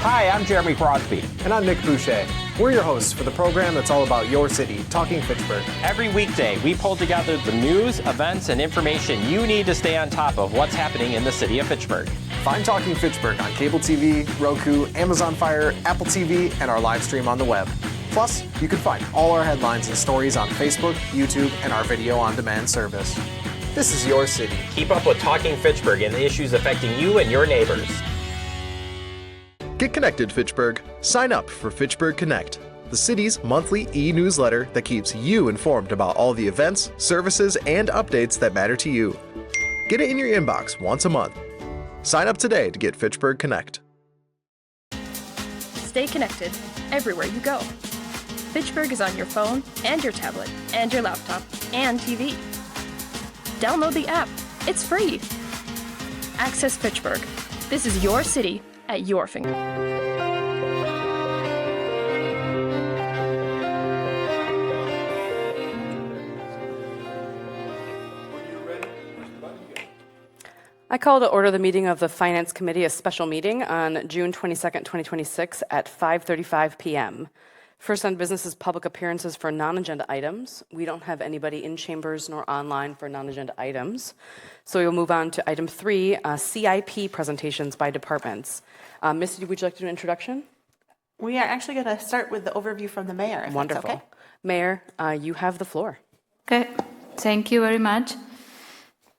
Hi, I'm Jeremy Crosby. And I'm Nick Boucher. We're your hosts for the program that's all about your city, Talking Fitchburg. Every weekday, we pull together the news, events, and information you need to stay on top of what's happening in the city of Fitchburg. Find Talking Fitchburg on cable TV, Roku, Amazon Fire, Apple TV, and our live stream on the web. Plus, you can find all our headlines and stories on Facebook, YouTube, and our video on demand service. This is your city. Keep up with Talking Fitchburg and the issues affecting you and your neighbors. Get connected, Fitchburg. Sign up for Fitchburg Connect, the city's monthly e-newsletter that keeps you informed about all the events, services, and updates that matter to you. Get it in your inbox once a month. Sign up today to get Fitchburg Connect. Stay connected everywhere you go. Fitchburg is on your phone and your tablet and your laptop and TV. Download the app. It's free. Access Fitchburg. This is your city at your finger. I call to order the meeting of the Finance Committee, a special meeting on June 22nd, 2026 at 5:35 p.m. First on business is public appearances for non-agenda items. We don't have anybody in chambers nor online for non-agenda items. So we will move on to item 3, CIP presentations by departments. Misty, would you like to do an introduction? We are actually going to start with the overview from the mayor, if Wonderful. that's okay. Mayor, you have the floor. Okay, thank you very much.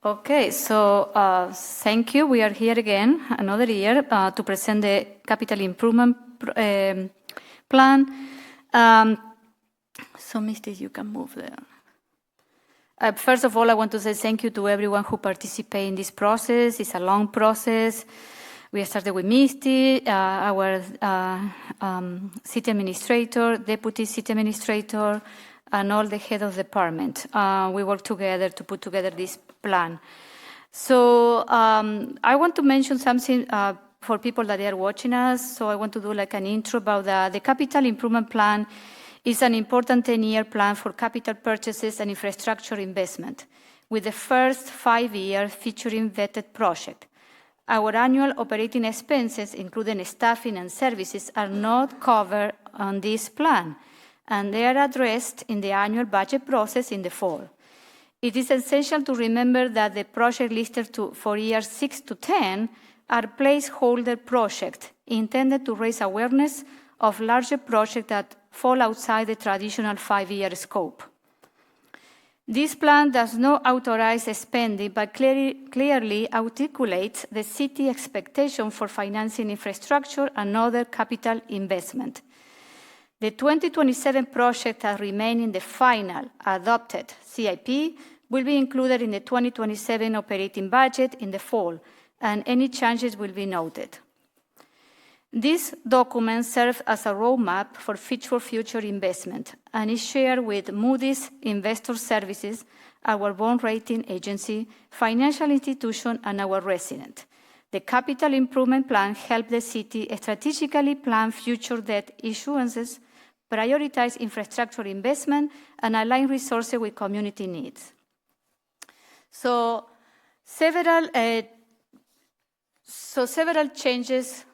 Okay, so thank you. We are here again another year to present the capital improvement plan. So, Misty, you can move there. First of all, I want to say thank you to everyone who participated in this process. It's a long process. We started with Misty, our city administrator, deputy city administrator, and all the head of department. We worked together to put together this plan. So I want to mention something for people that are watching us. So I want to do like an intro about the capital improvement plan. Is an important 10-year plan for capital purchases and infrastructure investment, with the first 5 years featuring vetted projects. Our annual operating expenses, including staffing and services, are not covered on this plan, and they are addressed in the annual budget process in the fall. It is essential to remember that the projects listed for years 6 to 10 are placeholder projects intended to raise awareness of larger projects that fall outside the traditional 5-year scope. This plan does not authorize spending, but clearly articulates the city expectation for financing infrastructure and other capital investment. The 2027 project that remain in the final adopted CIP will be included in the 2027 operating budget in the fall, and any changes will be noted. This document serves as a roadmap for Fitchburg future investment and is shared with Moody's Investor Services, our bond rating agency, financial institution, and our resident. The capital improvement plan helps the city strategically plan future debt issuances, prioritize infrastructure investment, and align resources with community needs. So several changes.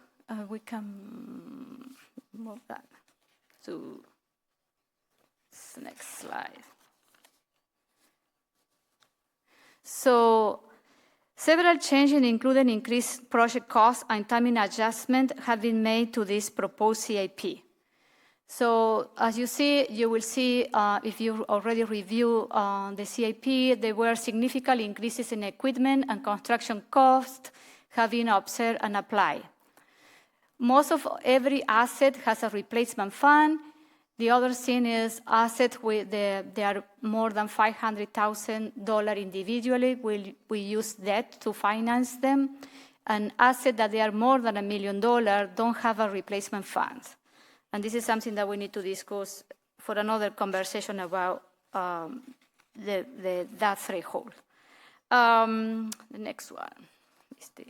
We can move that to the next slide. So several changes, including increased project costs and timing adjustment, have been made to this proposed CIP. So as you will see, if you already review the CIP, there were significant increases in equipment and construction costs have been observed and applied. Most of every asset has a replacement fund. The other thing is assets they are more than $500,000 individually. We use debt to finance them. And assets that they are more than $1 million don't have a replacement fund. And this is something that we need to discuss for another conversation about that threshold. The next one is the.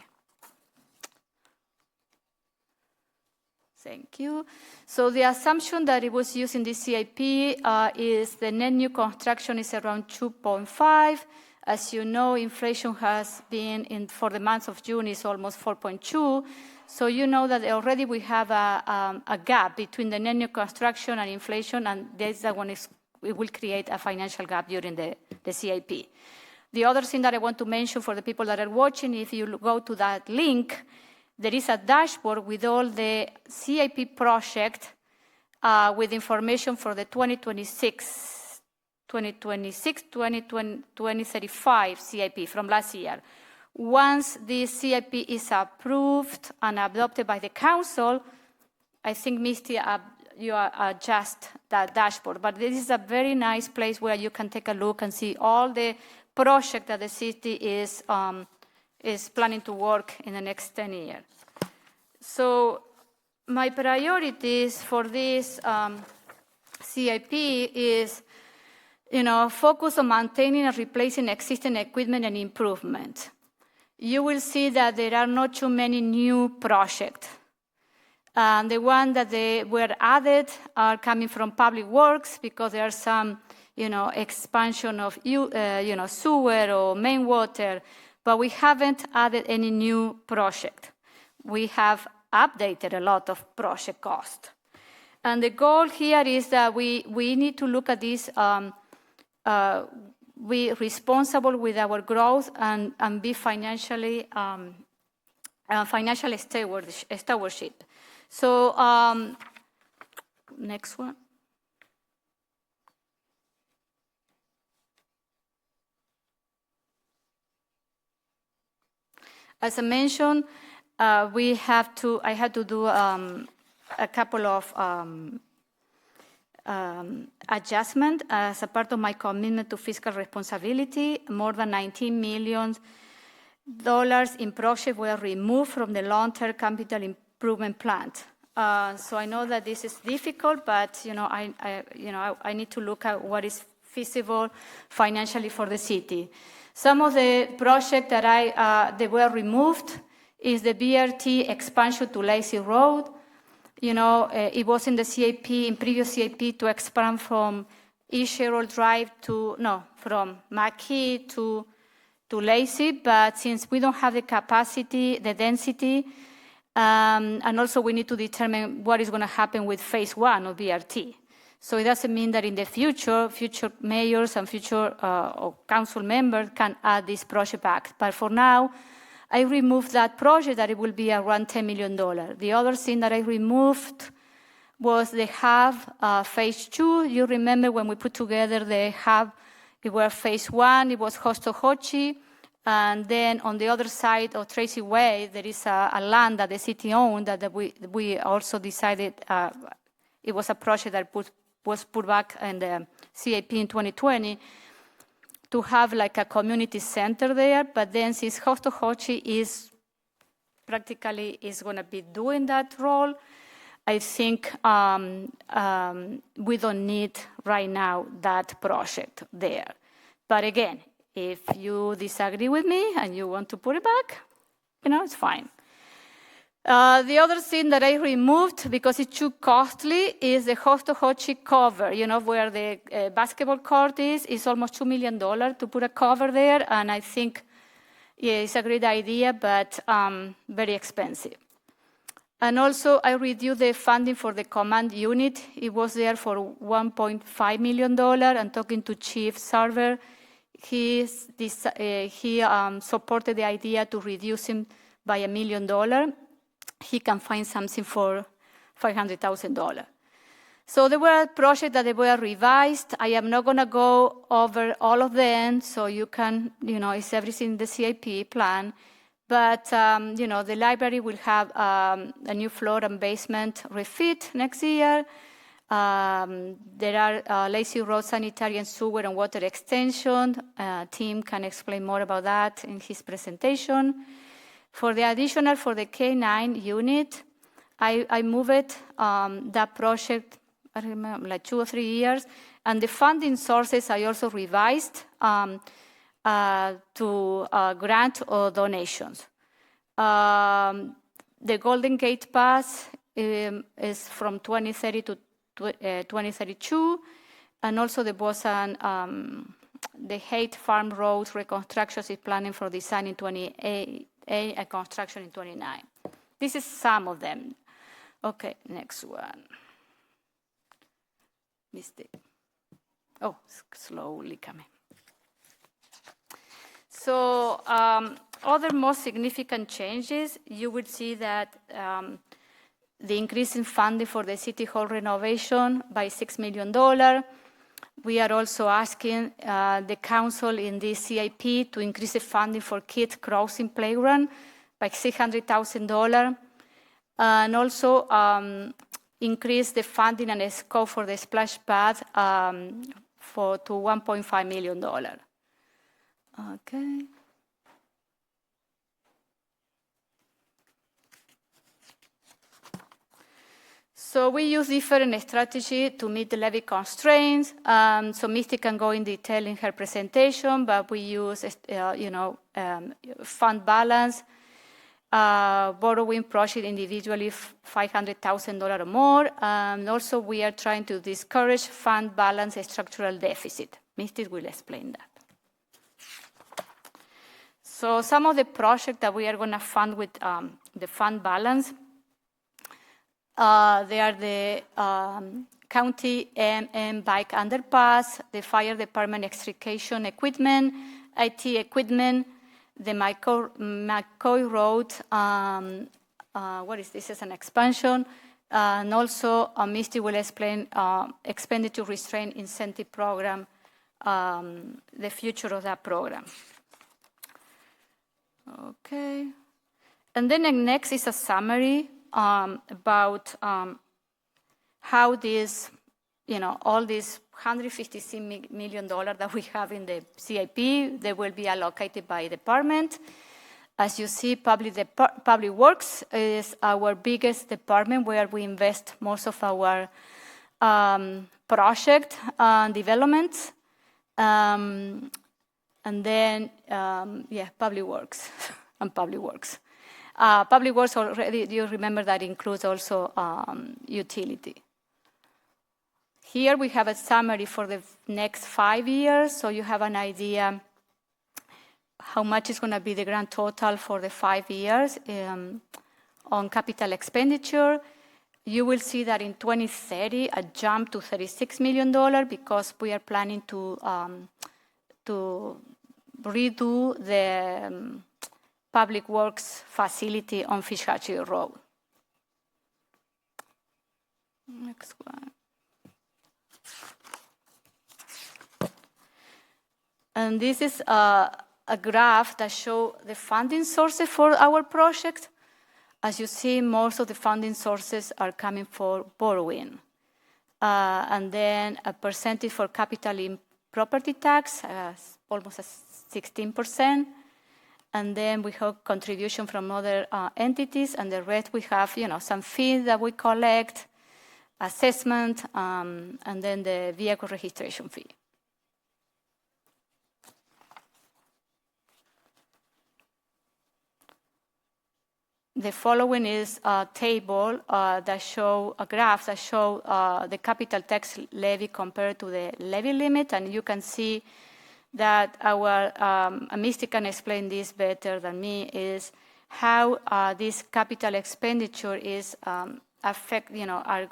Thank you. So the assumption that it was used in the CIP is the net new construction is around 2.5, As you know, inflation has been, for the month of June, is almost 4.2. So you know that already we have a gap between the net new construction and inflation, and it will create a financial gap during the CIP. The other thing that I want to mention for the people that are watching, if you go to that link, there is a dashboard with all the CIP project with information for the 2035 CIP from last year. Once this CIP is approved and adopted by the council, I think, Misty, you adjust that dashboard. But this is a very nice place where you can take a look and see all the projects that the city is planning to work in the next 10 years. So my priorities for this CIP is, focus on maintaining and replacing existing equipment and improvement. You will see that there are not too many new projects. The ones that they were added are coming from public works because there are some, expansion of sewer or main water, but we haven't added any new project. We have updated a lot of project cost. And the goal here is that we need to look at this, be responsible with our growth and be financial stewardship. So next one. As I mentioned, I had to do a couple of adjustments as a part of my commitment to fiscal responsibility. More than $19 million in projects were removed from the long-term capital improvement plan. So I know that this is difficult, but I need to look at what is feasible financially for the city. Some of the projects that they were removed is the BRT expansion to Lacey Road. It was in the CIP, in previous CIP, to expand from East Sherrill Drive from McKee to Lacey, but since we don't have the capacity, the density, and also we need to determine what is going to happen with phase 1 of BRT. So it doesn't mean that in the future mayors and future council members can add this project back. But for now, I removed that project that it will be around $10 million. The other thing that I removed was the hub phase 2. You remember when we put together the hub, it was phase 1, it was Hostohochi, and then on the other side of Tracy Way, there is a land that the city owned that we also decided it was a project that was put back in the CIP in 2020 to have like a community center there. But then since Hostohochi is practically going to be doing that role, I think we don't need right now that project there. But again, if you disagree with me and you want to put it back, it's fine. The other thing that I removed because it's too costly is the Hostohochi cover, where the basketball court is. It's almost $2 million to put a cover there, and I think it's a great idea, but very expensive. And also, I reduced the funding for the command unit. It was there for $1.5 million, and talking to Chief Sarver, he supported the idea to reduce him by $1 million. He can find something for $500,000. So there were projects that they were revised. I am not going to go over all of them, so you can, it's everything in the CIP plan. But, the library will have a new floor and basement refit next year. There are Lacey Road sanitary and sewer and water extension. Tim can explain more about that in his presentation. For the K-9 unit, I moved that project, I remember, like 2 or 3 years, and the funding sources I also revised to grant or donations. The Golden Gate Pass is from 2030 to 2032, and also there was the Haight Farm Road reconstruction is planning for design in 28 and construction in 29. This is some of them. Okay, next one. Mistake. Oh, slowly coming. So other most significant changes, you would see that the increase in funding for the City Hall renovation by $6 million. We are also asking the council in the CIP to increase the funding for Kids Crossing Playground by $600,000. And also increase the funding and the scope for the splash pad to $1.5 million. Okay. So we use different strategies to meet the levy constraints. So Misty can go in detail in her presentation, but we use, fund balance, borrowing project individually $500,000 or more. And also we are trying to discourage fund balance structural deficit. Misty will explain that. So some of the projects that we are going to fund with the fund balance, they are the county bike underpass, the fire department extrication equipment, IT equipment, the McCoy Road, what is this? It's an expansion. And also, Misty will explain expenditure restraint incentive program, the future of that program. Okay. And then next is a summary about how this, all these $156 million that we have in the CIP, they will be allocated by department. As you see, Public Works is our biggest department where we invest most of our project developments. And then, Public Works and Public Works. Public Works already, you remember that includes also utility. Here we have a summary for the next 5 years, so you have an idea how much is going to be the grand total for the 5 years on capital expenditure. You will see that in 2030, a jump to $36 million because we are planning to redo the Public Works facility on Fish Hatchery Road. Next one. And this is a graph that shows the funding sources for our project. As you see, most of the funding sources are coming for borrowing. And then a percentage for capital in property tax, almost 16%. And then we have contribution from other entities, and the rest we have, some fees that we collect, assessment, and then the vehicle registration fee. The following is a table that show a graph that show the capital tax levy compared to the levy limit, and you can see that our Misty can explain this better than me is how this capital expenditure is affect our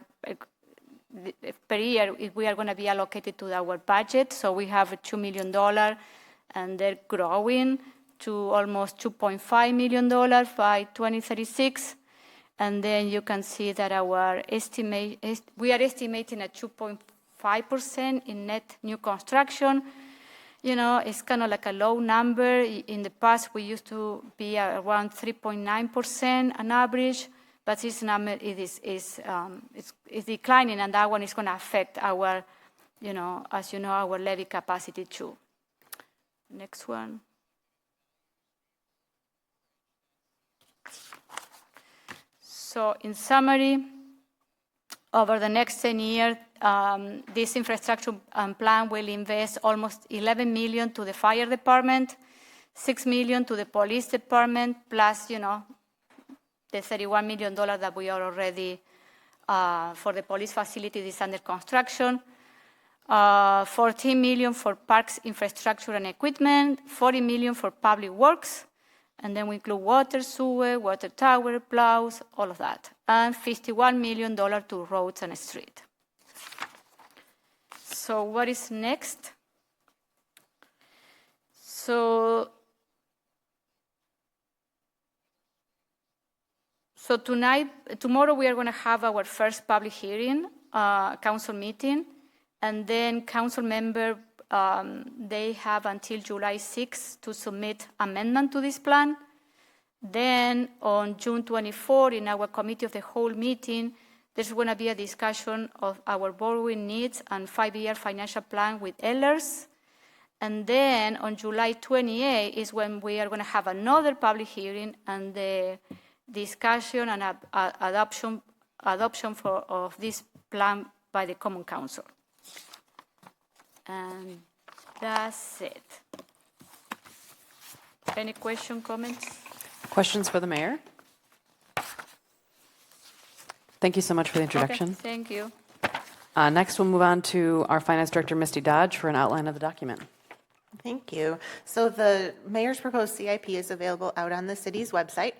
per year if we are going to be allocated to our budget. So we have $2 million, and they're growing to almost $2.5 million by 2036. And then you can see that our we are estimating a 2.5% in net new construction. It's kind of like a low number. In the past, we used to be around 3.9% on average, but this number is declining, and that one is going to affect our, as you know, our levy capacity too. Next one. So in summary, over the next 10 years, this infrastructure plan will invest almost $11 million to the fire department, $6 million to the police department, plus, the $31 million that we are already for the police facility is under construction. $14 million for parks infrastructure and equipment, $40 million for public works, and then we include water, sewer, water tower, plows, all of that, and $51 million to roads and streets. So what is next? So tomorrow we are going to have our first public hearing, council meeting, and then council member, they have until July 6th to submit amendment to this plan. Then on June 24, in our committee of the whole meeting, there's going to be a discussion of our borrowing needs and 5-year financial plan with Ehlers. And then on July 28 is when we are going to have another public hearing and the discussion and adoption of this plan by the Common Council. And that's it. Any comments? Questions for the mayor? Thank you so much for the introduction. Okay, thank you. Next, we'll move on to our finance director, Misty Dodge, for an outline of the document. Thank you. So the mayor's proposed CIP is available out on the city's website.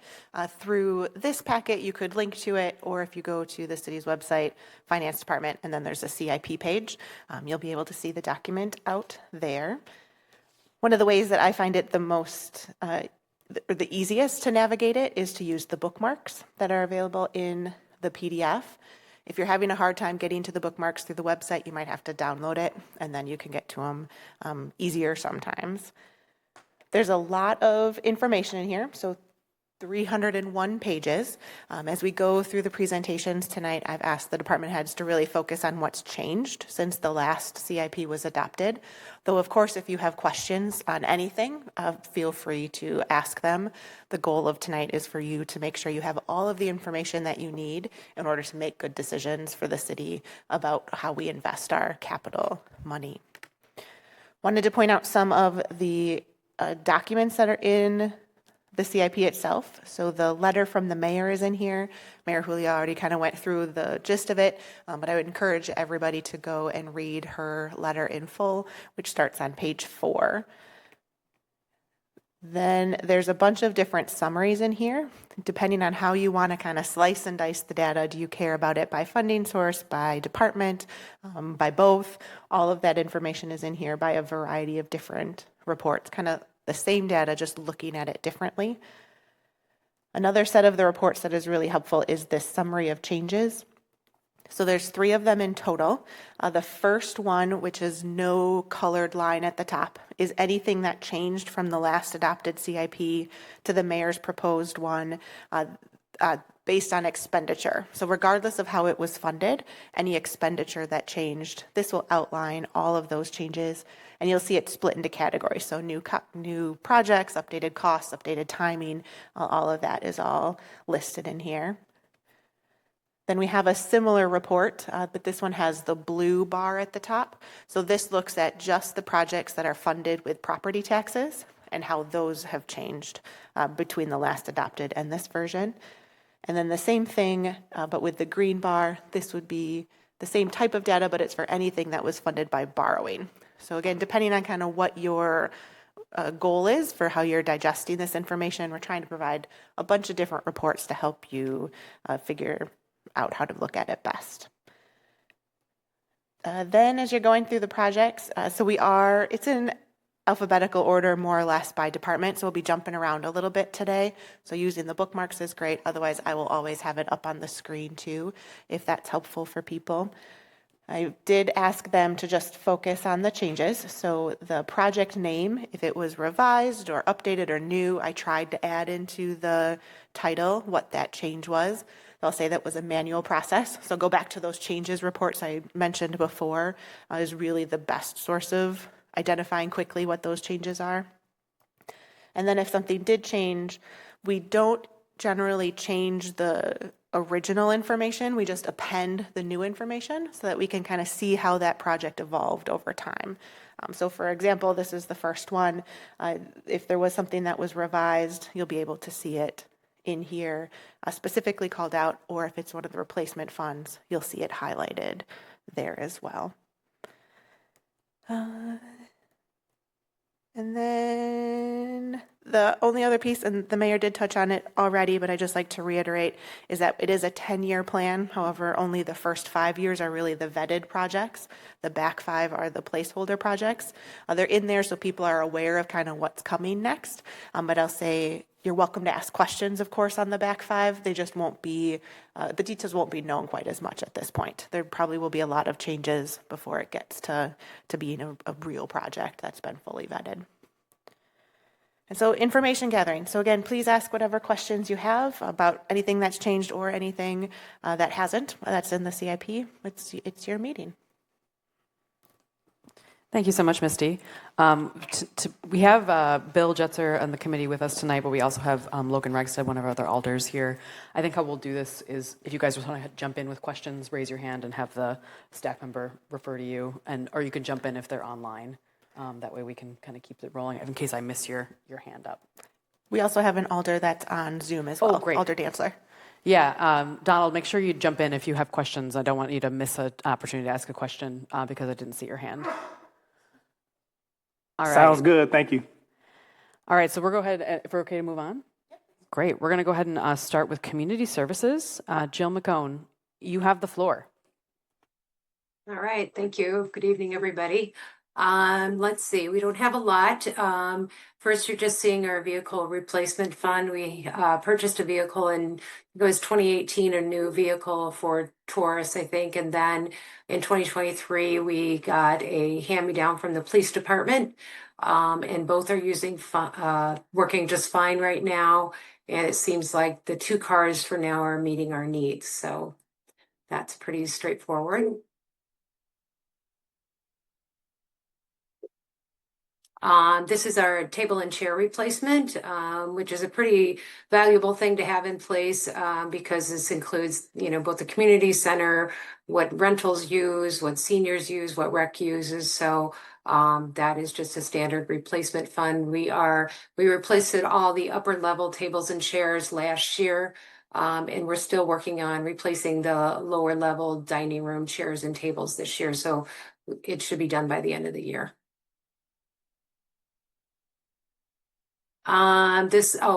Through this packet, you could link to it, or if you go to the city's website, finance department, and then there's a CIP page, you'll be able to see the document out there. One of the ways that I find it the most, the easiest to navigate it is to use the bookmarks that are available in the PDF. If you're having a hard time getting to the bookmarks through the website, you might have to download it, and then you can get to them easier sometimes. There's a lot of information in here, so 301 pages. As we go through the presentations tonight, I've asked the department heads to really focus on what's changed since the last CIP was adopted. Though, of course, if you have questions on anything, feel free to ask them. The goal of tonight is for you to make sure you have all of the information that you need in order to make good decisions for the city about how we invest our capital money. Wanted to point out some of the documents that are in the CIP itself. So the letter from the mayor is in here. Mayor Julia already kind of went through the gist of it, but I would encourage everybody to go and read her letter in full, which starts on page 4. Then there's a bunch of different summaries in here, depending on how you want to kind of slice and dice the data. Do you care about it by funding source, by department, by both? All of that information is in here by a variety of different reports, kind of the same data, just looking at it differently. Another set of the reports that is really helpful is this summary of changes. So there's 3 of them in total. The first one, which is no colored line at the top, is anything that changed from the last adopted CIP to the mayor's proposed one based on expenditure. So regardless of how it was funded, any expenditure that changed, this will outline all of those changes, and you'll see it split into categories. So new projects, updated costs, updated timing, all of that is all listed in here. Then we have a similar report, but this one has the blue bar at the top. So this looks at just the projects that are funded with property taxes and how those have changed between the last adopted and this version. And then the same thing, but with the green bar, this would be the same type of data, but it's for anything that was funded by borrowing. So again, depending on kind of what your goal is for how you're digesting this information, we're trying to provide a bunch of different reports to help you figure out how to look at it best. Then as you're going through the projects, it's in alphabetical order more or less by department, so we'll be jumping around a little bit today. So using the bookmarks is great. Otherwise, I will always have it up on the screen too, if that's helpful for people. I did ask them to just focus on the changes. So the project name, if it was revised or updated or new, I tried to add into the title what that change was. They'll say that was a manual process. So go back to those changes reports I mentioned before is really the best source of identifying quickly what those changes are. And then if something did change, we don't generally change the original information. We just append the new information so that we can kind of see how that project evolved over time. So for example, this is the first one. If there was something that was revised, you'll be able to see it in here specifically called out, or if it's one of the replacement funds, you'll see it highlighted there as well. And then the only other piece, and the mayor did touch on it already, but I just like to reiterate, is that it is a 10-year plan. However, only the first 5 years are really the vetted projects. The back 5 are the placeholder projects. They're in there so people are aware of kind of what's coming next. But I'll say you're welcome to ask questions, of course, on the back 5. They just won't be, the details won't be known quite as much at this point. There probably will be a lot of changes before it gets to being a real project that's been fully vetted. And so information gathering. So again, please ask whatever questions you have about anything that's changed or anything that hasn't. That's in the CIP. It's your meeting. Thank you so much, Misty. We have Bill Jetzer on the committee with us tonight, but we also have Logan Regstead, one of our other alders here. I think how we'll do this is if you guys want to jump in with questions, raise your hand and have the staff member refer to you, or you can jump in if they're online. That way we can kind of keep it rolling in case I miss your hand up. We also have an alder that's on Zoom as well. Oh, great. Alder Dantzler. Yeah, Donald, make sure you jump in if you have questions. I don't want you to miss an opportunity to ask a question because I didn't see your hand. All right. Sounds good. Thank you. All right, so we'll go ahead, if we're okay to move on. Great. We're going to go ahead and start with community services. Jill McCone, you have the floor. All right, thank you. Good evening, everybody. Let's see, we don't have a lot. First, you're just seeing our vehicle replacement fund. We purchased a vehicle in, it was 2018, a new vehicle for Taurus, I think. And then in 2023, we got a hand-me-down from the police department. And both are working just fine right now. And it seems like the 2 cars for now are meeting our needs. So that's pretty straightforward. This is our table and chair replacement, which is a pretty valuable thing to have in place because this includes, both the community center, what rentals use, what seniors use, what rec uses. So that is just a standard replacement fund. We replaced all the upper level tables and chairs last year. And we're still working on replacing the lower level dining room chairs and tables this year. So it should be done by the end of the year.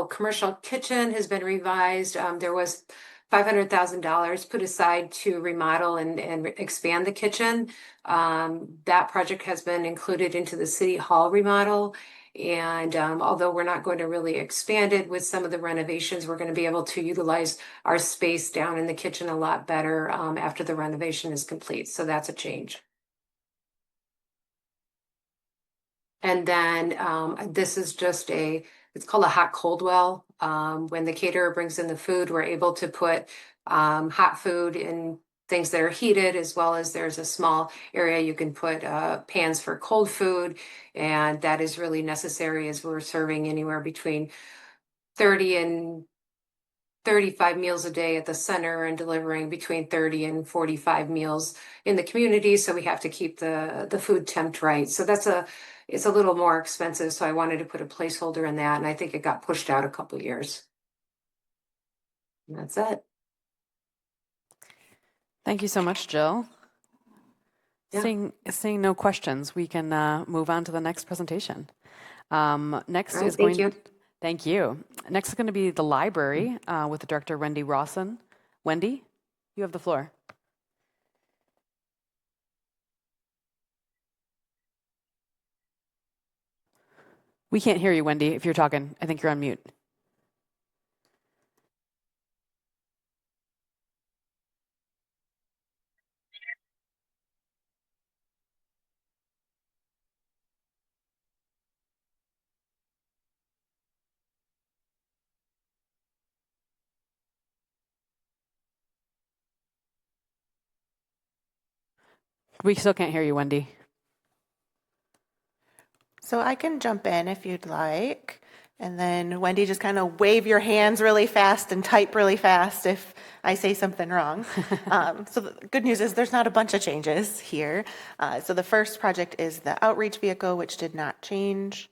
Commercial kitchen has been revised. There was $500,000 put aside to remodel and expand the kitchen. That project has been included into the city hall remodel. And although we're not going to really expand it with some of the renovations, we're going to be able to utilize our space down in the kitchen a lot better after the renovation is complete. So that's a change. And then this is just it's called a hot cold well. When the caterer brings in the food, we're able to put hot food in things that are heated, as well as there's a small area you can put pans for cold food. And that is really necessary as we're serving anywhere between 30 and 35 meals a day at the center and delivering between 30 and 45 meals in the community. So we have to keep the food temp right. So it's a little more expensive. So I wanted to put a placeholder in that. And I think it got pushed out a couple of years. And that's it. Thank you so much, Jill. Yeah. Seeing no questions, we can move on to the next presentation. Next is going. Thank you. Next is going to be the library with the director, Wendy Rawson. Wendy, you have the floor. We can't hear you, Wendy, if you're talking. I think you're on mute. We still can't hear you, Wendy. So I can jump in if you'd like. And then Wendy, just kind of wave your hands really fast and type really fast if I say something wrong. So the good news is there's not a bunch of changes here. So the first project is the outreach vehicle, which did not change.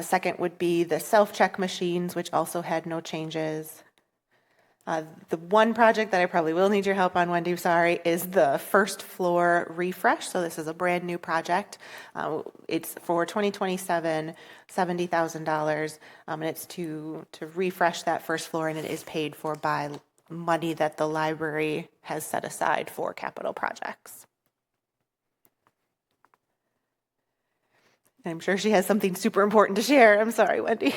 Second would be the self-check machines, which also had no changes. The one project that I probably will need your help on, Wendy, sorry, is the first floor refresh. So this is a brand new project. It's for 2027, $70,000, and it's to refresh that first floor, and it is paid for by money that the library has set aside for capital projects. I'm sure she has something super important to share. I'm sorry, Wendy.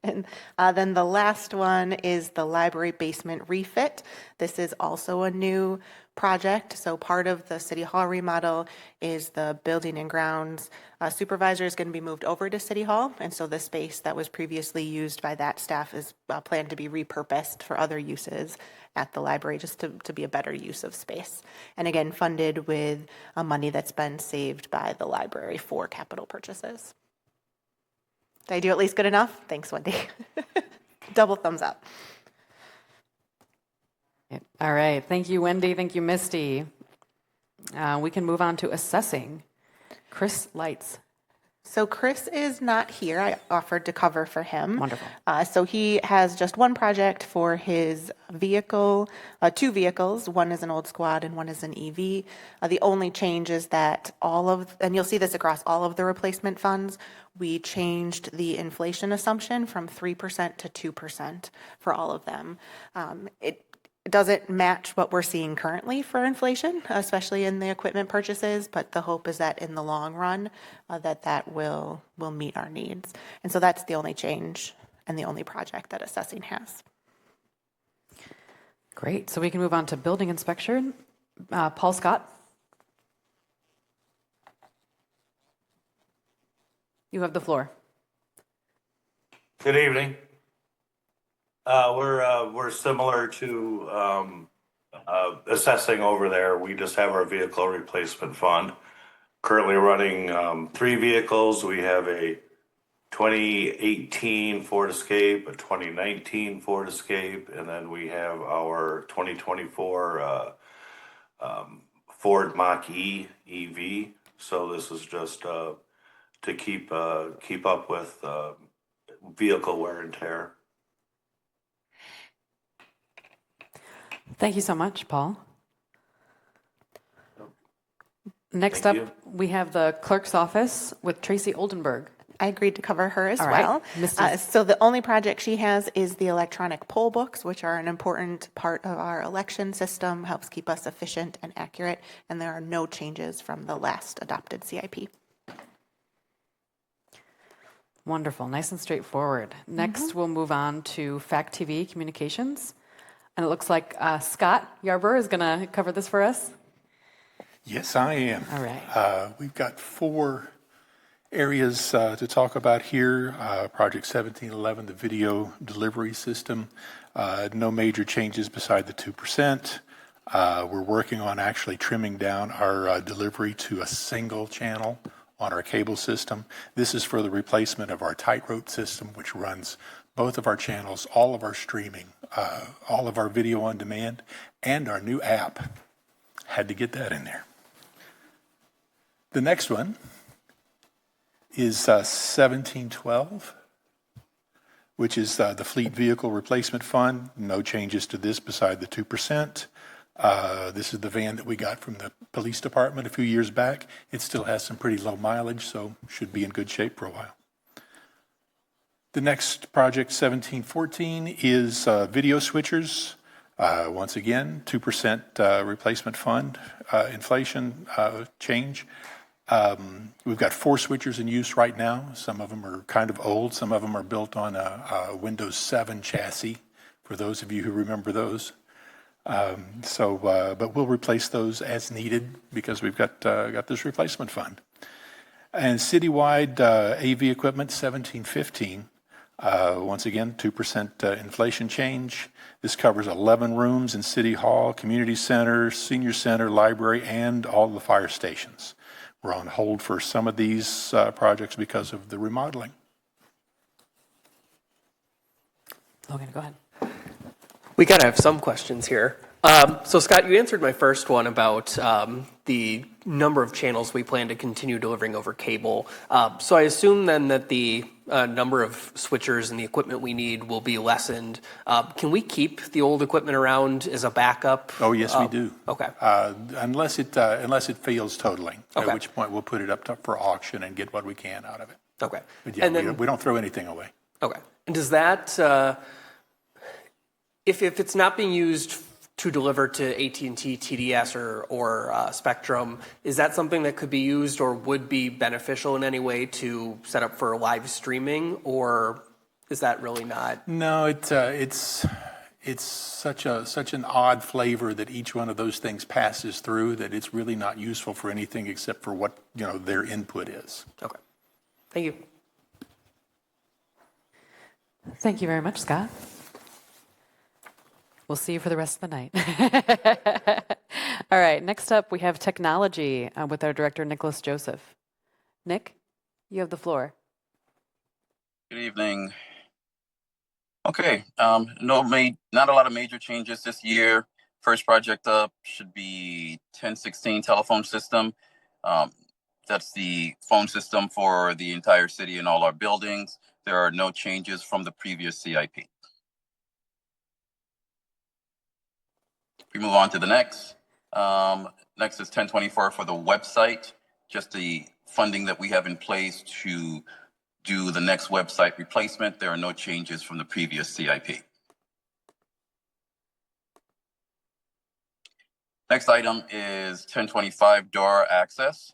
And then the last one is the library basement refit. This is also a new project. So part of the City Hall remodel is the building and grounds supervisor is going to be moved over to City Hall. And so the space that was previously used by that staff is planned to be repurposed for other uses at the library, just to be a better use of space. And again, funded with money that's been saved by the library for capital purchases. Did I do at least good enough? Thanks, Wendy. Double thumbs up. All right. Thank you, Wendy. Thank you, Misty. We can move on to assessing. Chris Lights. So Chris is not here. I offered to cover for him. Wonderful. So he has just one project for his vehicle, two vehicles. One is an old squad and one is an EV. The only change is that and you'll see this across all of the replacement funds, we changed the inflation assumption from 3% to 2% for all of them. It doesn't match what we're seeing currently for inflation, especially in the equipment purchases, but the hope is that in the long run, that will meet our needs. And so that's the only change and the only project that assessing has. Great. So we can move on to building inspection. Paul Scott. You have the floor. Good evening. We're similar to assessing over there. We just have our vehicle replacement fund. Currently running 3 vehicles. We have a 2018 Ford Escape, a 2019 Ford Escape, and then we have our 2024 Ford Mach-E EV. So this is just to keep up with vehicle wear and tear. Thank you so much, Paul. Next up, we have the clerk's office with Tracy Oldenburg. I agreed to cover her as All well. Right. So the only project she has is the electronic poll books, which are an important part of our election system, helps keep us efficient and accurate, and there are no changes from the last adopted CIP. Wonderful. Nice and straightforward. Next, we'll move on to FACTv Communications. And it looks like Scott Yarborough is going to cover this for us. Yes, I am. All right. We've got 4 areas to talk about here. Project 1711, the video delivery system. No major changes beside the 2%. We're working on actually trimming down our delivery to a single channel on our cable system. This is for the replacement of our tightrope system, which runs both of our channels, all of our streaming, all of our video on demand, and our new app. Had to get that in there. The next one is 1712, which is the Fleet Vehicle Replacement Fund. No changes to this beside the 2%. This is the van that we got from the police department a few years back. It still has some pretty low mileage, so should be in good shape for a while. The next project, 1714, is video switchers. Once again, 2% replacement fund inflation change. We've got 4 switchers in use right now. Some of them are kind of old. Some of them are built on a Windows 7 chassis, for those of you who remember those. But we'll replace those as needed because we've got this replacement fund. And citywide AV equipment, 1715. Once again, 2% inflation change. This covers 11 rooms in City Hall, Community Center, Senior Center, Library, and all the fire stations. We're on hold for some of these projects because of the remodeling. Logan, go ahead. We gotta have some questions here. So Scott, you answered my first one about the number of channels we plan to continue delivering over cable. So I assume then that the number of switchers and the equipment we need will be lessened. Can we keep the old equipment around as a backup? Oh, yes, we do. Okay. Unless it fails totally, Okay. at which point we'll put it up for auction and get what we can out of it. Okay. But yeah, And then, we don't throw anything away. okay. And does that, if it's not being used to deliver to AT&T, TDS, or Spectrum, is that something that could be used or would be beneficial in any way to set up for live streaming, or is that really not? No, it's such an odd flavor that each one of those things passes through that it's really not useful for anything except for what their input is. Okay. Thank you. Thank you very much, Scott. We'll see you for the rest of the night. All right, next up we have technology with our director, Nicholas Joseph. Nick, you have the floor. Good evening. Okay, not a lot of major changes this year. First project up should be 1016 telephone system. That's the phone system for the entire city and all our buildings. There are no changes from the previous CIP. We move on to the next. Next is 1024 for the website, just the funding that we have in place to do the next website replacement. There are no changes from the previous CIP. Next item is 1025 door access.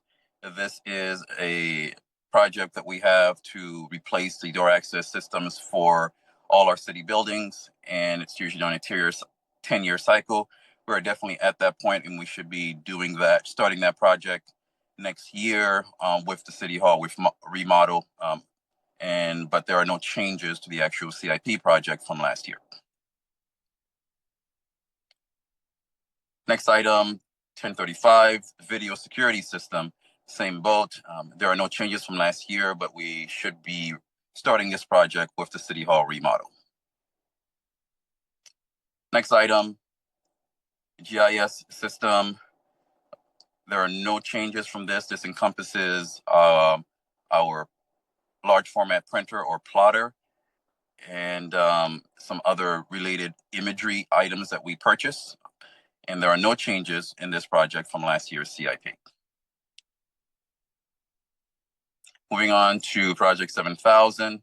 This is a project that we have to replace the door access systems for all our city buildings, and it's usually on a 10-year cycle. We're definitely at that point, and we should be doing that, starting that project next year with the City Hall with remodel. But there are no changes to the actual CIP project from last year. Next item, 1035, video security system, same boat. There are no changes from last year, but we should be starting this project with the City Hall remodel. Next item, GIS system. There are no changes from this. This encompasses our large format printer or plotter and some other related imagery items that we purchase. And there are no changes in this project from last year's CIP. Moving on to project 7000,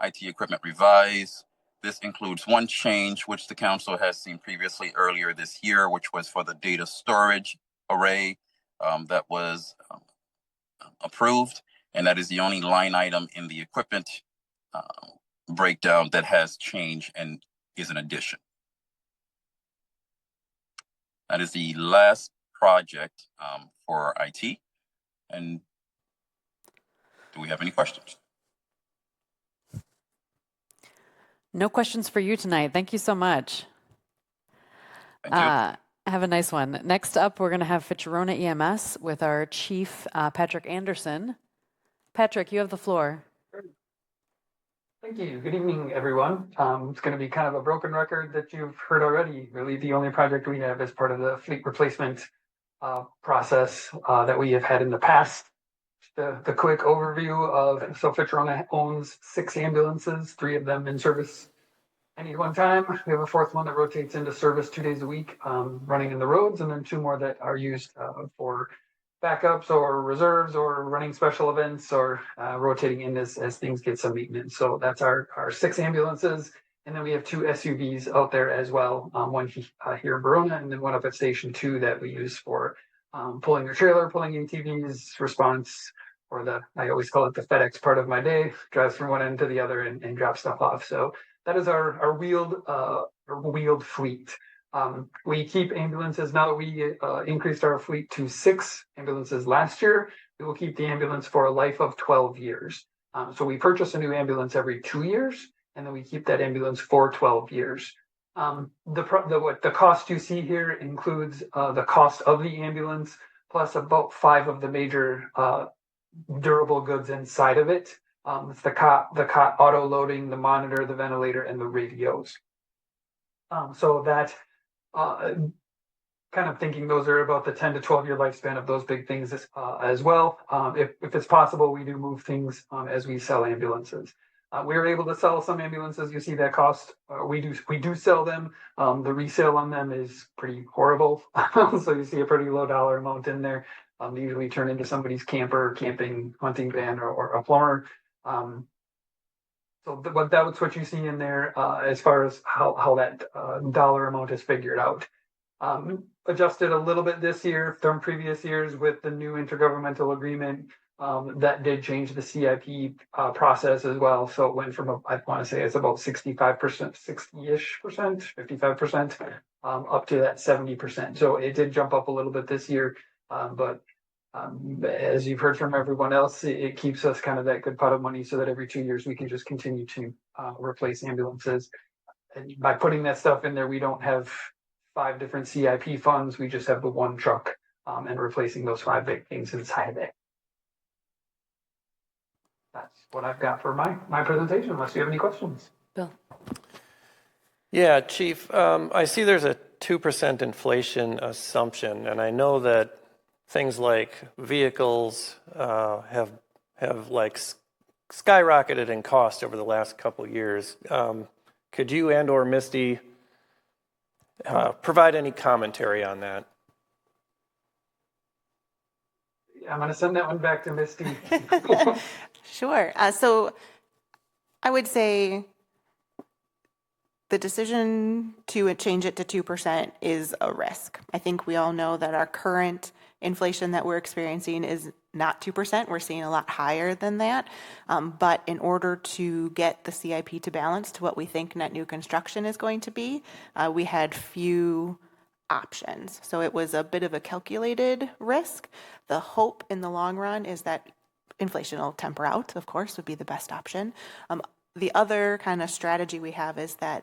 IT equipment revise. This includes one change, which the council has seen previously earlier this year, which was for the data storage array that was approved. And that is the only line item in the equipment breakdown that has changed and is an addition. That is the last project for IT. And do we have any questions? No questions for you tonight. Thank you so much. Thank you. Have a nice one. Next up, we're going to have Fitchburg EMS with our chief, Patrick Anderson. Patrick, you have the floor. Thank you. Good evening, everyone. It's going to be kind of a broken record that you've heard already. Really, the only project we have as part of the fleet replacement process that we have had in the past. The quick overview of, so Fitchburg owns 6 ambulances, 3 of them in service any one time. We have a 4th one that rotates into service 2 days a week, running in the roads, and then 2 more that are used for backups or reserves or running special events or rotating in as things get some maintenance. So that's our 6 ambulances. And then we have 2 SUVs out there as well, one here in Verona and then one up at Station 2 that we use for pulling your trailer, pulling ATVs, response, or I always call it the FedEx part of my day, drives from one end to the other and drops stuff off. So that is our wheeled fleet. We keep ambulances. Now that we increased our fleet to 6 ambulances last year, we will keep the ambulance for a life of 12 years. So we purchase a new ambulance every 2 years, and then we keep that ambulance for 12 years. The cost you see here includes the cost of the ambulance, plus about 5 of the major durable goods inside of it. It's the cot auto loading, the monitor, the ventilator, and the radios. So that kind of thinking those are about the 10 to 12 year lifespan of those big things as well. If it's possible, we do move things as we sell ambulances. We were able to sell some ambulances. You see that cost. We do sell them. The resale on them is pretty horrible. So you see a pretty low dollar amount in there. They usually turn into somebody's camper, camping, hunting van, or a plumber. That's what you see in there as far as how that dollar amount is figured out. Adjusted a little bit this year from previous years with the new intergovernmental agreement. That did change the CIP process as well. So it went from, I want to say it's about 65%, 60-ish percent, 55%, up to that 70%. So it did jump up a little bit this year. But as you've heard from everyone else, it keeps us kind of that good pot of money so that every 2 years we can just continue to replace ambulances. And by putting that stuff in there, we don't have 5 different CIP funds. We just have the one truck and replacing those 5 big things inside of it. That's what I've got for my presentation, unless you have any questions. Bill. Yeah, Chief, I see there's a 2% inflation assumption, and I know that things like vehicles have like skyrocketed in cost over the last couple of years. Could you and or Misty provide any commentary on that? I'm going to send that one back to Misty. Sure. So I would say the decision to change it to 2% is a risk. I think we all know that our current inflation that we're experiencing is not 2%. We're seeing a lot higher than that. But in order to get the CIP to balance to what we think net new construction is going to be, we had few options. So it was a bit of a calculated risk. The hope in the long run is that inflation will temper out, of course, would be the best option. The other kind of strategy we have is that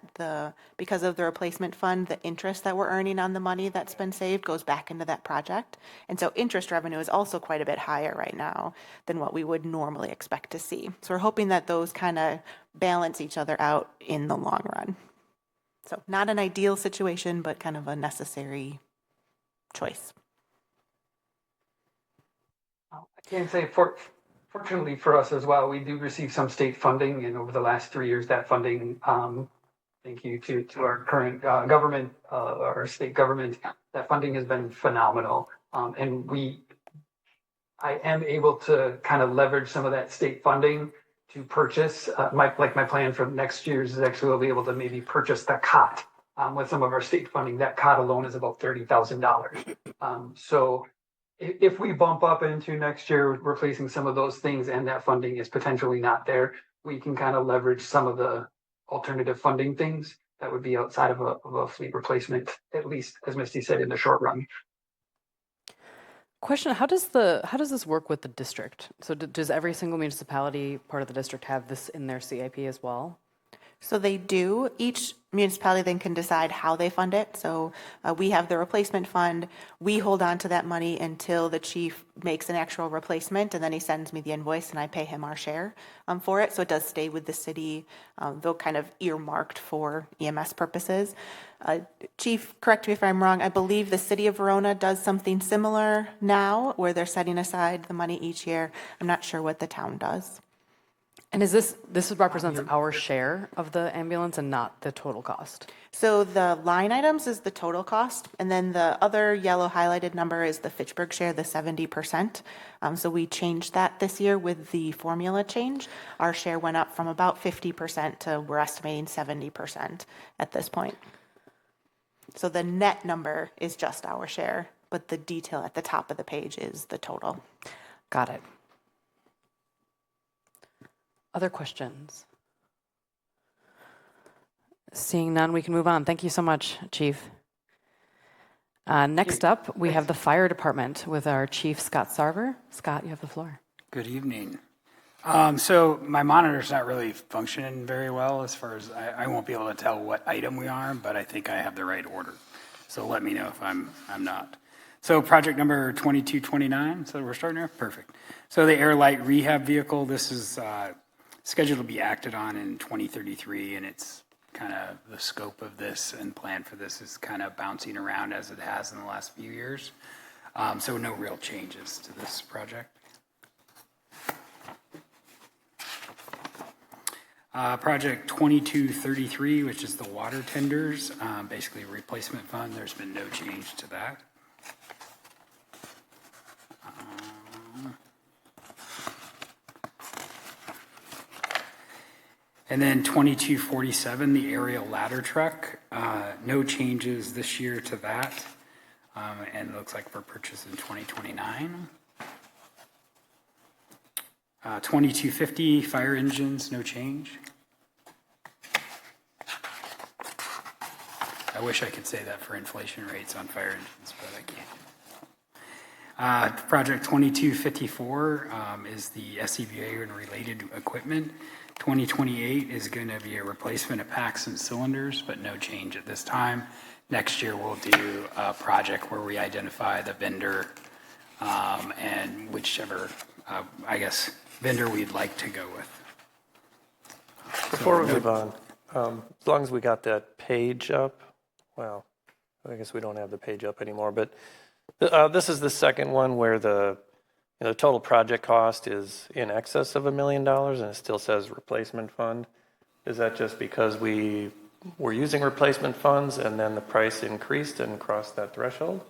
because of the replacement fund, the interest that we're earning on the money that's been saved goes back into that project. And so interest revenue is also quite a bit higher right now than what we would normally expect to see. So we're hoping that those kind of balance each other out in the long run. So not an ideal situation, but kind of a necessary choice. I can't say fortunately for us as well, we do receive some state funding, and over the last 3 years, that funding, thank you to our current government, our state government, that funding has been phenomenal. And I am able to kind of leverage some of that state funding to purchase. My plan for next year's is actually we'll be able to maybe purchase the cot with some of our state funding. That cot alone is about $30,000. So if we bump up into next year replacing some of those things and that funding is potentially not there, we can kind of leverage some of the alternative funding things that would be outside of a fleet replacement, at least, as Misty said, in the short run. Question, how does this work with the district? So does every single municipality part of the district have this in their CIP as well? So they do. Each municipality then can decide how they fund it. So we have the replacement fund. We hold on to that money until the chief makes an actual replacement, and then he sends me the invoice and I pay him our share for it. So it does stay with the city, though kind of earmarked for EMS purposes. Chief, correct me if I'm wrong, I believe the city of Verona does something similar now where they're setting aside the money each year. I'm not sure what the town does. And is this represents our share of the ambulance and not the total cost? So the line items is the total cost, and then the other yellow highlighted number is the Fitchburg share, the 70%. So we changed that this year with the formula change. Our share went up from about 50% to we're estimating 70% at this point. So the net number is just our share, but the detail at the top of the page is the total. Got it. Other questions? Seeing none, we can move on. Thank you so much, Chief. Next up, we have the fire department with our Chief, Scott Sarver. Scott, you have the floor. Good evening. So my monitor's not really functioning very well as far as I won't be able to tell what item we are, but I think I have the right order. So let me know if I'm not. So project number 2229, so we're starting here? Perfect. So the air light rehab vehicle, this is scheduled to be acted on in 2033, and it's kind of the scope of this and plan for this is kind of bouncing around as it has in the last few years. So no real changes to this project. Project 2233, which is the water tenders, basically a replacement fund. There's been no change to that. And then 2247, the aerial ladder truck, no changes this year to that, and it looks like for purchase in 2029. 2250, fire engines, no change. I wish I could say that for inflation rates on fire engines, but I can't. Project 2254 is the SCBA and related equipment. 2028 is going to be a replacement of packs and cylinders, but no change at this time. Next year, we'll do a project where we identify the vendor and whichever, vendor we'd like to go with. Before we move on, as long as we got that page up, well, I guess we don't have the page up anymore, but this is the second one where the total project cost is in excess of $1 million and it still says replacement fund. Is that just because we were using replacement funds and then the price increased and crossed that threshold?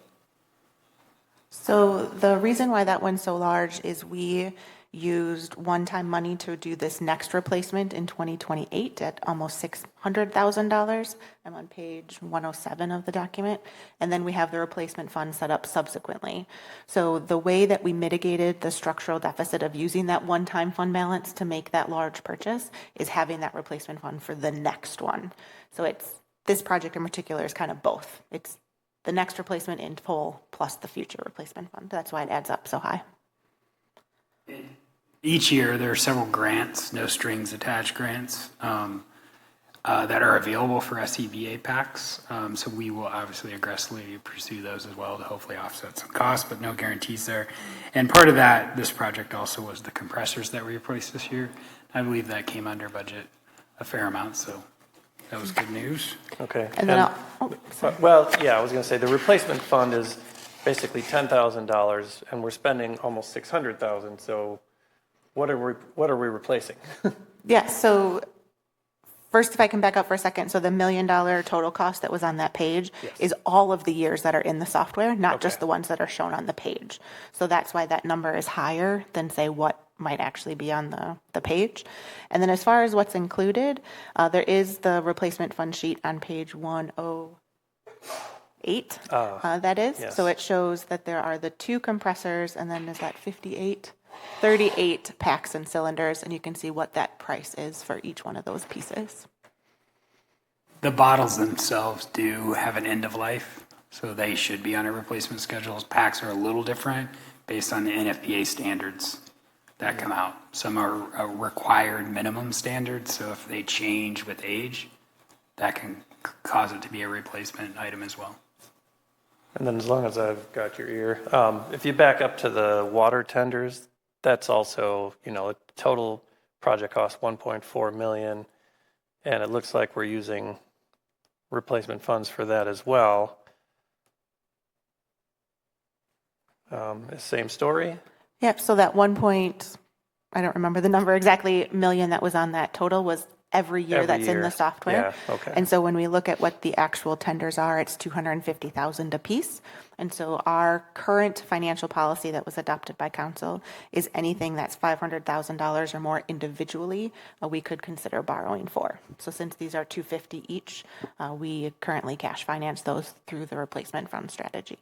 So the reason why that one's so large is we used one-time money to do this next replacement in 2028 at almost $600,000. I'm on page 107 of the document. And then we have the replacement fund set up subsequently. So the way that we mitigated the structural deficit of using that one-time fund balance to make that large purchase is having that replacement fund for the next one. So it's this project in particular is kind of both. It's the next replacement in full plus the future replacement fund. That's why it adds up so high. Each year, there are several grants, no strings attached grants, that are available for SCBA packs. So we will obviously aggressively pursue those as well to hopefully offset some costs, but no guarantees there. And part of that, this project also was the compressors that we replaced this year. I believe that came under budget a fair amount, so that was good news. Okay. And then I was going to say the replacement fund is basically $10,000 and we're spending almost $600,000. So what are we replacing? Yeah, so first, if I can back up for a second. So the $1 million total cost that was on that page is all of the years that are in the software, not just the ones that are shown on the page. So that's why that number is higher than, say, what might actually be on the page. And then as far as what's included, there is the replacement fund sheet on page 108. That is. Yes. So it shows that there are the 2 compressors, and then is that 38 packs and cylinders, and you can see what that price is for each one of those pieces. The bottles themselves do have an end of life, so they should be on a replacement schedule. Packs are a little different based on the NFPA standards that come out. Some are required minimum standards, so if they change with age, that can cause it to be a replacement item as well. And then as long as I've got your ear, if you back up to the water tenders, that's also, a total project cost $1.4 million, and it looks like we're using replacement funds for that as well. Same story? Yep, so that I don't remember the number exactly, million that was on that total was every year in the software. Yeah, okay. And so when we look at what the actual tenders are, it's $250,000 a piece. And so our current financial policy that was adopted by council is anything that's $500,000 or more individually, we could consider borrowing for. So since these are $250,000 each, we currently cash finance those through the replacement fund strategy.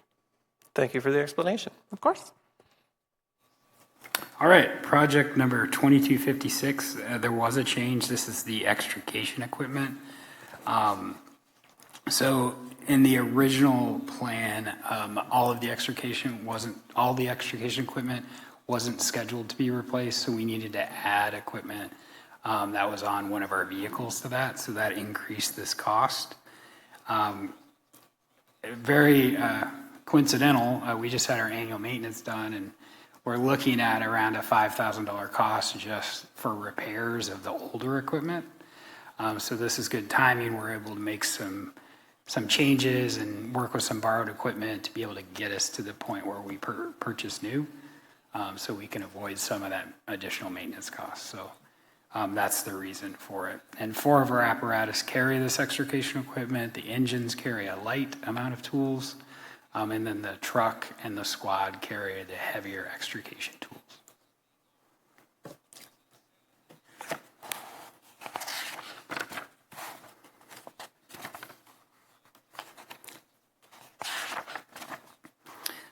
Thank you for the explanation. Of course. All right, project number 2256, there was a change. This is the extrication equipment. So in the original plan, all the extrication equipment wasn't scheduled to be replaced, so we needed to add equipment that was on one of our vehicles to that, so that increased this cost. Very coincidental, we just had our annual maintenance done, and we're looking at around a $5,000 cost just for repairs of the older equipment. So this is good timing. We're able to make some changes and work with some borrowed equipment to be able to get us to the point where we purchase new, so we can avoid some of that additional maintenance cost. So That's the reason for it. And 4 of our apparatus carry this extrication equipment. The engines carry a light amount of tools. And then the truck and the squad carry the heavier extrication tools.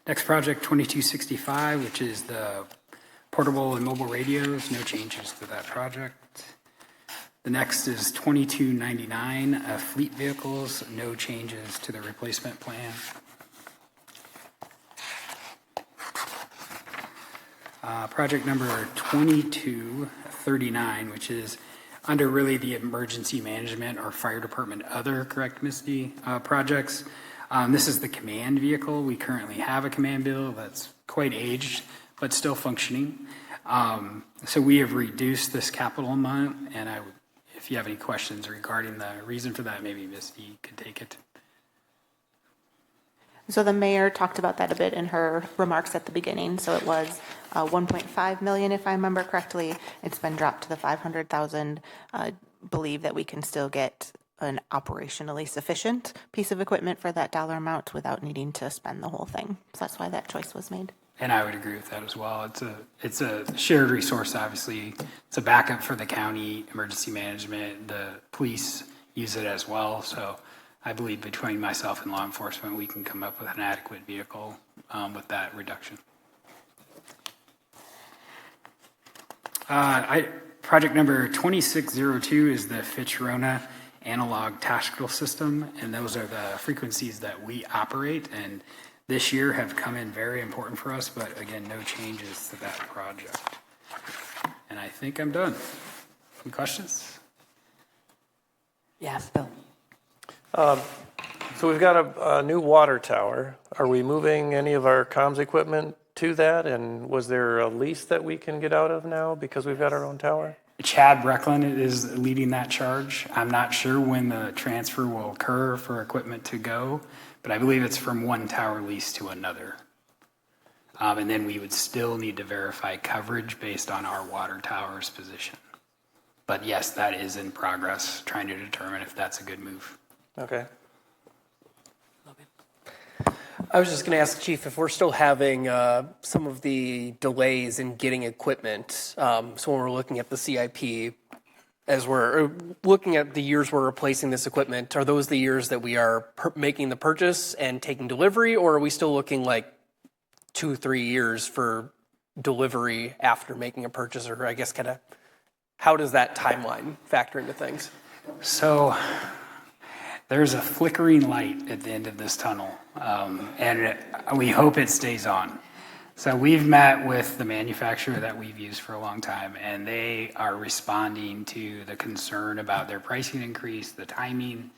Next project, 2265, which is the portable and mobile radios. No changes to that project. The next is 2299, fleet vehicles. No changes to the replacement plan. Project number 2239, which is under really the emergency management or fire department other, correct, Misty, projects. This is the command vehicle. We currently have a command vehicle that's quite aged, but still functioning. So we have reduced this capital amount, and if you have any questions regarding the reason for that, maybe Misty could take it. So the mayor talked about that a bit in her remarks at the beginning. So it was 1.5 million, if I remember correctly. It's been dropped to the 500,000. Believe that we can still get an operationally sufficient piece of equipment for that dollar amount without needing to spend the whole thing. So that's why that choice was made. And I would agree with that as well. It's a shared resource, obviously. It's a backup for the county emergency management. The police use it as well. So I believe between myself and law enforcement, we can come up with an adequate vehicle with that reduction. Project number 2602 is the Fitch-Rona analog tactical system, and those are the frequencies that we operate, and this year have come in very important for us, but again, no changes to that project. And I think I'm done. Any questions? Yes, Bill. So we've got a new water tower. Are we moving any of our comms equipment to that? And was there a lease that we can get out of now because we've got our own tower? Chad Brecklin is leading that charge. I'm not sure when the transfer will occur for equipment to go, but I believe it's from one tower lease to another. And then we would still need to verify coverage based on our water tower's position. But yes, that is in progress, trying to determine if that's a good move. Okay. I was just going to ask, Chief, if we're still having some of the delays in getting equipment. So when we're looking at the CIP, as we're looking at the years we're replacing this equipment, are those the years that we are making the purchase and taking delivery, or are we still looking like 2-3 years for delivery after making a purchase? Or I guess kind of how does that timeline factor into things? So there's a flickering light at the end of this tunnel, and we hope it stays on. So we've met with the manufacturer that we've used for a long time, and they are responding to the concern about their pricing increase, the timing,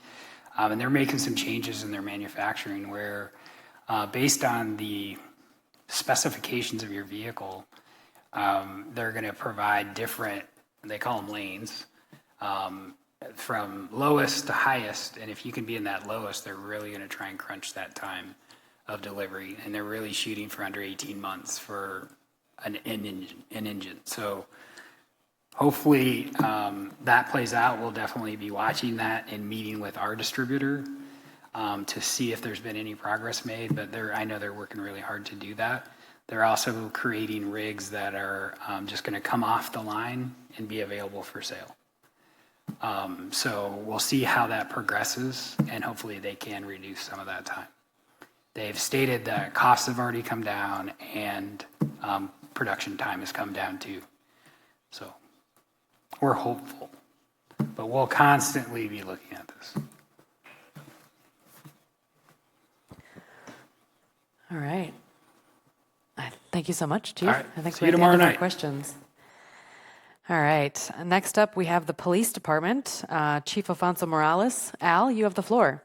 and they're making some changes in their manufacturing where based on the specifications of your vehicle, they're going to provide different, they call them lanes, from lowest to highest, and if you can be in that lowest, they're really going to try and crunch that time of delivery, and they're really shooting for under 18 months for an engine. So hopefully that plays out. We'll definitely be watching that and meeting with our distributor to see if there's been any progress made, but I know they're working really hard to do that. They're also creating rigs that are just going to come off the line and be available for sale. So we'll see how that progresses, and hopefully they can reduce some of that time. They've stated that costs have already come down and production time has come down too. So we're hopeful, but we'll constantly be looking at this. All right. Thank you so much, Chief. All right. I think See we you have the end tomorrow of our night. questions. All right. Next up, we have the police department. Chief Alfonso Morales. Al, you have the floor.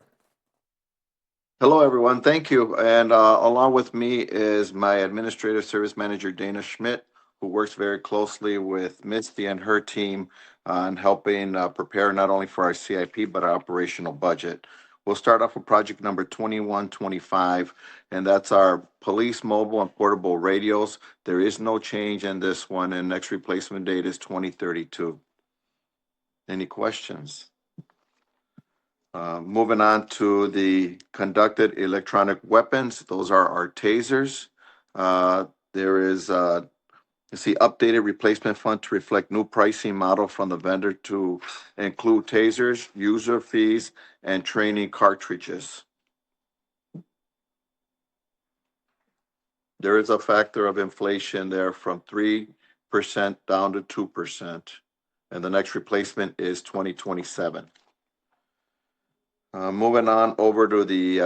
Hello, everyone. Thank you. And along with me is my administrative service manager, Dana Schmidt, who works very closely with Misty and her team on helping prepare not only for our CIP, but our operational budget. We'll start off with project number 2125, and that's our police mobile and portable radios. There is no change in this one, and next replacement date is 2032. Any questions? Moving on to the conducted electronic weapons. Those are our tasers. There is, updated replacement fund to reflect new pricing model from the vendor to include tasers, user fees, and training cartridges. There is a factor of inflation there from 3% down to 2%. And the next replacement is 2027. Moving on over to the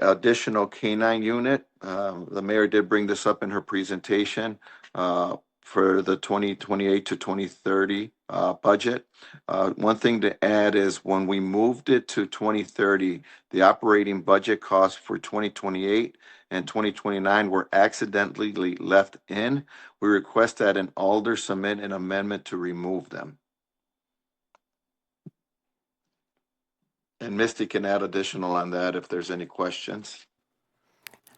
additional K-9 unit. The mayor did bring this up in her presentation for the 2028 to 2030 budget. One thing to add is when we moved it to 2030, the operating budget costs for 2028 and 2029 were accidentally left in. We request that an alder submit an amendment to remove them. And Misty can add additional on that if there's any questions.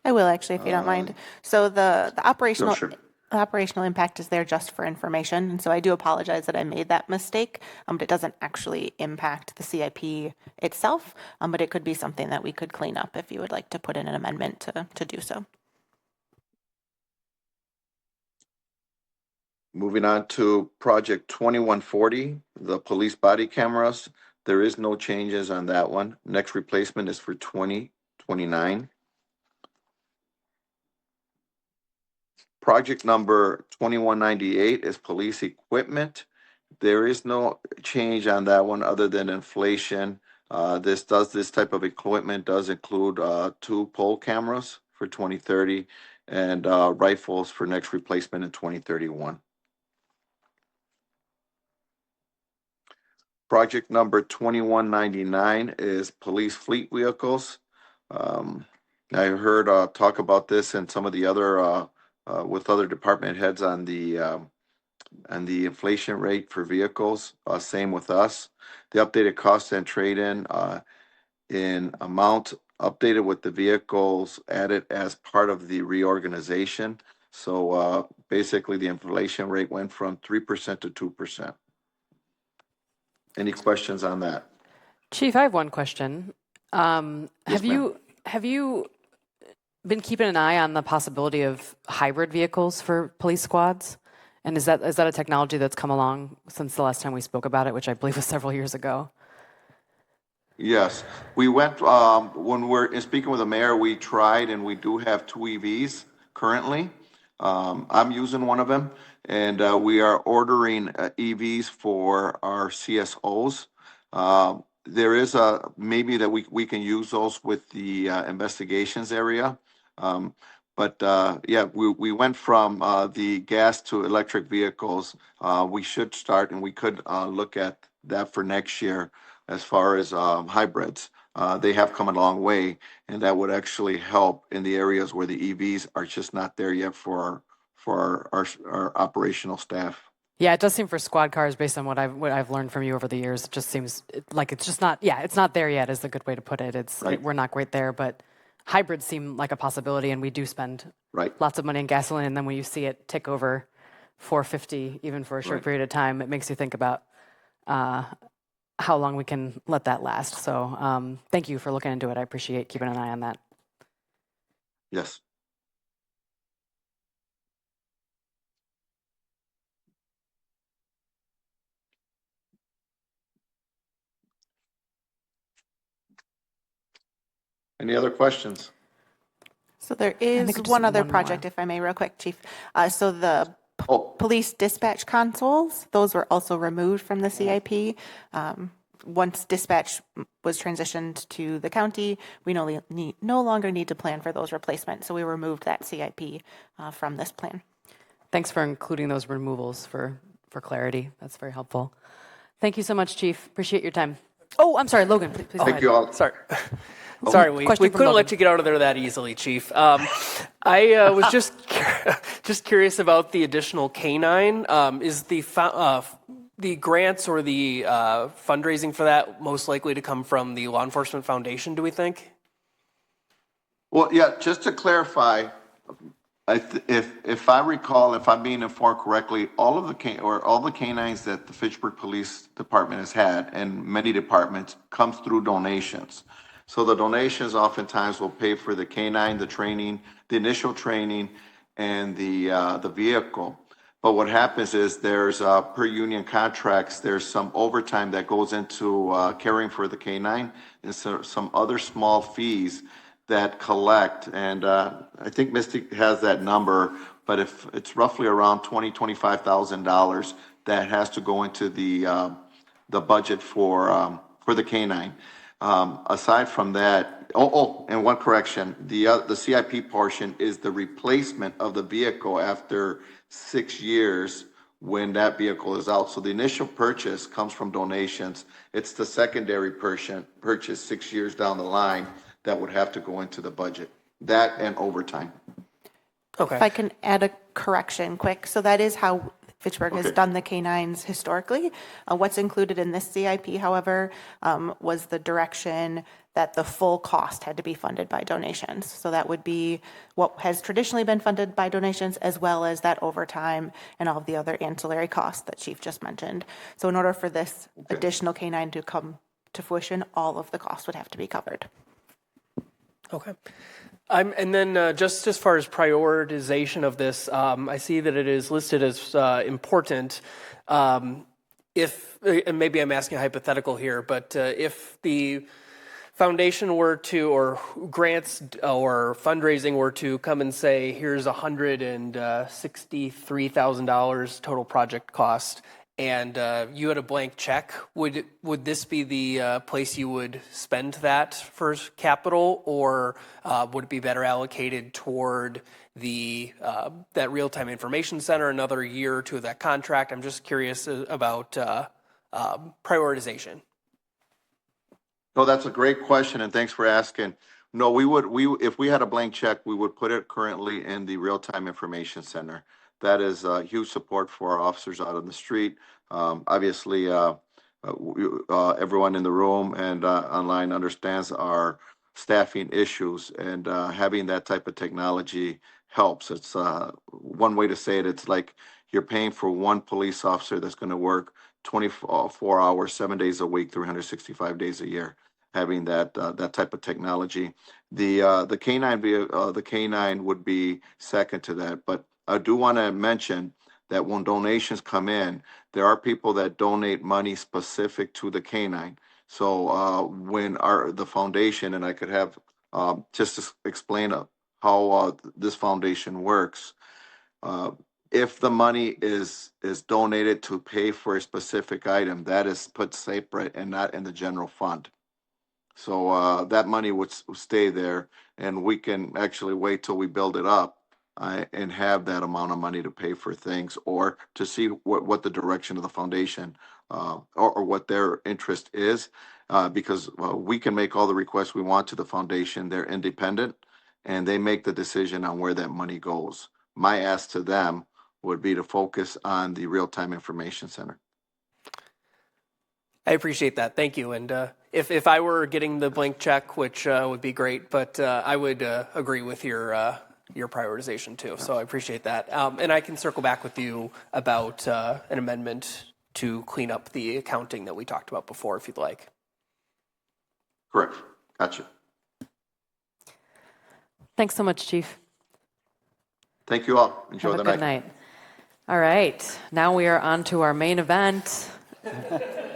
I will actually, if you don't mind. So the operational sure. the operational impact is there just for information, and so I do apologize that I made that mistake. But it doesn't actually impact the CIP itself, but it could be something that we could clean up if you would like to put in an amendment to do so. Moving on to project 2140, the police body cameras. There is no changes on that one. Next replacement is for 2029. Project number 2198 is police equipment. There is no change on that one other than inflation. This type of equipment does include 2 pole cameras for 2030 and rifles for next replacement in 2031. Project number 2199 is police fleet vehicles. I heard talk about this and some of the other with other department heads on the inflation rate for vehicles. Same with us. The updated cost and trade-in in amount updated with the vehicles added as part of the reorganization. So basically, the inflation rate went from 3% to 2%. Any questions on that? Chief, I have one question. Have you been keeping an eye on the possibility of hybrid vehicles for police squads? And is that a technology that's come along since the last time we spoke about it, which I believe was several years ago? Yes, we went when we're speaking with the mayor. We tried, and we do have 2 EVs currently. I'm using one of them, and we are ordering EVs for our CSOs. There is a maybe that we can use those with the investigations area. But yeah, we went from the gas to electric vehicles. We should start, and we could look at that for next year as far as hybrids. They have come a long way, and that would actually help in the areas where the EVs are just not there yet for our operational staff. Yeah, it does seem for squad cars, based on what I've learned from you over the years, it just seems like it's just not. Yeah, it's not there yet. Is a good way to put it. We're not quite there, but hybrids seem like a possibility, and we do spend lots of money in gasoline, and then when you see it tick over $4.50 even for a short period of time, it makes you think about how long we can let that last. So thank you for looking into it. I appreciate keeping an eye on that. Yes. Any other questions? So there is one other project, if I may, real quick, Chief. So the police dispatch consoles, those were also removed from the CIP. Once dispatch was transitioned to the county, we no longer need to plan for those replacements. So we removed that CIP from this plan. Thanks for including those removals for clarity. That's very helpful. Thank you so much, Chief. Appreciate your time. Oh, I'm sorry, Logan. Please Thank you all. Sorry. Sorry, we couldn't let you get out of there that easily, Chief. I was just curious about the additional K-9. Is the grants or the fundraising for that most likely to come from the Law Enforcement Foundation, do we think? Well, yeah, just to clarify, If I recall, if I'm being informed correctly, all the canines that the Fitchburg Police Department has had, and many departments, comes through donations. So the donations oftentimes will pay for the canine, the training, the initial training, and the vehicle. But what happens is there's per union contracts, there's some overtime that goes into caring for the canine, and so some other small fees that collect. And I think Misty has that number, but if it's roughly around $25,000 that has to go into the budget for the canine. Aside from that, and one correction, the CIP portion is the replacement of the vehicle after 6 years when that vehicle is out. So the initial purchase comes from donations. It's the secondary purchase 6 years down the line that would have to go into the budget. That and overtime. Okay. If I can add a correction quick. So that is how Fitchburg has done the canines historically. What's included in this CIP, however, was the direction that the full cost had to be funded by donations. So that would be what has traditionally been funded by donations, as well as that overtime and all of the other ancillary costs that Chief just mentioned. So in order for this additional canine to come to fruition, all of the costs would have to be covered. Okay. And then just as far as prioritization of this, I see that it is listed as important. If, and maybe I'm asking a hypothetical here, but if the foundation were to, or grants or fundraising were to come and say, here's $163,000 total project cost, and you had a blank check, would this be the place you would spend that for capital, or would it be better allocated toward the that real-time information center, another year or two of that contract? I'm just curious about prioritization. No, that's a great question, and thanks for asking. No, if we had a blank check, we would put it currently in the real-time information center. That is a huge support for our officers out on the street. Obviously, everyone in the room and online understands our staffing issues, and having that type of technology helps. It's one way to say it. It's like you're paying for one police officer that's going to work 24 hours, 7 days a week, 365 days a year. Having that type of technology, the canine would be second to that. But I do want to mention that when donations come in, there are people that donate money specific to the canine. So when the foundation, and I could have just to explain how this foundation works. If the money is donated to pay for a specific item, that is put separate and not in the general fund. So that money would stay there, and we can actually wait till we build it up and have that amount of money to pay for things, or to see what the direction of the foundation or what their interest is, because we can make all the requests we want to the foundation. They're independent, and they make the decision on where that money goes. My ask to them would be to focus on the real-time information center. I appreciate that. Thank you. And if I were getting the blank check, which would be great, but I would agree with your prioritization too. So I appreciate that. And I can circle back with you about an amendment to clean up the accounting that we talked about before, if you'd like. Correct. Gotcha. Thanks so much, Chief. Thank you all. Enjoy the night. Have a good night. All right. Now we are on to our main event,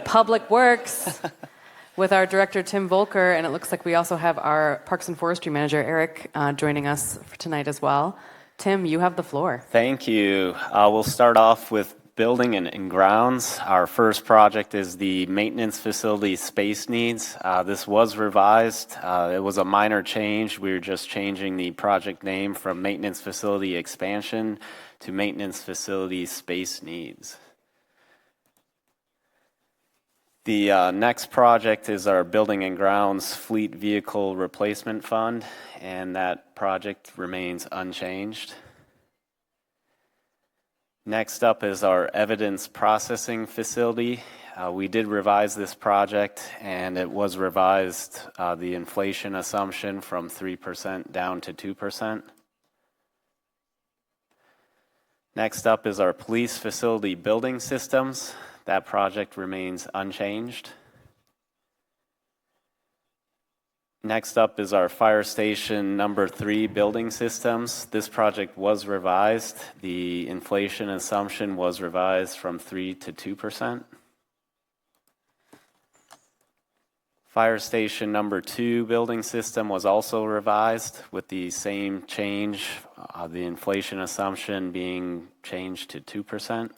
Public Works, with our director, Tim Volker. And it looks like we also have our Parks and Forestry manager, Eric, joining us for tonight as well. Tim, you have the floor. Thank you. We'll start off with building and grounds. Our first project is the maintenance facility space needs. This was revised. It was a minor change. We were just changing the project name from maintenance facility expansion to maintenance facility space needs. The next project is our building and grounds fleet vehicle replacement fund, and that project remains unchanged. Next up is our evidence processing facility. We did revise this project, and it was revised the inflation assumption from 3% down to 2%. Next up is our police facility building systems. That project remains unchanged. Next up is our fire station number 3 building systems. This project was revised. The inflation assumption was revised from 3 to 2%. Fire station number 2 building system was also revised with the same change, the inflation assumption being changed to 2%.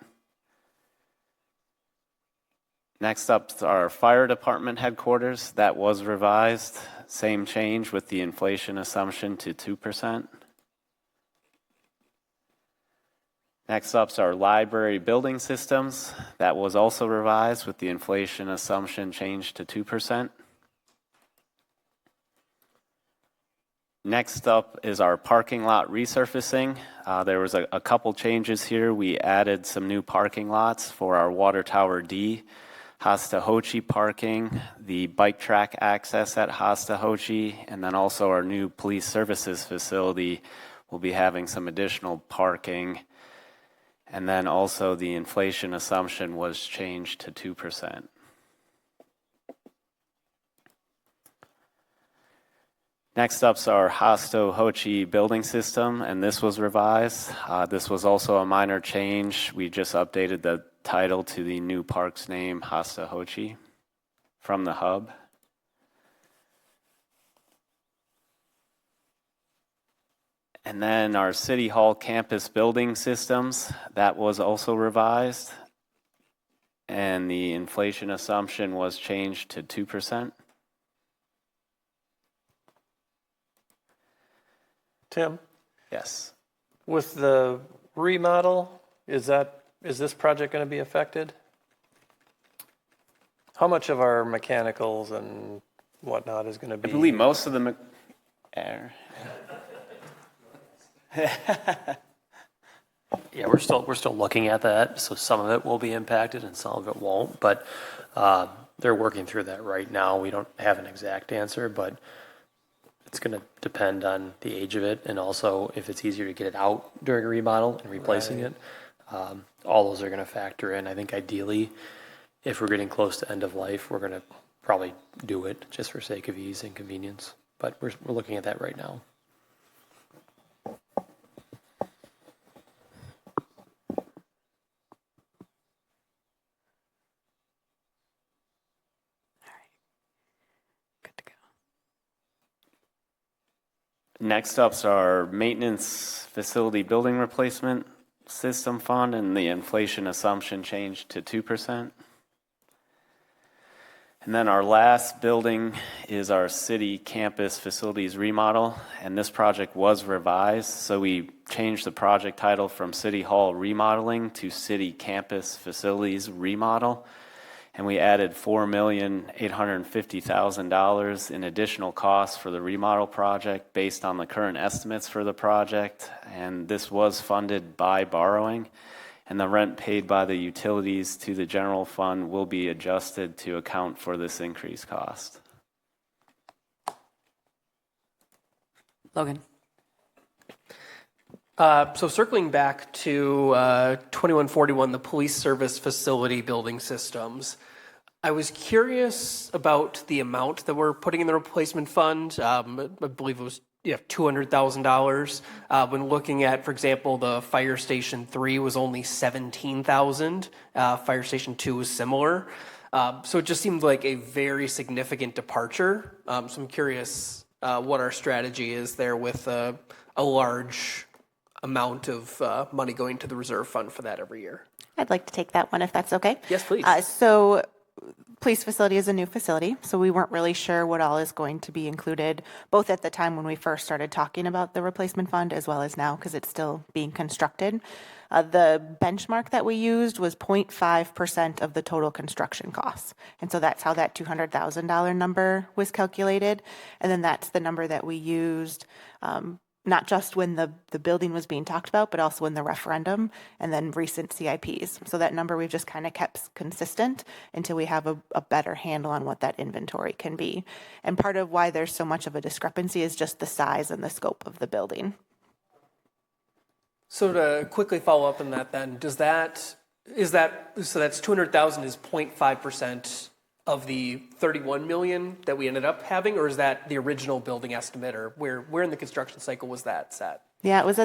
Next up is our fire department headquarters. That was revised. Same change with the inflation assumption to 2%. Next up is our library building systems. That was also revised with the inflation assumption changed to 2%. Next up is our parking lot resurfacing. There was a couple changes here. We added some new parking lots for our Water Tower D, Hastahochi parking, the bike track access at Hastahochi, and then also our new police services facility will be having some additional parking. And then also the inflation assumption was changed to 2%. Next up is our Hastahochi building system, and this was revised. This was also a minor change. We just updated the title to the new park's name, Hastahochi, from the hub. And then our City Hall campus building systems, that was also revised. And the inflation assumption was changed to 2%. Tim? Yes. With the remodel, is this project going to be affected? How much of our mechanicals and whatnot is going to be? I believe most of them. Yeah, we're still looking at that. So some of it will be impacted and some of it won't. But they're working through that right now. We don't have an exact answer, but it's going to depend on the age of it and also if it's easier to get it out during a remodel and replacing it. All those are going to factor in. I think ideally, if we're getting close to end of life, we're going to probably do it just for sake of ease and convenience. But we're looking at that right now. Next up is our maintenance facility building replacement system fund, and the inflation assumption changed to 2%. And then our last building is our city campus facilities remodel, and this project was revised. So we changed the project title from City Hall Remodeling to City Campus Facilities Remodel. And we added $4,850,000 in additional costs for the remodel project based on the current estimates for the project. And this was funded by borrowing. And the rent paid by the utilities to the general fund will be adjusted to account for this increased cost. Logan. So circling back to 2141, the police service facility building systems, I was curious about the amount that we're putting in the replacement fund. I believe it was $200,000. When looking at, for example, the fire station 3 was only $17,000. Fire station 2 was similar. So it just seemed like a very significant departure. So I'm curious what our strategy is there with a large amount of money going to the reserve fund for that every year. I'd like to take that one if that's okay. Yes, please. So police facility is a new facility, so we weren't really sure what all is going to be included, both at the time when we first started talking about the replacement fund as well as now because it's still being constructed. The benchmark that we used was 0.5% of the total construction costs. And so that's how that $200,000 number was calculated. And then that's the number that we used not just when the building was being talked about, but also in the referendum and then recent CIPs. So that number we've just kind of kept consistent until we have a better handle on what that inventory can be. And part of why there's so much of a discrepancy is just the size and the scope of the building. So to quickly follow up on that then, so that's 200,000 is 0.5% of the 31 million that we ended up having, or is that the original building estimate, or where in the construction cycle was that set? Yeah, it was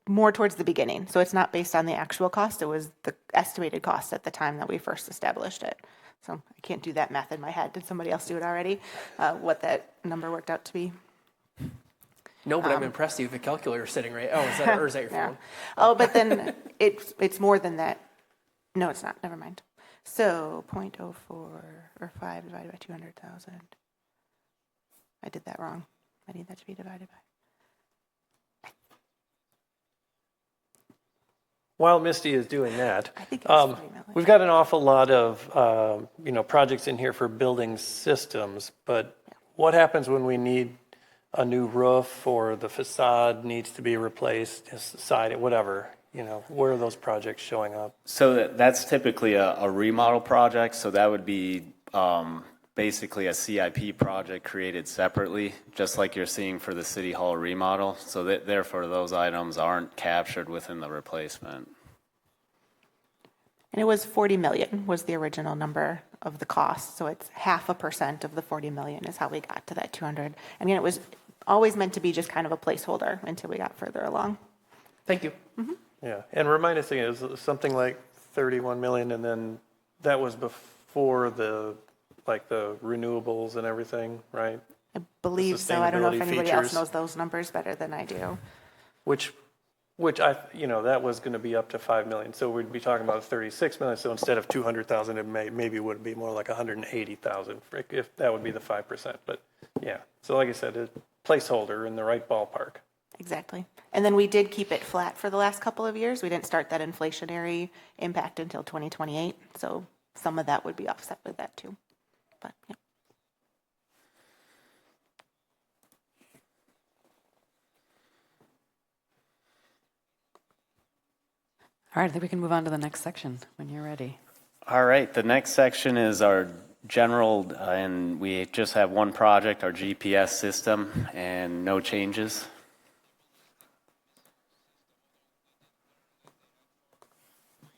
more towards the beginning. So it's not based on the actual cost. It was the estimated cost at the time that we first established it. So I can't do that math in my head. Did somebody else do it already? What that number worked out to be? No, but I'm impressed you have a calculator sitting right. Oh, is that your phone? Oh, but then it's more than that. No, it's not. Never mind. So 0.04 or 5 divided by 200,000. I did that wrong. I need that to be divided by. While Misty is doing that, I think it's we've got an awful lot of projects in here for building systems, but what happens when we need a new roof or the facade needs to be replaced, side, whatever? Where are those projects showing up? So that's typically a remodel project. So that would be basically a CIP project created separately, just like you're seeing for the City Hall remodel. So therefore, those items aren't captured within the replacement. And it was 40 million was the original number of the cost. So it's 0.5% of the 40 million is how we got to that 200. And again, it was always meant to be just kind of a placeholder until we got further along. Thank you. Mm-hmm. Yeah, and remind us again, it was something like 31 million, and then that was before the renewables and everything, right? I believe so. I don't know if anybody else knows those numbers better than I do. Which that was going to be up to 5 million. So we'd be talking about 36 million. So instead of 200,000, it maybe would be more like 180,000 if that would be the 5%. But yeah, so like I said, a placeholder in the right ballpark. Exactly. And then we did keep it flat for the last couple of years. We didn't start that inflationary impact until 2028. So some of that would be offset with that too. But yeah. All right, I think we can move on to the next section when you're ready. All right, the next section is our general, and we just have one project, our GPS system, and no changes.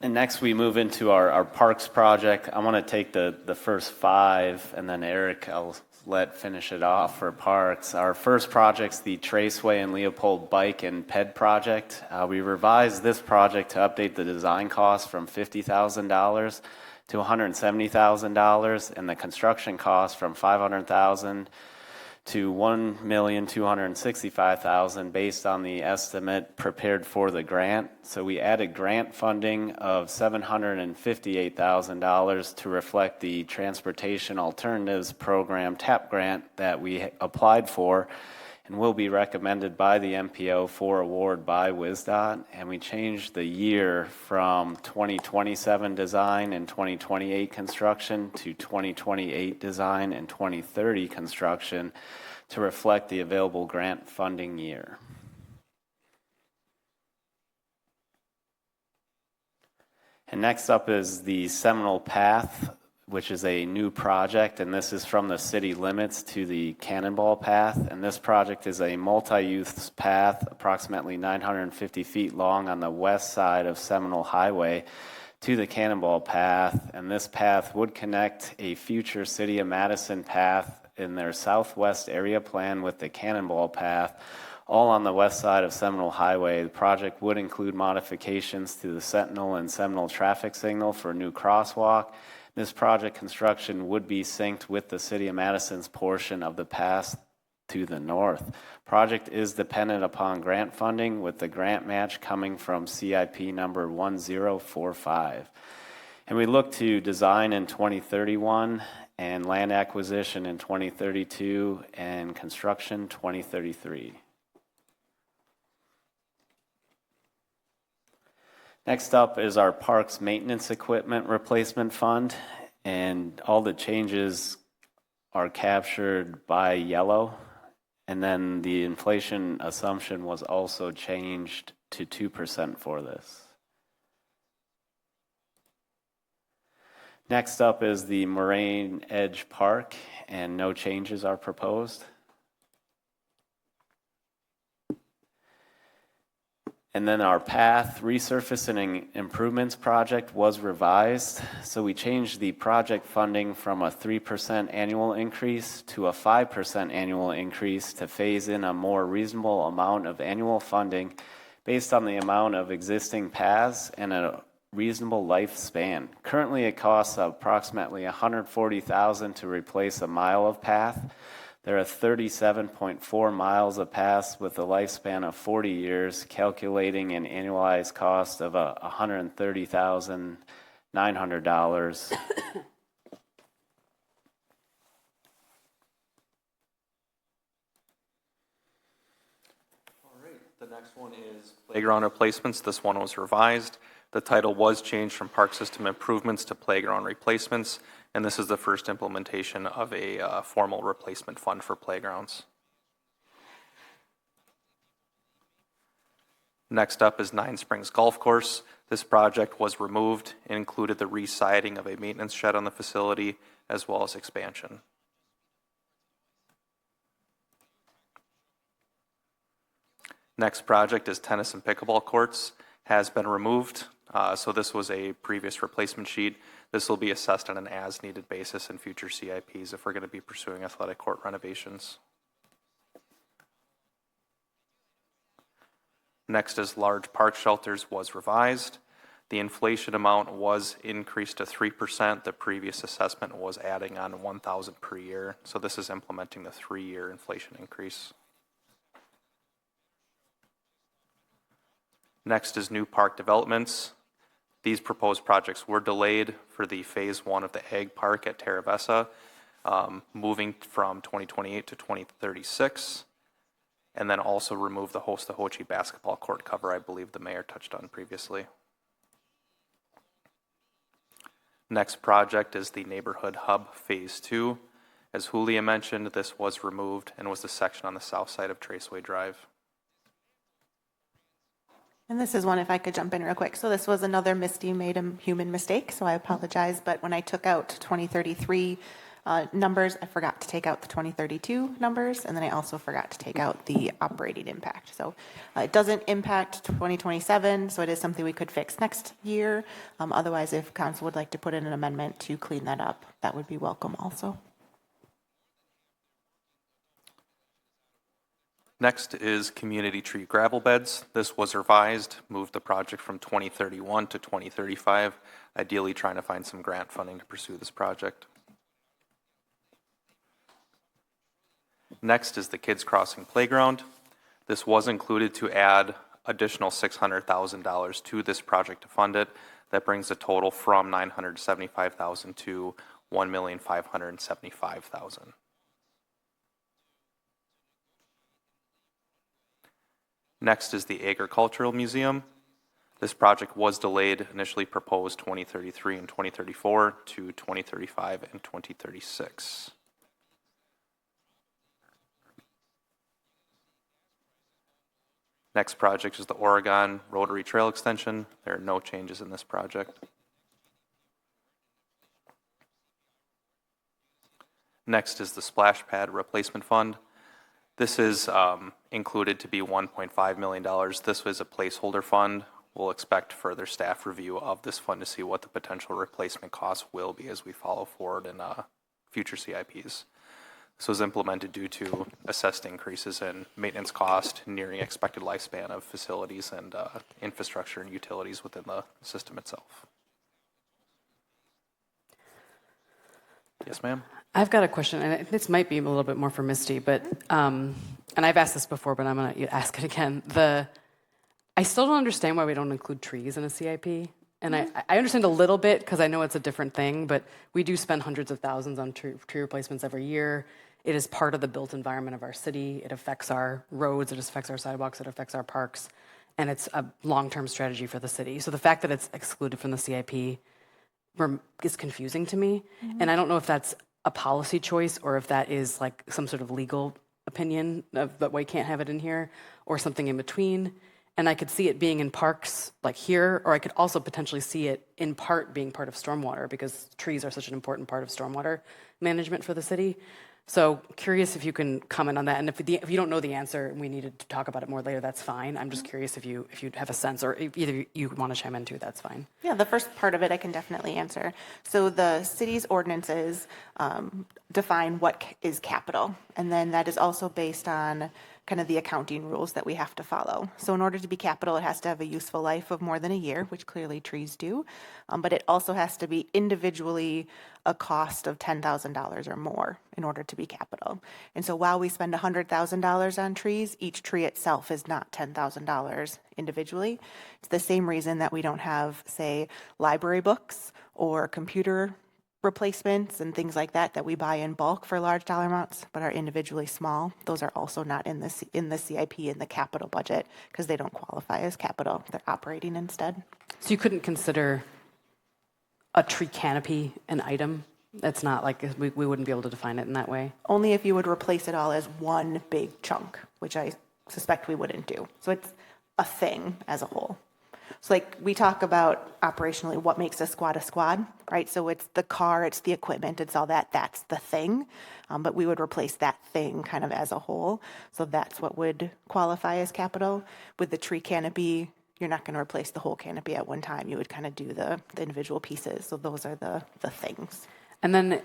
And next we move into our parks project. I want to take the first 5, and then Eric, I'll let finish it off for parks. Our first project's the Traceway and Leopold Bike and Ped project. We revised this project to update the design cost from $50,000 to $170,000, and the construction cost from $500,000 to $1,265,000 based on the estimate prepared for the grant. So we added grant funding of $758,000 to reflect the Transportation Alternatives Program TAP grant that we applied for and will be recommended by the MPO for award by WSDOT. And we changed the year from 2027 design and 2028 construction to 2028 design and 2030 construction to reflect the available grant funding year. And next up is the Seminole Path, which is a new project, and this is from the city limits to the Cannonball Path. And this project is a multi-use path, approximately 950 feet long on the west side of Seminole Highway to the Cannonball Path. And this path would connect a future City of Madison path in their southwest area plan with the Cannonball Path, all on the west side of Seminole Highway. The project would include modifications to the Sentinel and Seminole traffic signal for a new crosswalk. This project construction would be synced with the City of Madison's portion of the path to the north. Project is dependent upon grant funding, with the grant match coming from CIP number 1045. And we look to design in 2031 and land acquisition in 2032 and construction 2033. Next up is our Parks Maintenance Equipment Replacement Fund, and all the changes are captured by yellow, and then the inflation assumption was also changed to 2% for this. Next up is the Moraine Edge Park, and no changes are proposed. And then our path resurfacing improvements project was revised. So we changed the project funding from a 3% annual increase to a 5% annual increase to phase in a more reasonable amount of annual funding based on the amount of existing paths and a reasonable lifespan. Currently, it costs approximately $140,000 to replace a mile of path. There are 37.4 miles of paths with a lifespan of 40 years, calculating an annualized cost of $130,900. The next one is playground replacements. This one was revised. The title was changed from Park System Improvements to Playground Replacements, and this is the first implementation of a formal replacement fund for playgrounds. Next up is Nine Springs Golf Course. This project was removed and included the re-siding of a maintenance shed on the facility as well as expansion. Next project is tennis and pickleball courts. Has been removed. So this was a previous replacement sheet. This will be assessed on an as-needed basis in future CIPs if we're going to be pursuing athletic court renovations. Next is large park shelters was revised. The inflation amount was increased to 3%. The previous assessment was adding on $1,000 per year. So this is implementing the 3-year inflation increase. Next is new park developments. These proposed projects were delayed for the phase 1 of the Ag Park at Terra Vesa, moving from 2028 to 2036, and then also remove the Hosta-Hochi basketball court cover I believe the mayor touched on previously. Next project is the Neighborhood Hub Phase 2. As Julia mentioned, this was removed and was the section on the south side of Traceway Drive. And this is one, if I could jump in real quick. So this was another Misty made a human mistake, so I apologize. But when I took out 2033 numbers, I forgot to take out the 2032 numbers, and then I also forgot to take out the operating impact. So it doesn't impact 2027, so it is something we could fix next year. Otherwise, if council would like to put in an amendment to clean that up, that would be welcome also. Next is community tree gravel beds. This was revised, moved the project from 2031 to 2035, ideally trying to find some grant funding to pursue this project. Next is the Kids Crossing Playground. This was included to add additional $600,000 to this project to fund it. That brings the total from $975,000 to $1,575,000. Next is the Agricultural Museum. This project was delayed, initially proposed 2033 and 2034 to 2035 and 2036. Next project is the Oregon Rotary Trail Extension. There are no changes in this project. Next is the Splash Pad Replacement Fund. This is included to be $1.5 million. This was a placeholder fund. We'll expect further staff review of this fund to see what the potential replacement costs will be as we follow forward in future CIPs. This was implemented due to assessed increases in maintenance cost, nearing expected lifespan of facilities and infrastructure and utilities within the system itself. Yes, ma'am? I've got a question, and this might be a little bit more for Misty, but, and I've asked this before, but I'm going to ask it again. I still don't understand why we don't include trees in a CIP. And I understand a little bit because I know it's a different thing, but we do spend hundreds of thousands on tree replacements every year. It is part of the built environment of our city. It affects our roads, it affects our sidewalks, it affects our parks, and it's a long-term strategy for the city. So the fact that it's excluded from the CIP is confusing to me. And I don't know if that's a policy choice or if that is like some sort of legal opinion of that we can't have it in here or something in between. And I could see it being in parks like here, or I could also potentially see it in part being part of stormwater because trees are such an important part of stormwater management for the city. So curious if you can comment on that, and if you don't know the answer and we needed to talk about it more later, that's fine. I'm just curious if you have a sense, or if either you want to chime in too, that's fine. Yeah, the first part of it I can definitely answer. So the city's ordinances define what is capital, and then that is also based on kind of the accounting rules that we have to follow. So in order to be capital, it has to have a useful life of more than a year, which clearly trees do, but it also has to be individually a cost of $10,000 or more in order to be capital. And so while we spend $100,000 on trees, each tree itself is not $10,000 individually. It's the same reason that we don't have, say, library books or computer replacements and things like that we buy in bulk for large dollar amounts but are individually small. Those are also not in the CIP in the capital budget because they don't qualify as capital. They're operating instead. So you couldn't consider a tree canopy an item? It's not like we wouldn't be able to define it in that way? Only if you would replace it all as one big chunk, which I suspect we wouldn't do. So it's a thing as a whole. So like we talk about operationally what makes a squad, right? So it's the car, it's the equipment, it's all that, that's the thing. But we would replace that thing kind of as a whole. So that's what would qualify as capital. With the tree canopy, you're not going to replace the whole canopy at one time. You would kind of do the individual pieces. So those are the things. And then,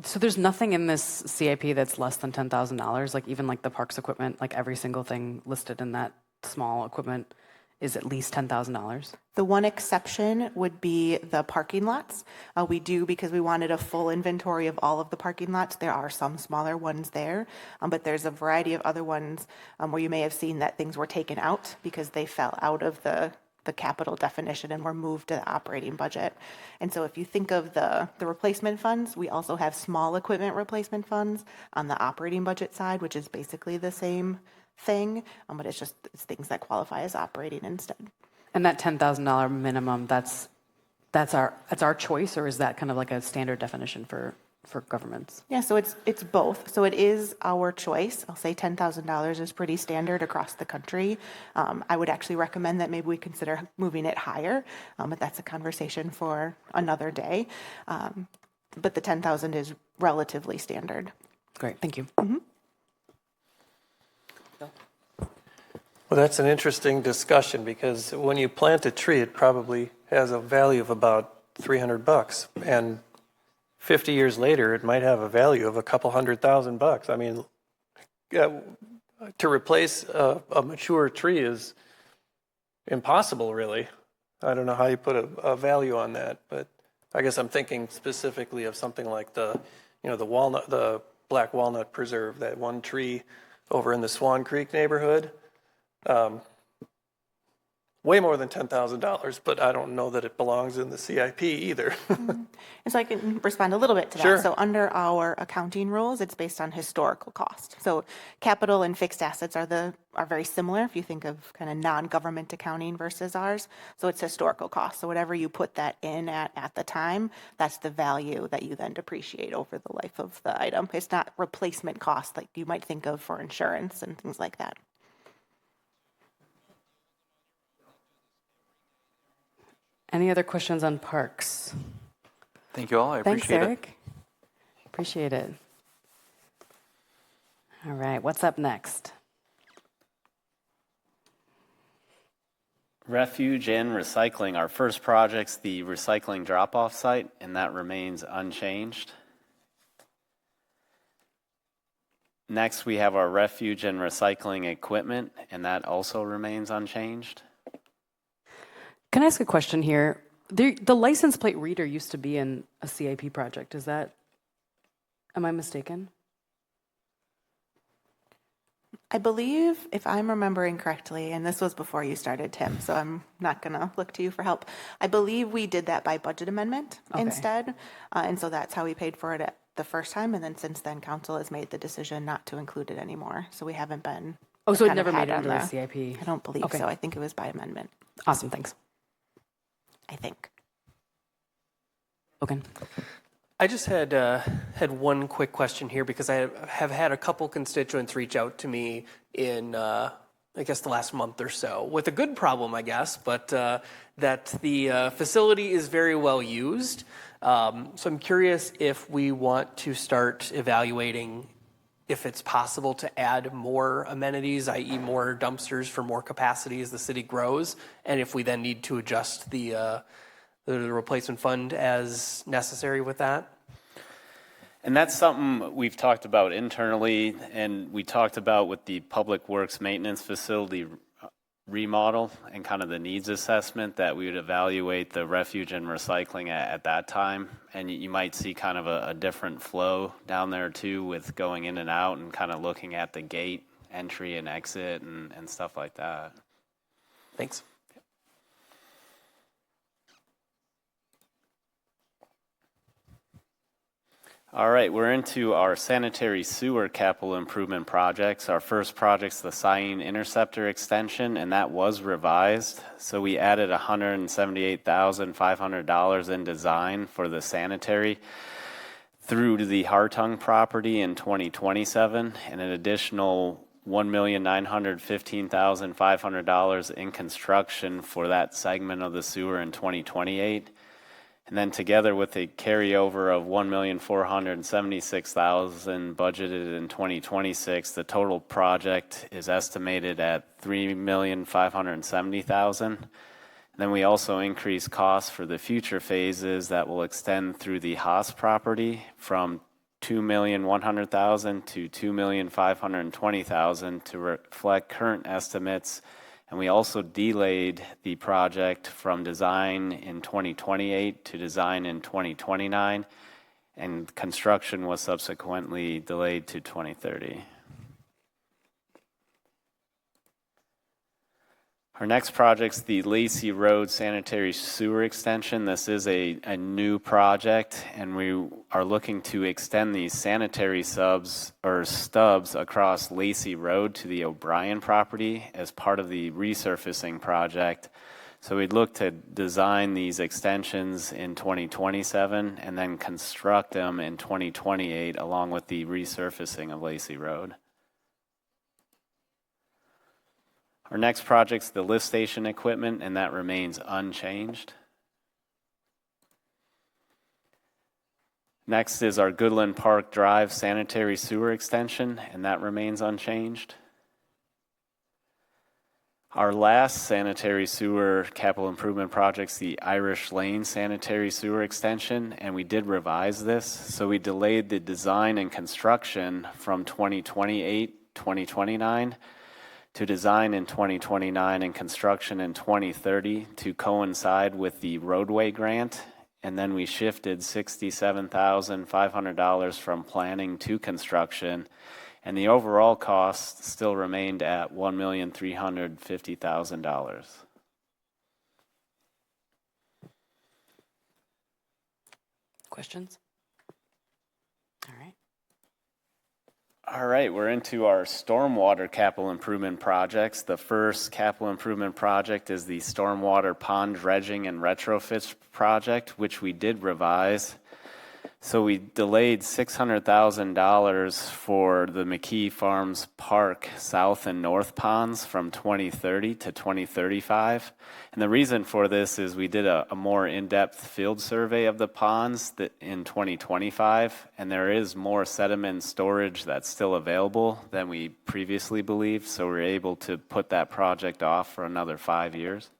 so there's nothing in this CIP that's less than $10,000, like even like the parks equipment, like every single thing listed in that small equipment is at least $10,000? The one exception would be the parking lots. We do, because we wanted a full inventory of all of the parking lots. There are some smaller ones there, but there's a variety of other ones where you may have seen that things were taken out because they fell out of the capital definition and were moved to the operating budget. And so if you think of the replacement funds, we also have small equipment replacement funds on the operating budget side, which is basically the same thing, but it's things that qualify as operating instead. And that $10,000 minimum, that's our choice, or is that kind of like a standard definition for governments? Yeah, so it's both. So it is our choice. I'll say $10,000 is pretty standard across the country. I would actually recommend that maybe we consider moving it higher, but that's a conversation for another day. But the $10,000 is relatively standard. Great, thank you. Mm-hmm. Well, that's an interesting discussion because when you plant a tree, it probably has a value of about $300, and 50 years later, it might have a value of a couple $100,000. I mean, to replace a mature tree is impossible, really. I don't know how you put a value on that, but I guess I'm thinking specifically of something like the black walnut preserve, that one tree over in the Swan Creek neighborhood. Way more than $10,000, but I don't know that it belongs in the CIP either. And so I can respond a little bit to that. Sure. So under our accounting rules, it's based on historical cost. So capital and fixed assets are very similar if you think of kind of non-government accounting versus ours. So it's historical cost. So whatever you put that in at the time, that's the value that you then depreciate over the life of the item. It's not replacement cost like you might think of for insurance and things like that. Any other questions on parks? Thank you all. I Thanks, appreciate Eric. Appreciate it. All right, what's up next? Refuge and recycling. Our first project's the recycling drop-off site, and that remains unchanged. Next, we have our refuge and recycling equipment, and that also remains unchanged. Can I ask a question here? The license plate reader used to be in a CIP project. Am I mistaken? I believe, if I'm remembering correctly, and this was before you started, Tim, so I'm not going to look to you for help. I believe we did that by budget amendment instead, and so that's how we paid for it at the first time, and then since then, council has made the decision not to include it anymore, so we haven't been... Oh, so it never made it into the CIP? I don't believe so. I think it was by amendment. Awesome, thanks. I think. Okay. I just had one quick question here because I have had a couple constituents reach out to me in, I guess, the last month or so with a good problem, I guess, but that the facility is very well used. So I'm curious if we want to start evaluating if it's possible to add more amenities, i.e. more dumpsters for more capacity as the city grows, and if we then need to adjust the replacement fund as necessary with that? And that's something we've talked about internally, and we talked about with the Public Works Maintenance Facility remodel and kind of the needs assessment, that we would evaluate the refuge and recycling at that time. And you might see kind of a different flow down there too, with going in and out and kind of looking at the gate entry and exit and stuff like that. Thanks. All right, we're into our sanitary sewer capital improvement projects. Our first project's the Cyene Interceptor extension, and that was revised. So we added $178,500 in design for the sanitary through to the Hartung property in 2027, and an additional $1,915,500 in construction for that segment of the sewer in 2028. And then together with a carryover of $1,476,000 budgeted in 2026, the total project is estimated at $3,570,000. And then we also increase costs for the future phases that will extend through the Haas property from $2,100,000 to $2,520,000 to reflect current estimates. And we also delayed the project from design in 2028 to design in 2029, and construction was subsequently delayed to 2030. Our next project's the Lacey Road Sanitary Sewer Extension. This is a new project, and we are looking to extend these sanitary stubs across Lacey Road to the O'Brien property as part of the resurfacing project. So we'd look to design these extensions in 2027 and then construct them in 2028 along with the resurfacing of Lacey Road. Our next project's the lift station equipment, and that remains unchanged. Next is our Goodland Park Drive sanitary sewer extension, and that remains unchanged. Our last sanitary sewer capital improvement project's the Irish Lane sanitary sewer extension, and we did revise this. So we delayed the design and construction from 2028-2029 to design in 2029 and construction in 2030 to coincide with the roadway grant. And then we shifted $67,500 from planning to construction, and the overall cost still remained at $1,350,000. Questions? All right. All right, we're into our stormwater capital improvement projects. The first capital improvement project is the stormwater pond dredging and retrofits project, which we did revise. So we delayed $600,000 for the McKee Farms Park South and North ponds from 2030 to 2035. And the reason for this is we did a more in-depth field survey of the ponds in 2025, and there is more sediment storage that's still available than we previously believed, so we're able to put that project off for another 5 years.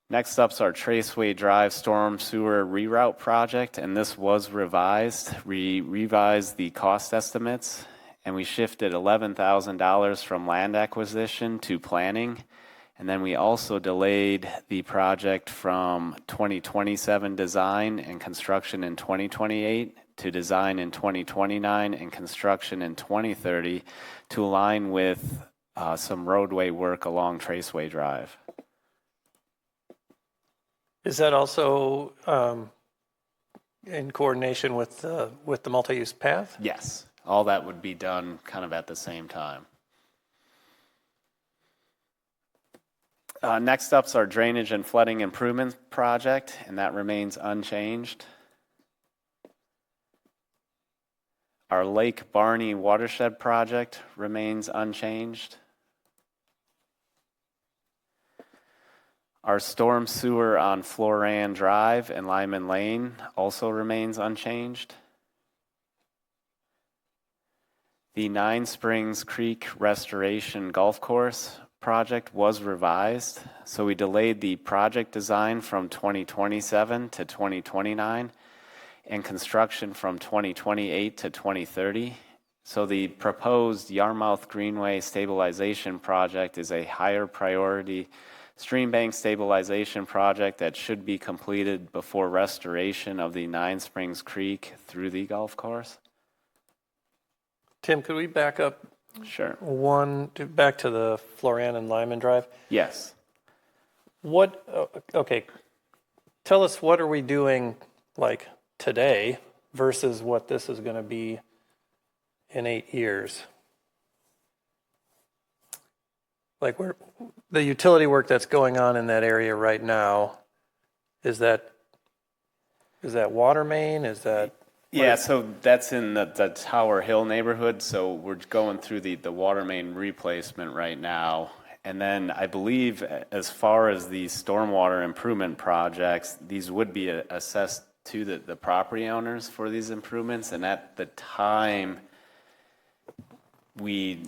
Next up's our Traceway Drive Storm Sewer Reroute project, and this was revised. We revised the cost estimates, and we shifted $11,000 from land acquisition to planning, and then we also delayed the project from 2027 design and construction in 2028 to design in 2029 and construction in 2030 to align with some roadway work along Traceway Drive. Is that also in coordination with the multi-use path? Yes, all that would be done kind of at the same time. Next up's our drainage and flooding improvement project, and that remains unchanged. Our Lake Barney watershed project remains unchanged. Our storm sewer on Floran Drive and Lyman Lane also remains unchanged. The Nine Springs Creek Restoration Golf Course project was revised, so we delayed the project design from 2027 to 2029 and construction from 2028 to 2030. So the proposed Yarmouth Greenway stabilization project is a higher priority stream bank stabilization project that should be completed before restoration of the Nine Springs Creek through the golf course. Tim, could we back up? Sure. Back to the Florian and Lyman Drive? Yes. Okay, tell us what are we doing like today versus what this is going to be in 8 years? Like the utility work that's going on in that area right now, is that water main? Is that? Yeah, so that's in the Tower Hill neighborhood. So we're going through the water main replacement right now. And then I believe as far as the stormwater improvement projects, these would be assessed to the property owners for these improvements. And at the time we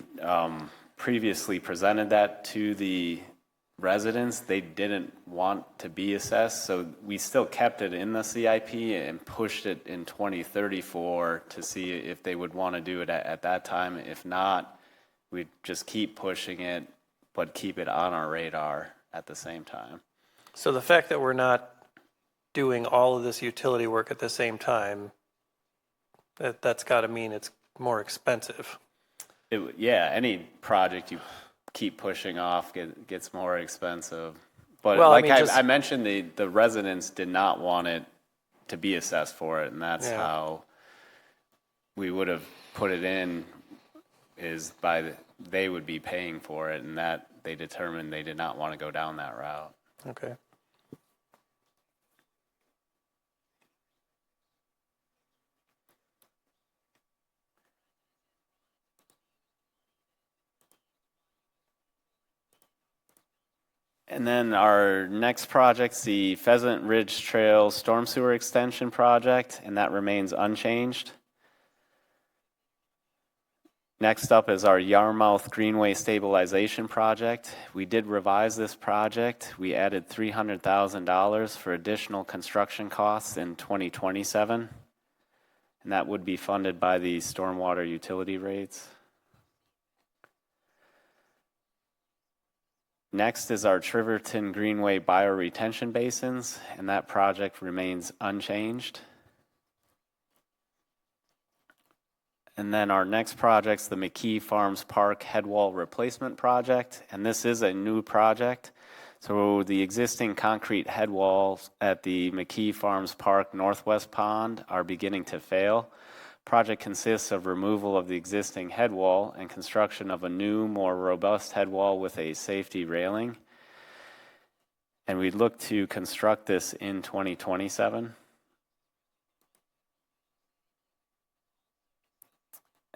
previously presented that to the residents, they didn't want to be assessed, so we still kept it in the CIP and pushed it in 2034 to see if they would want to do it at that time. If not, we'd just keep pushing it, but keep it on our radar at the same time. So the fact that we're not doing all of this utility work at the same time, that's got to mean it's more expensive. Yeah, any project you keep pushing off gets more expensive. But well, like I mentioned, the residents did not want it to be assessed for it, and that's how we would have put it in, is they would be paying for it, and that they determined they did not want to go down that route. Okay. And then our next project's the Pheasant Ridge Trail Storm Sewer Extension project, and that remains unchanged. Next up is our Yarmouth Greenway Stabilization project. We did revise this project. We added $300,000 for additional construction costs in 2027, and that would be funded by the stormwater utility rates. Next is our Triverton Greenway bioretention basins, and that project remains unchanged. And then our next project's the McKee Farms Park headwall replacement project, and this is a new project. So the existing concrete headwalls at the McKee Farms Park Northwest Pond are beginning to fail. Project consists of removal of the existing head wall and construction of a new, more robust head wall with a safety railing. And we look to construct this in 2027.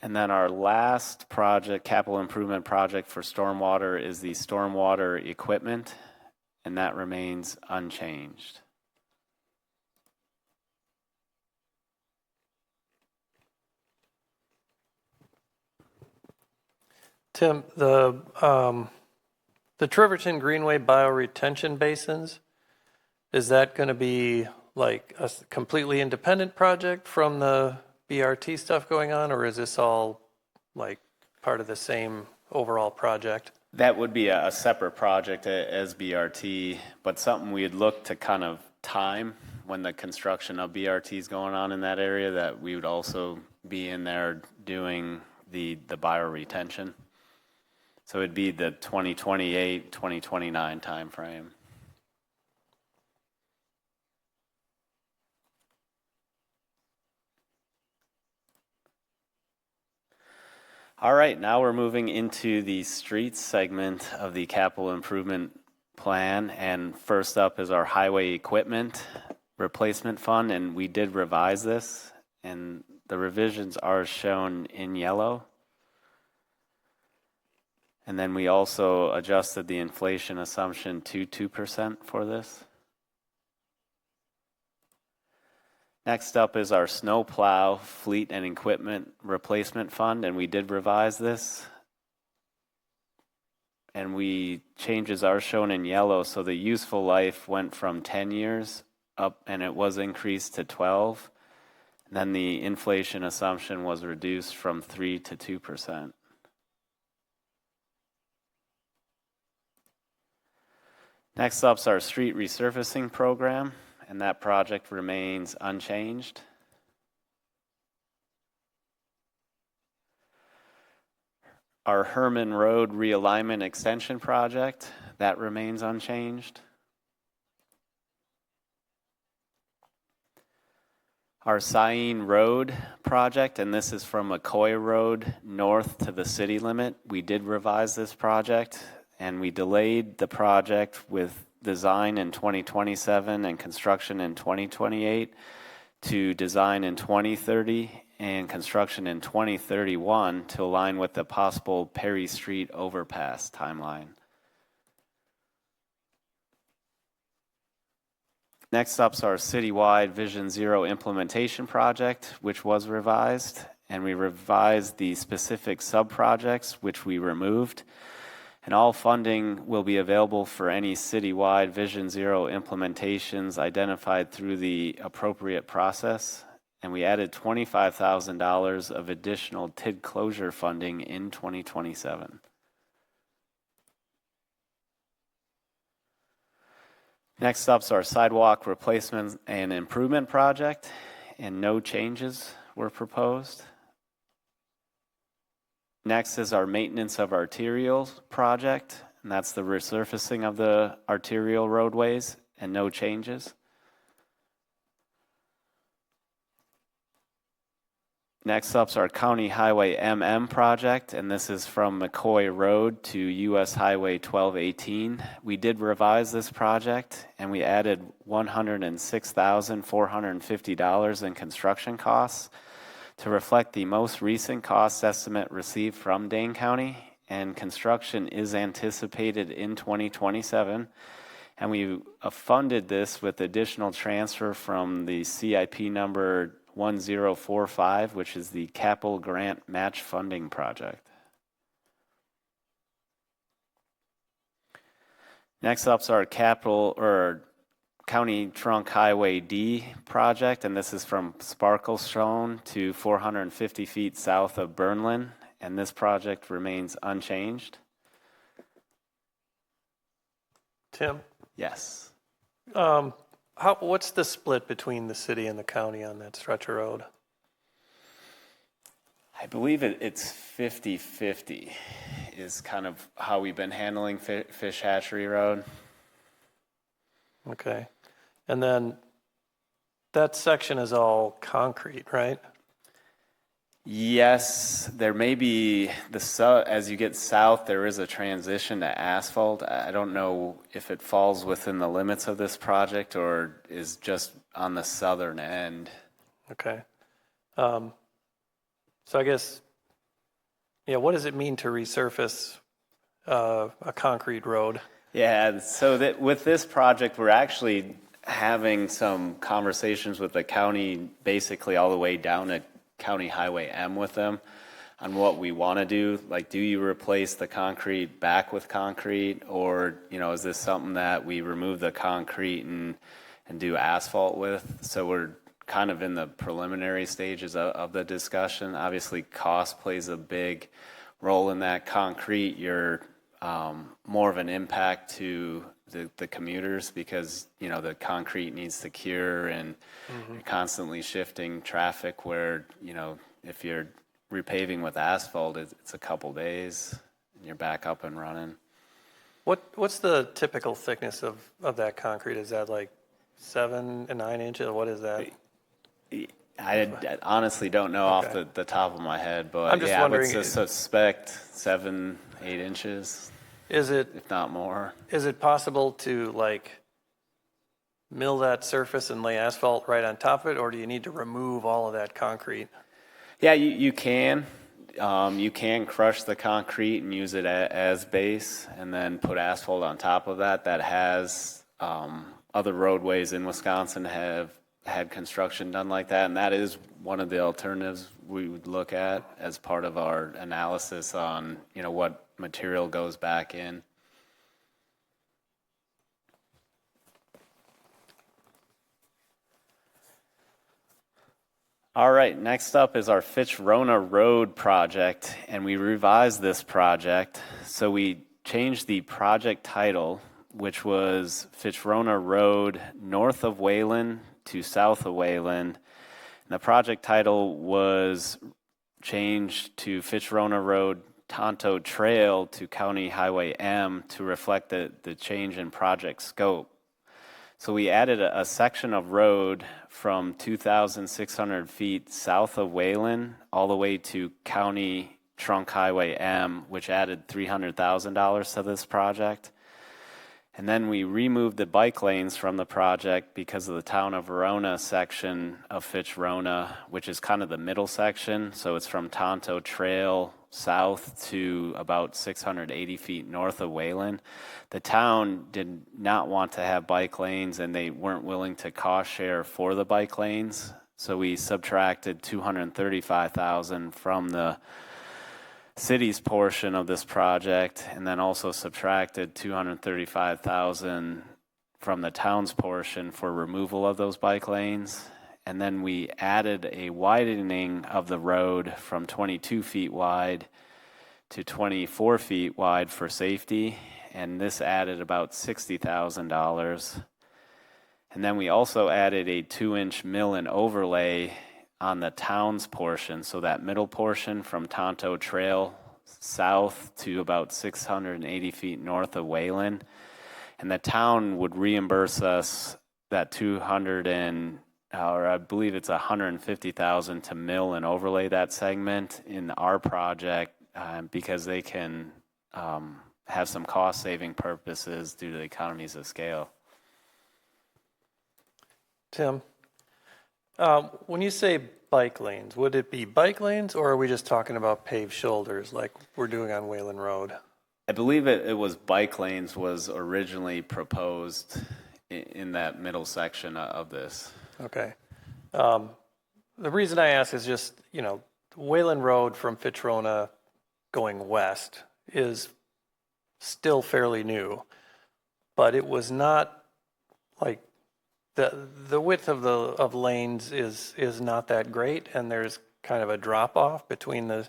And then our last project, capital improvement project for stormwater, is the stormwater equipment, and that remains unchanged. Tim, the Triverton Greenway bioretention basins, is that going to be like a completely independent project from the BRT stuff going on, or is this all like part of the same overall project? That would be a separate project as BRT, but something we'd look to kind of time when the construction of BRT is going on in that area, that we would also be in there doing the bioretention. So it'd be the 2028, 2029 timeframe. All right, now we're moving into the streets segment of the capital improvement plan. And first up is our highway equipment replacement fund. And we did revise this, and the revisions are shown in yellow. And then we also adjusted the inflation assumption to 2% for this. Next up is our snow plow fleet and equipment replacement fund, and we did revise this. And changes are shown in yellow, so the useful life went from 10 years up, and it was increased to 12. And then the inflation assumption was reduced from 3 to 2%. Next up is our street resurfacing program, and that project remains unchanged. Our Herman Road realignment extension project, that remains unchanged. Our Sain Road project, and this is from McCoy Road north to the city limit. We did revise this project, and we delayed the project with design in 2027 and construction in 2028 to design in 2030 and construction in 2031 to align with the possible Perry Street overpass timeline. Next up is our citywide Vision Zero implementation project, which was revised, and we revised the specific sub-projects, which we removed. And all funding will be available for any citywide Vision Zero implementations identified through the appropriate process. And we added $25,000 of additional TID closure funding in 2027. Next up is our sidewalk replacement and improvement project, and no changes were proposed. Next is our maintenance of arterials project, and that's the resurfacing of the arterial roadways, and no changes. Next up is our County Highway MM project, and this is from McCoy Road to US Highway 1218. We did revise this project, and we added $106,450 in construction costs to reflect the most recent cost estimate received from Dane County, and construction is anticipated in 2027. And we funded this with additional transfer from the CIP number 1045, which is the capital grant match funding project. Next up is our County Trunk Highway D project, and this is from Sparklestone to 450 feet south of Burnlin, and this project remains unchanged. Tim? Yes. What's the split between the city and the county on that stretch of road? I believe it's 50-50 is kind of how we've been handling Fish Hatchery Road. Okay. And then that section is all concrete, right? Yes, there may be as you get south, there is a transition to asphalt. I don't know if it falls within the limits of this project or is just on the southern end. Okay. So I guess, what does it mean to resurface a concrete road? Yeah, so that with this project, we're actually having some conversations with the county, basically all the way down to County Highway M with them on what we want to do. Like, do you replace the concrete back with concrete, or is this something that we remove the concrete and do asphalt with? So we're kind of in the preliminary stages of the discussion. Obviously, cost plays a big role in that. Concrete, you're more of an impact to the commuters because the concrete needs to cure, and you're constantly shifting traffic where if you're repaving with asphalt, it's a couple days and you're back up and running. What's the typical thickness of that concrete? Is that like 7 and 9 inches? What is that? I honestly don't know off the top of my head, but I'm just wondering, I would suspect 7-8 inches. Is it, if not more? Is it possible to mill that surface and lay asphalt right on top of it, or do you need to remove all of that concrete? Yeah, you can. You can crush the concrete and use it as base, and then put asphalt on top of that. That has other roadways in Wisconsin have had construction done like that, and that is one of the alternatives we would look at as part of our analysis on, what material goes back in. All right, next up is our Fitch-Rona Road project, and we revised this project. So we changed the project title, which was Fitch-Rona Road north of Wayland to south of Wayland. And the project title was changed to Fitch-Rona Road Tonto Trail to County Highway M to reflect the change in project scope. So we added a section of road from 2,600 feet south of Wayland all the way to County Trunk Highway M, which added $300,000 to this project. And then we removed the bike lanes from the project because of the Town of Verona section of Fitch-Rona, which is kind of the middle section. So it's from Tonto Trail south to about 680 feet north of Wayland. The town did not want to have bike lanes, and they weren't willing to cost share for the bike lanes. So we subtracted $235,000 from the city's portion of this project, and then also subtracted $235,000 from the town's portion for removal of those bike lanes. And then we added a widening of the road from 22 feet wide to 24 feet wide for safety, and this added about $60,000. And then we also added a 2-inch mill and overlay on the town's portion, so that middle portion from Tonto Trail south to about 680 feet north of Wayland. And the town would reimburse us that $150,000 to mill and overlay that segment in our project because they can have some cost saving purposes due to the economies of scale. Tim, when you say bike lanes, would it be bike lanes, or are we just talking about paved shoulders like we're doing on Wayland Road? I believe it was bike lanes was originally proposed in that middle section of this. Okay. The reason I ask is just, Wayland Road from Fitch-Rona going west is still fairly new, but it was not like the width of lanes is not that great, and there's kind of a drop off between the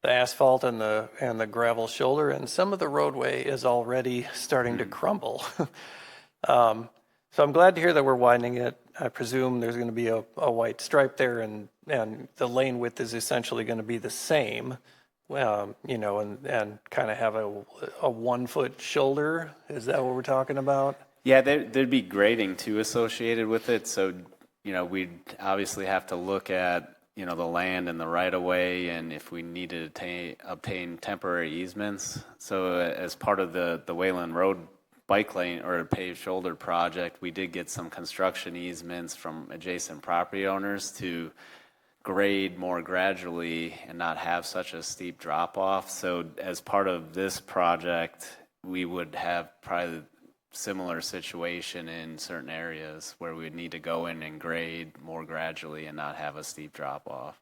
asphalt and the gravel shoulder, and some of the roadway is already starting to crumble. So I'm glad to hear that we're widening it. I presume there's going to be a white stripe there, and the lane width is essentially going to be the same, and kind of have a 1 foot shoulder. Is that what we're talking about? Yeah, there'd be grading too associated with it. So, we'd obviously have to look at, the land and the right of way, and if we needed to obtain temporary easements. So as part of the Wayland Road bike lane or paved shoulder project, we did get some construction easements from adjacent property owners to grade more gradually and not have such a steep drop off. So as part of this project, we would have probably similar situation in certain areas where we would need to go in and grade more gradually and not have a steep drop off.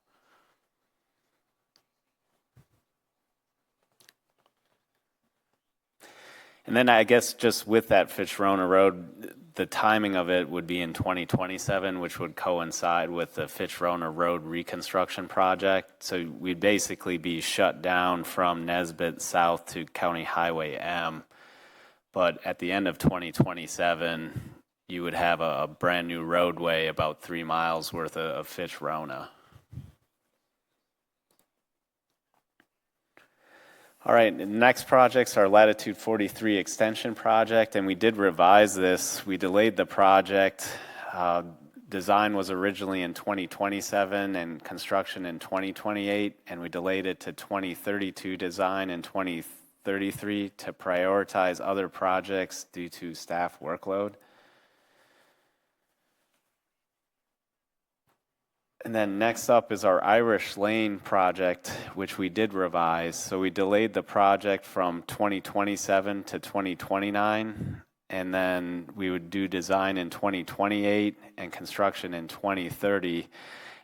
And then I guess just with that Fitch-Rona Road, the timing of it would be in 2027, which would coincide with the Fitch-Rona Road reconstruction project. So we'd basically be shut down from Nesbitt south to County Highway M. But at the end of 2027, you would have a brand new roadway about 3 miles worth of Fitch-Rona. All right, the next project's our Latitude 43 extension project, and we did revise this. We delayed the project. Design was originally in 2027 and construction in 2028, and we delayed it to 2032 design and 2033 to prioritize other projects due to staff workload. And then next up is our Irish Lane project, which we did revise. So we delayed the project from 2027 to 2029, and then we would do design in 2028 and construction in 2030.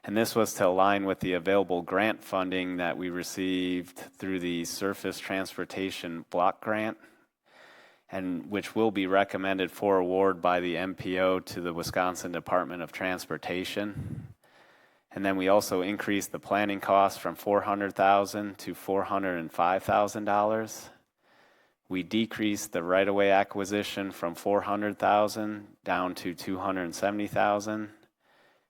And this was to align with the available grant funding that we received through the Surface Transportation Block Grant, and which will be recommended for award by the MPO to the Wisconsin Department of Transportation. And then we also increased the planning cost from $400,000 to $405,000. We decreased the right-of-way acquisition from $400,000 down to $270,000.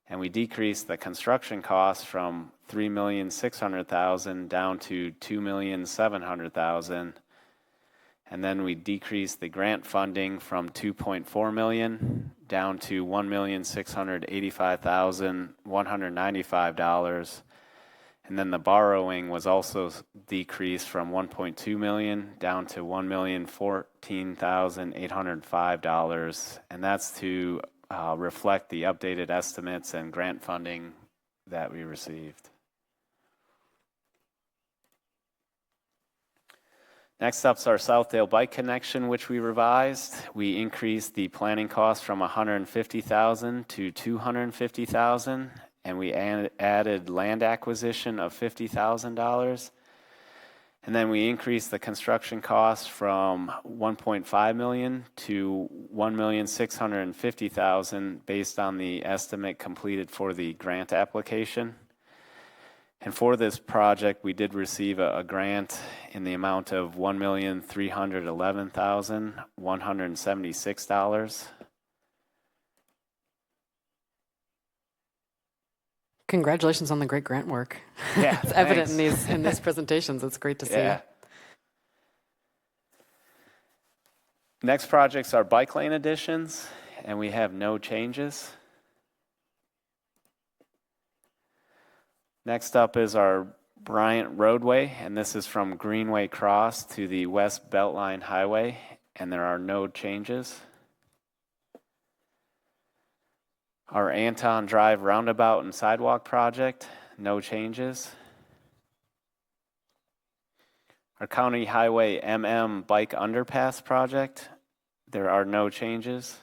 And we decreased the construction cost from $3,600,000 down to $2,700,000. And then we decreased the grant funding from $2.4 million down to $1,685,195. And then the borrowing was also decreased from $1.2 million down to $1,014,805. And that's to reflect the updated estimates and grant funding that we received. Next up's our Southdale Bike Connection, which we revised. We increased the planning cost from $150,000 to $250,000, and we added land acquisition of $50,000. And then we increased the construction cost from $1.5 million to $1,650,000 based on the estimate completed for the grant application. And for this project, we did receive a grant in the amount of $1,311,176. Congratulations on the great grant work. Yeah, it's evident in these presentations. It's great to see. Yeah. Next projects are bike lane additions, and we have no changes. Next up is our Bryant roadway, and this is from Greenway Cross to the West Beltline Highway, and there are no changes. Our Anton Drive roundabout and sidewalk project, no changes. Our County Highway MM bike underpass project, there are no changes.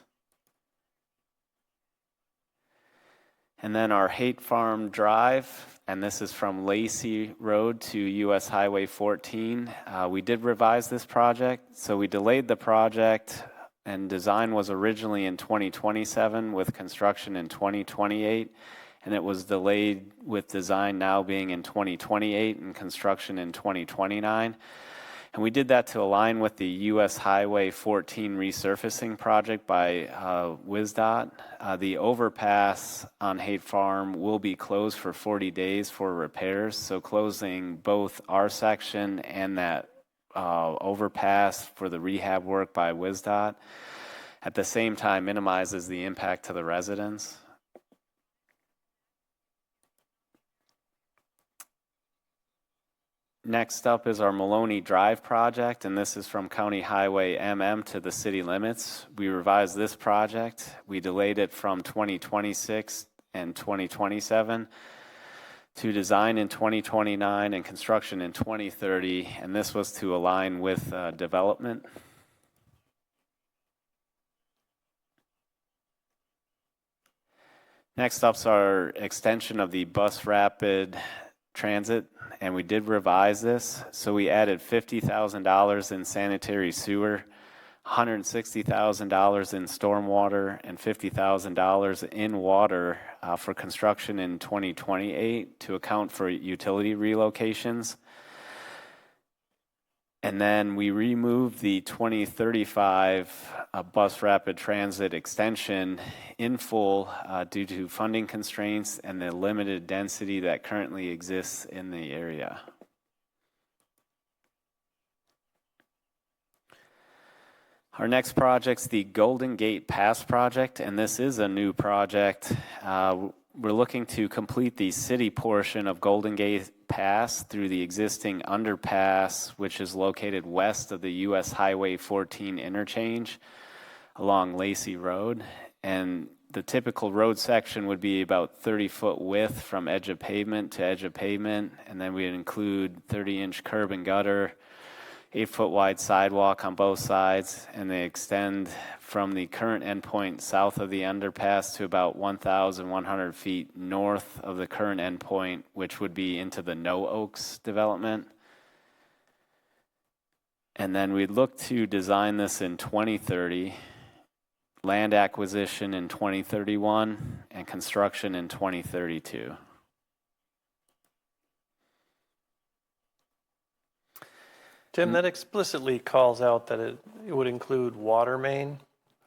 And then our Haight Farm Drive, and this is from Lacey Road to US Highway 14. We did revise this project, so we delayed the project, and design was originally in 2027 with construction in 2028, and it was delayed with design now being in 2028 and construction in 2029. And we did that to align with the US Highway 14 resurfacing project by WSDOT. The overpass on Haight Farm will be closed for 40 days for repairs, so closing both our section and that overpass for the rehab work by WSDOT at the same time minimizes the impact to the residents. Next up is our Maloney Drive project, and this is from County Highway MM to the city limits. We revised this project. We delayed it from 2026 and 2027 to design in 2029 and construction in 2030, and this was to align with development. Next up's our extension of the bus rapid transit, and we did revise this. So we added $50,000 in sanitary sewer, $160,000 in stormwater, and $50,000 in water for construction in 2028 to account for utility relocations. And then we removed the 2035 bus rapid transit extension in full due to funding constraints and the limited density that currently exists in the area. Our next project's the Golden Gate Pass project, and this is a new project. We're looking to complete the city portion of Golden Gate Pass through the existing underpass, which is located west of the US Highway 14 interchange along Lacey Road. And the typical road section would be about 30-foot width from edge of pavement to edge of pavement, and then we'd include 30-inch curb and gutter, 8-foot wide sidewalk on both sides, and they extend from the current endpoint south of the underpass to about 1,100 feet north of the current endpoint, which would be into the No Oaks development. And then we'd look to design this in 2030, land acquisition in 2031, and construction in 2032. Tim, that explicitly calls out that it would include water main,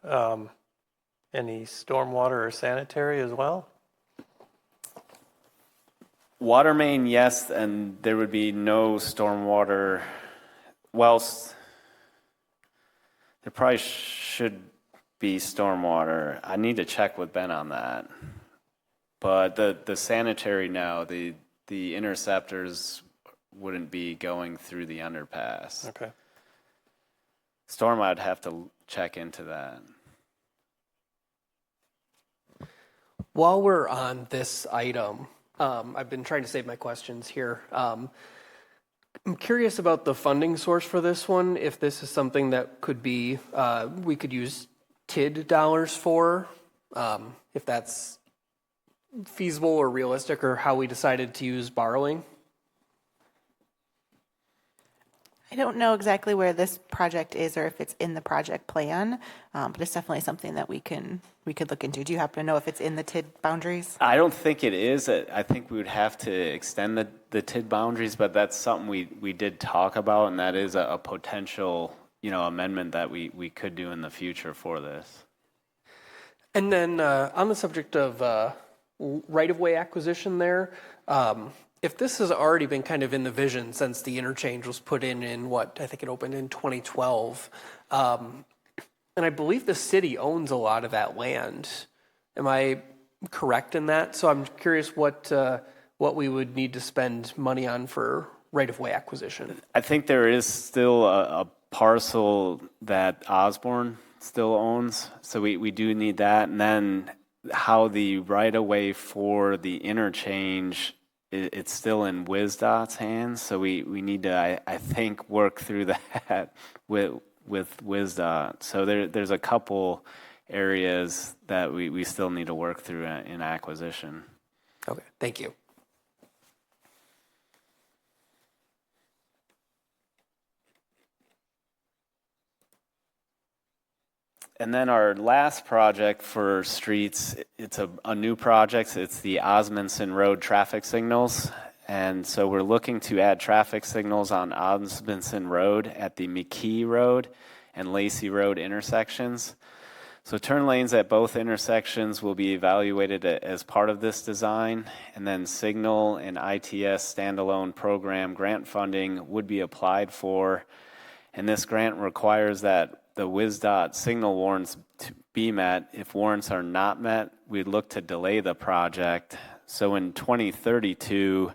any stormwater or sanitary as well? Water main, yes, and there would be no stormwater. Well, there probably should be stormwater. I need to check with Ben on that. But the sanitary, no, the interceptors wouldn't be going through the underpass. Okay. Storm, I'd have to check into that. While we're on this item, I've been trying to save my questions here. I'm curious about the funding source for this one, if this is something that could be, we could use TID dollars for, if that's feasible or realistic, or how we decided to use borrowing. I don't know exactly where this project is or if it's in the project plan, but it's definitely something that we could look into. Do you happen to know if it's in the TID boundaries? I don't think it is. I think we would have to extend the TID boundaries, but that's something we did talk about, and that is a potential amendment that we could do in the future for this. And then on the subject of right-of-way acquisition there, if this has already been kind of in the vision since the interchange was put in what, I think it opened in 2012, and I believe the city owns a lot of that land. Am I correct in that? So I'm curious what we would need to spend money on for right-of-way acquisition. I think there is still a parcel that Osborne still owns, so we do need that. And then how the right-of-way for the interchange, it's still in WisDOT's hands, so we need to, I think, work through that with WisDOT. So there's a couple areas that we still need to work through in acquisition. Okay, thank you. And then our last project for streets, it's a new project. It's the Osmondson Road traffic signals. And so we're looking to add traffic signals on Osmondson Road at the McKee Road and Lacey Road intersections. So turn lanes at both intersections will be evaluated as part of this design, and then signal and ITS standalone program grant funding would be applied for. And this grant requires that the WisDOT signal warrants to be met. If warrants are not met, we'd look to delay the project. So in 2032,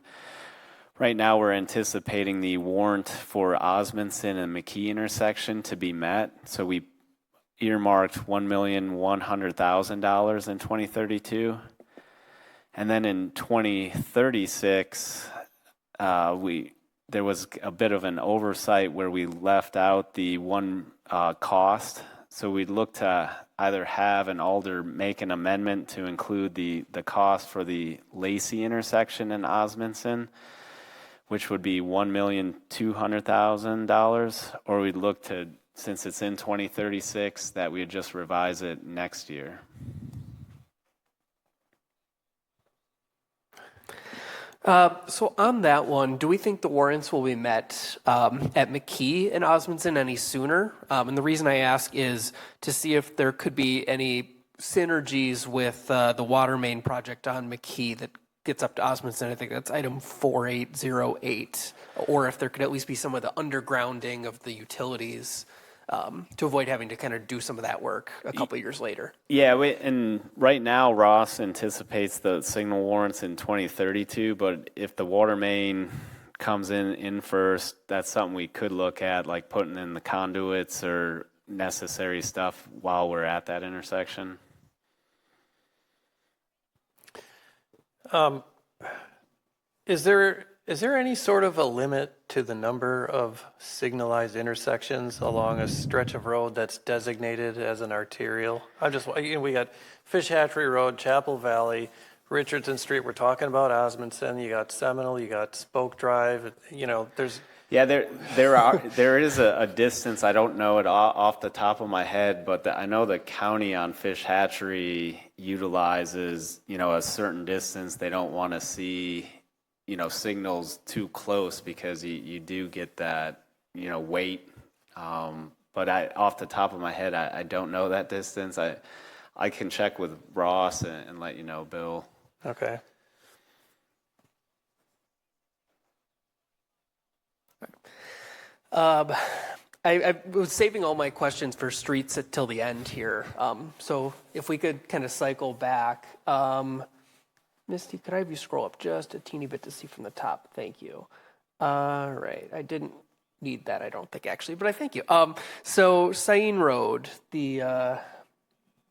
right now we're anticipating the warrant for Osmondson and McKee intersection to be met. So we earmarked $1,100,000 in 2032. And then in 2036, there was a bit of an oversight where we left out the one cost. So we'd look to either have an alder make an amendment to include the cost for the Lacey intersection in Osmondson, which would be $1,200,000, or we'd look to, since it's in 2036, that we'd just revise it next year. So on that one, do we think the warrants will be met at McKee and Osmondson any sooner? And the reason I ask is to see if there could be any synergies with the water main project on McKee that gets up to Osmondson. I think that's item 4808, or if there could at least be some of the undergrounding of the utilities to avoid having to kind of do some of that work a couple of years later. Yeah, and right now Ross anticipates the signal warrants in 2032, but if the water main comes in first, that's something we could look at, like putting in the conduits or necessary stuff while we're at that intersection. Is there Is there any sort of a limit to the number of signalized intersections along a stretch of road that's designated as an arterial? We got Fish Hatchery Road, Chapel Valley, Richardson Street. We're talking about Osmondson. You got Seminole. You got Spoke Drive. There's. Yeah, there is a distance. I don't know it off the top of my head, but I know the county on Fish Hatchery utilizes, a certain distance. They don't want to see, signals too close because you do get that, weight. But off the top of my head, I don't know that distance. I can check with Ross and let you know, Bill. Okay. I was saving all my questions for streets till the end here. So if we could kind of cycle back. Misty, could I have you scroll up just a teeny bit to see from the top? Thank you. All right. I didn't need that, I don't think, actually, but I thank you. So Sain Road,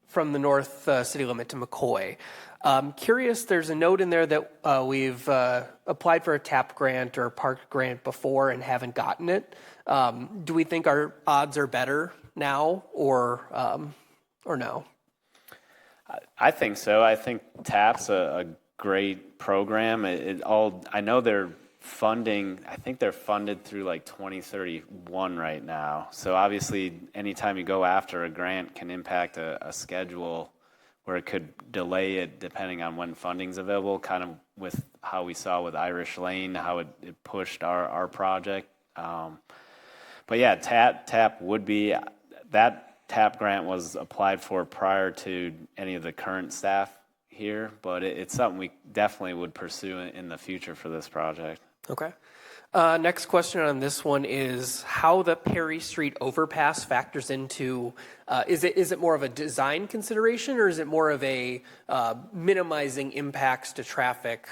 from the north city limit to McCoy. Curious, there's a note in there that we've applied for a TAP grant or a park grant before and haven't gotten it. Do we think our odds are better now or no? I think so. I think TAP's a great program. I know they're funding, I think they're funded through like 2031 right now. So obviously anytime you go after a grant can impact a schedule where it could delay it depending on when funding's available, kind of with how we saw with Irish Lane, how it pushed our project. But yeah, TAP would be, that TAP grant was applied for prior to any of the current staff here, but it's something we definitely would pursue in the future for this project. Okay. Next question on this one is how the Perry Street overpass factors into, is it more of a design consideration or is it more of a minimizing impacts to traffic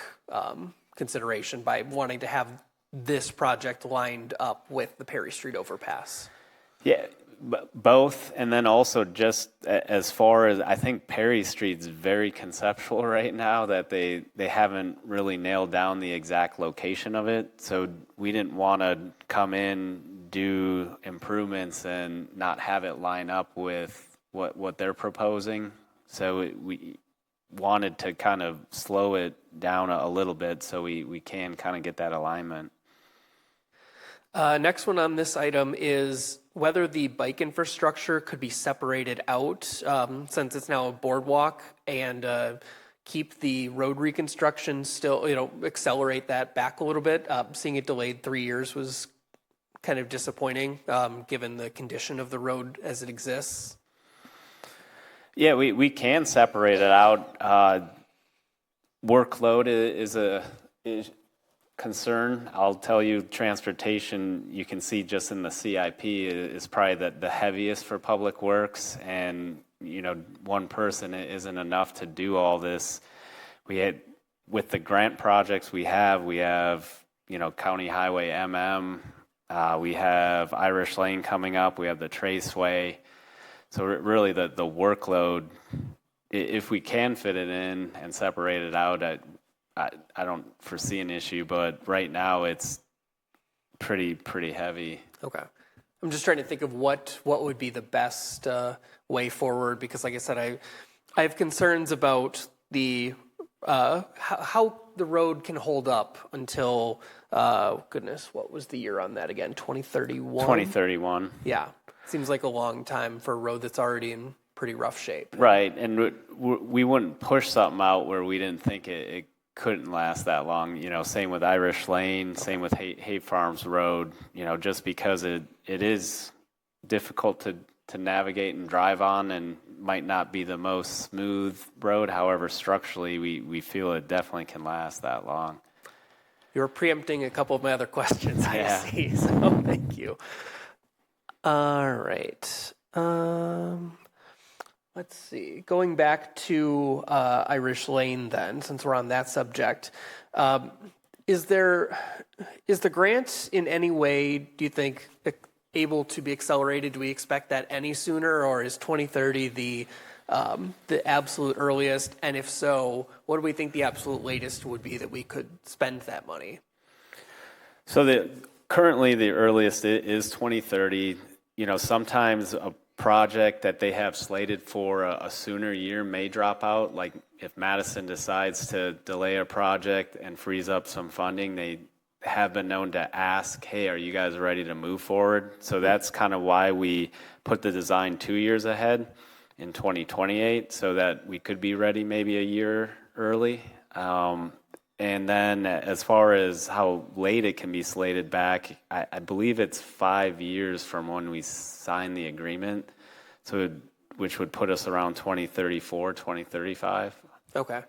consideration by wanting to have this project lined up with the Perry Street overpass? Yeah, both, and then also just as far as I think Perry Street's very conceptual right now, that they haven't really nailed down the exact location of it. So we didn't want to come in, do improvements, and not have it line up with what they're proposing. So we wanted to kind of slow it down a little bit so we can kind of get that alignment. Next one on this item is whether the bike infrastructure could be separated out since it's now a boardwalk and keep the road reconstruction still, accelerate that back a little bit. Seeing it delayed 3 years was kind of disappointing given the condition of the road as it exists. Yeah, we can separate it out. Workload is a concern. I'll tell you, transportation, you can see just in the CIP is probably the heaviest for public works, and one person isn't enough to do all this. With the grant projects we have County Highway we have Irish Lane coming up, we have the Traceway. So really the workload, if we can fit it in and separate it out, I don't foresee an issue, but right now it's pretty heavy. Okay. I'm just trying to think of what would be the best way forward, because like I said, I have concerns about the how the road can hold up until what was the year on that again? 2031? 2031. Yeah. Seems like a long time for a road that's already in pretty rough shape. Right, and we wouldn't push something out where we didn't think it couldn't last that long. Same with Irish Lane, same with Hay Farms Road, just because it is difficult to navigate and drive on and might not be the most smooth road. However, structurally, we feel it definitely can last that long. You're preempting a couple of my other questions, I see, so thank you. All right. Let's see. Going back to Irish Lane then, since we're on that subject, is the grant in any way, do you think, able to be accelerated? Do we expect that any sooner, or is 2030 the absolute earliest? And if so, what do we think the absolute latest would be that we could spend that money? So currently the earliest is 2030. Sometimes a project that they have slated for a sooner year may drop out. Like if Madison decides to delay a project and frees up some funding, they have been known to ask, hey, are you guys ready to move forward? So that's kind of why we put the design 2 years ahead in 2028 so that we could be ready maybe a year early. And then as far as how late it can be slated back, I believe it's 5 years from when we signed the agreement, which would put us around 2034, 2035. Okay.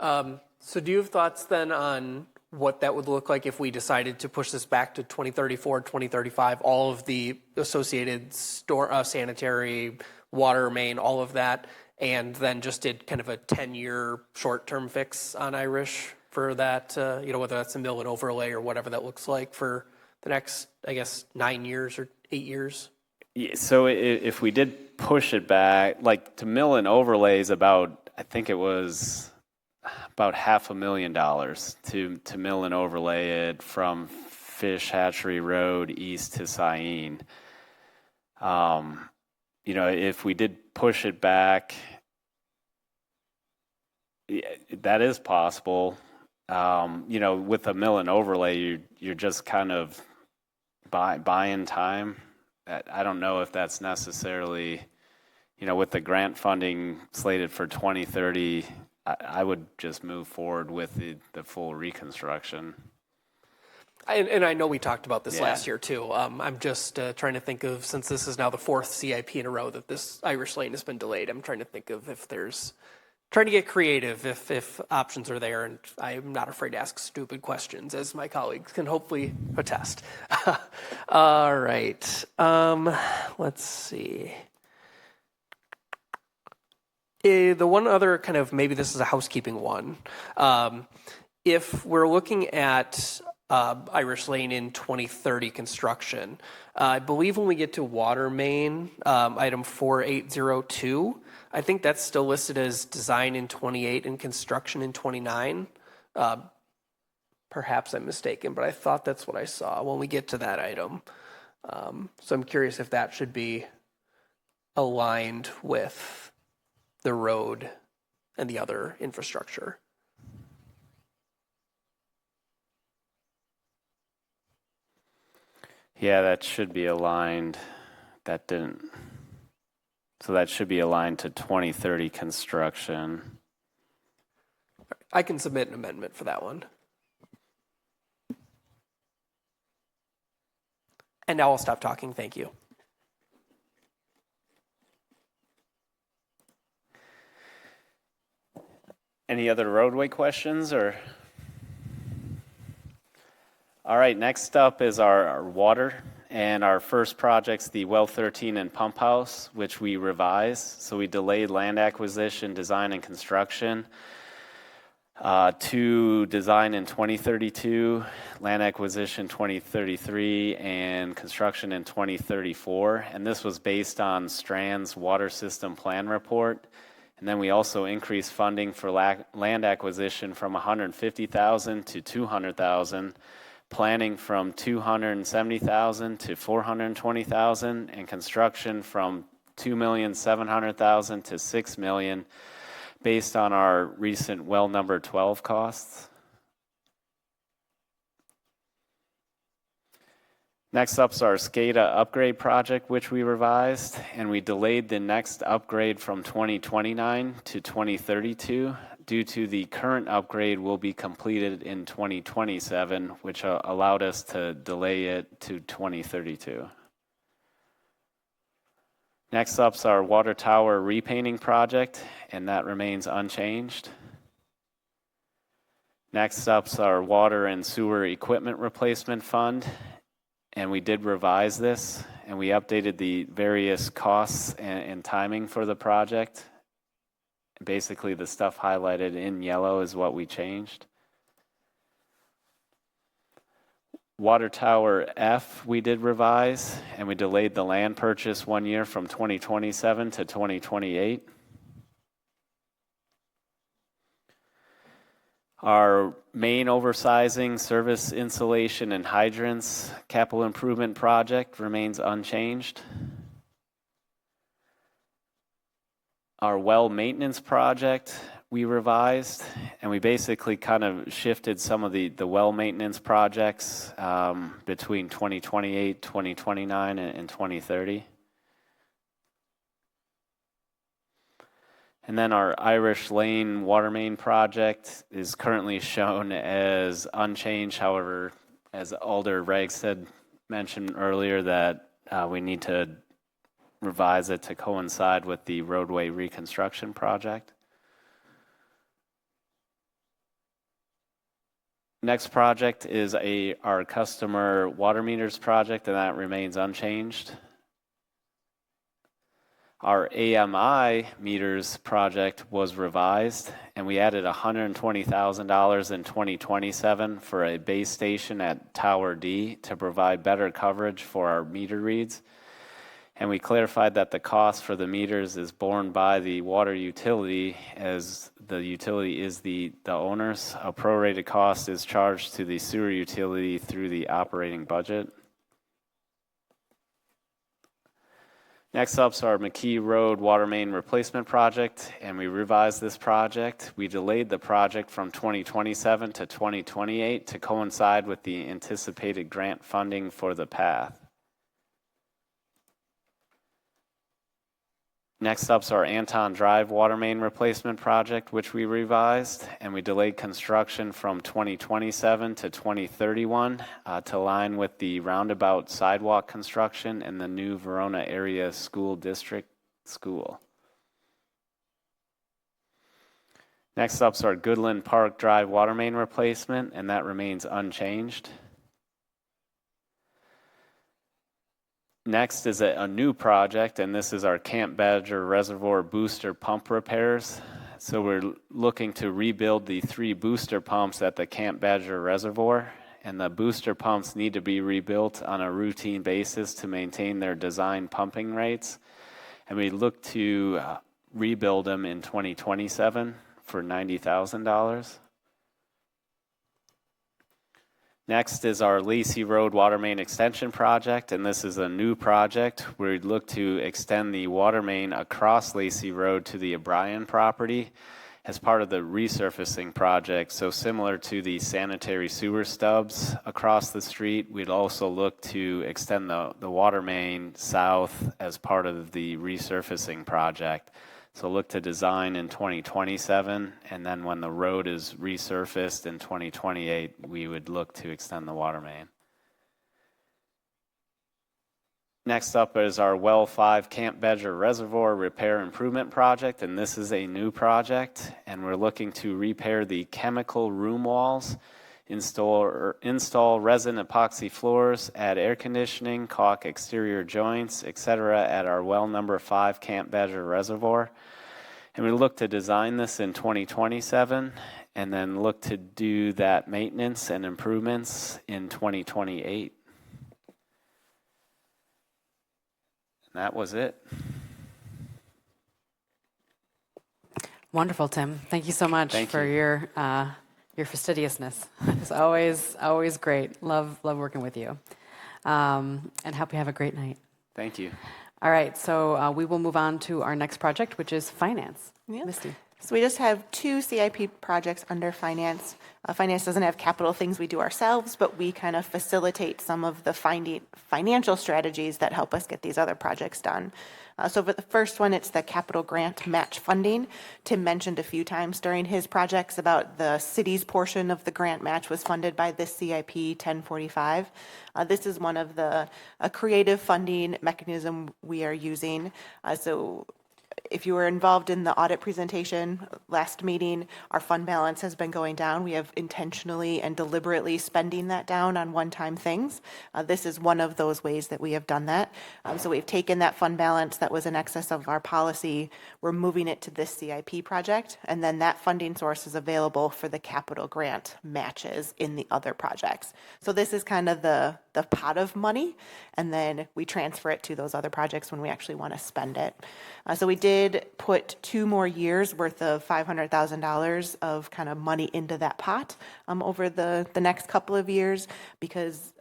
So do you have thoughts then on what that would look like if we decided to push this back to 2034, 2035, all of the associated sanitary, water main, all of that, and then just did kind of a 10-year short-term fix on Irish for that, whether that's a mill and overlay or whatever that looks like for the next, 9 years or 8 years? Yeah, so if we did push it back, like to mill and overlay is about, I think it was about $500,000 to mill and overlay it from Fish Hatchery Road east to Syene. If we did push it back, that is possible. With a mill and overlay, you're just kind of buying time. I don't know if that's necessarily, with the grant funding slated for 2030, I would just move forward with the full reconstruction. And I know we talked about this last year too. I'm just trying to think of, since this is now the fourth CIP in a row that this Irish lane has been delayed, I'm trying to think of if there's, trying to get creative if options are there, and I'm not afraid to ask stupid questions, as my colleagues can hopefully attest. All right. Let's see. The one other kind of, maybe this is a housekeeping one. If we're looking at Irish Lane in 2030 construction, I believe when we get to water main, item 4802, I think that's still listed as design in 28 and construction in 29. Perhaps I'm mistaken, but I thought that's what I saw when we get to that item. So I'm curious if that should be aligned with the road and the other infrastructure. Yeah, that should be aligned. That didn't. So that should be aligned to 2030 construction. I can submit an amendment for that one. And now I'll stop talking. Thank you. Any other roadway questions or? All right, next up is our water, and our first project's the Well 13 and Pump House, which we revised. So we delayed land acquisition, design, and construction to design in 2032, land acquisition 2033, and construction in 2034. And this was based on Strand's water system plan report. And then we also increased funding for land acquisition from $150,000 to $200,000, planning from $270,000 to $420,000, and construction from $2,700,000 to $6 million, based on our recent well number 12 costs. Next up is our SCADA upgrade project, which we revised, and we delayed the next upgrade from 2029 to 2032 due to the current upgrade will be completed in 2027, which allowed us to delay it to 2032. Next up is our water tower repainting project, and that remains unchanged. Next up is our water and sewer equipment replacement fund. And we did revise this, and we updated the various costs and timing for the project. Basically, the stuff highlighted in yellow is what we changed. Water Tower F, we did revise, and we delayed the land purchase 1 year from 2027 to 2028. Our main oversizing, service installation, and hydrants capital improvement project remains unchanged. Our well maintenance project we revised, and we basically kind of shifted some of the well maintenance projects between 2028, 2029, and 2030. And then our Irish Lane water main project is currently shown as unchanged. However, as Alder Ragsted mentioned earlier, that we need to revise it to coincide with the roadway reconstruction project. Next project is our customer water meters project, and that remains unchanged. Our AMI meters project was revised, and we added $120,000 in 2027 for a base station at Tower D to provide better coverage for our meter reads. And we clarified that the cost for the meters is borne by the water utility, as the utility is the owners. A prorated cost is charged to the sewer utility through the operating budget. Next up is our McKee Road water main replacement project, and we revised this project. We delayed the project from 2027 to 2028 to coincide with the anticipated grant funding for the path. Next up is our Anton Drive water main replacement project, which we revised, and we delayed construction from 2027 to 2031 to align with the roundabout sidewalk construction in the new Verona Area School District school. Next up is our Goodland Park Drive water main replacement, and that remains unchanged. Next is a new project, and this is our Camp Badger Reservoir booster pump repairs. So we're looking to rebuild the 3 booster pumps at the Camp Badger Reservoir, and the booster pumps need to be rebuilt on a routine basis to maintain their design pumping rates. And we look to rebuild them in 2027 for $90,000. Next is our Lacey Road water main extension project, and this is a new project where we'd look to extend the water main across Lacey Road to the O'Brien property as part of the resurfacing project. So similar to the sanitary sewer stubs across the street, we'd also look to extend the water main south as part of the resurfacing project. So look to design in 2027, and then when the road is resurfaced in 2028, we would look to extend the water main. Next up is our Well 5 Camp Badger Reservoir Repair Improvement Project, and this is a new project, and we're looking to repair the chemical room walls, install resin epoxy floors, add air conditioning, caulk exterior joints, etc. at our well number 5 Camp Badger Reservoir. And we look to design this in 2027 and then look to do that maintenance and improvements in 2028. And that was it. Wonderful, Tim. Thank you so much for your fastidiousness. It's always great. Love working with you. And hope you have a great night. Thank you. All right, so we will move on to our next project, which is finance. Yeah. Misty. So we just have 2 CIP projects under finance. Finance doesn't have capital things we do ourselves, but we kind of facilitate some of the financial strategies that help us get these other projects done. So for the first one, it's the capital grant match funding. Tim mentioned a few times during his projects about the city's portion of the grant match was funded by this CIP 1045. This is one of the creative funding mechanism we are using. So if you were involved in the audit presentation last meeting, our fund balance has been going down. We have intentionally and deliberately spending that down on one-time things. This is one of those ways that we have done that. So we've taken that fund balance that was in excess of our policy, we're moving it to this CIP project, and then that funding source is available for the capital grant matches in the other projects. So this is kind of the pot of money, and then we transfer it to those other projects when we actually want to spend it. So we did did put 2 more years worth of $500,000 of kind of money into that pot over the next couple of years, because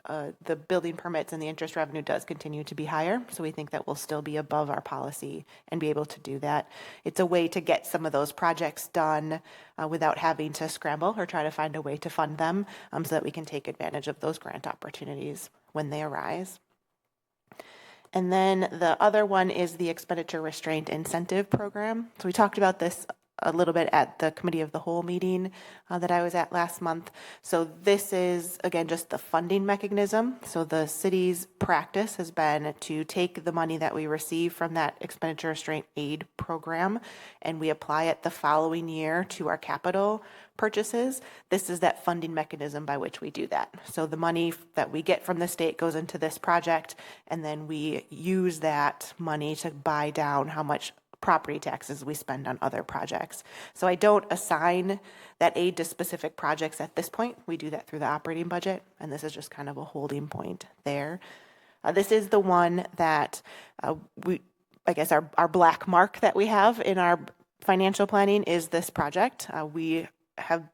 the building permits and the interest revenue does continue to be higher. So we think that we'll still be above our policy and be able to do that. It's a way to get some of those projects done without having to scramble or try to find a way to fund them, so that we can take advantage of those grant opportunities when they arise. And then the other one is the expenditure restraint incentive program. So we talked about this a little bit at the committee of the whole meeting that I was at last month. So this is, again, just the funding mechanism. So the city's practice has been to take the money that we receive from that expenditure restraint aid program, and we apply it the following year to our capital purchases. This is that funding mechanism by which we do that. So the money that we get from the state goes into this project, and then we use that money to buy down how much property taxes we spend on other projects. So I don't assign that aid to specific projects at this point. We do that through the operating budget, and this is just kind of a holding point there. This is the one that I guess our black mark that we have in our financial planning is this project. We have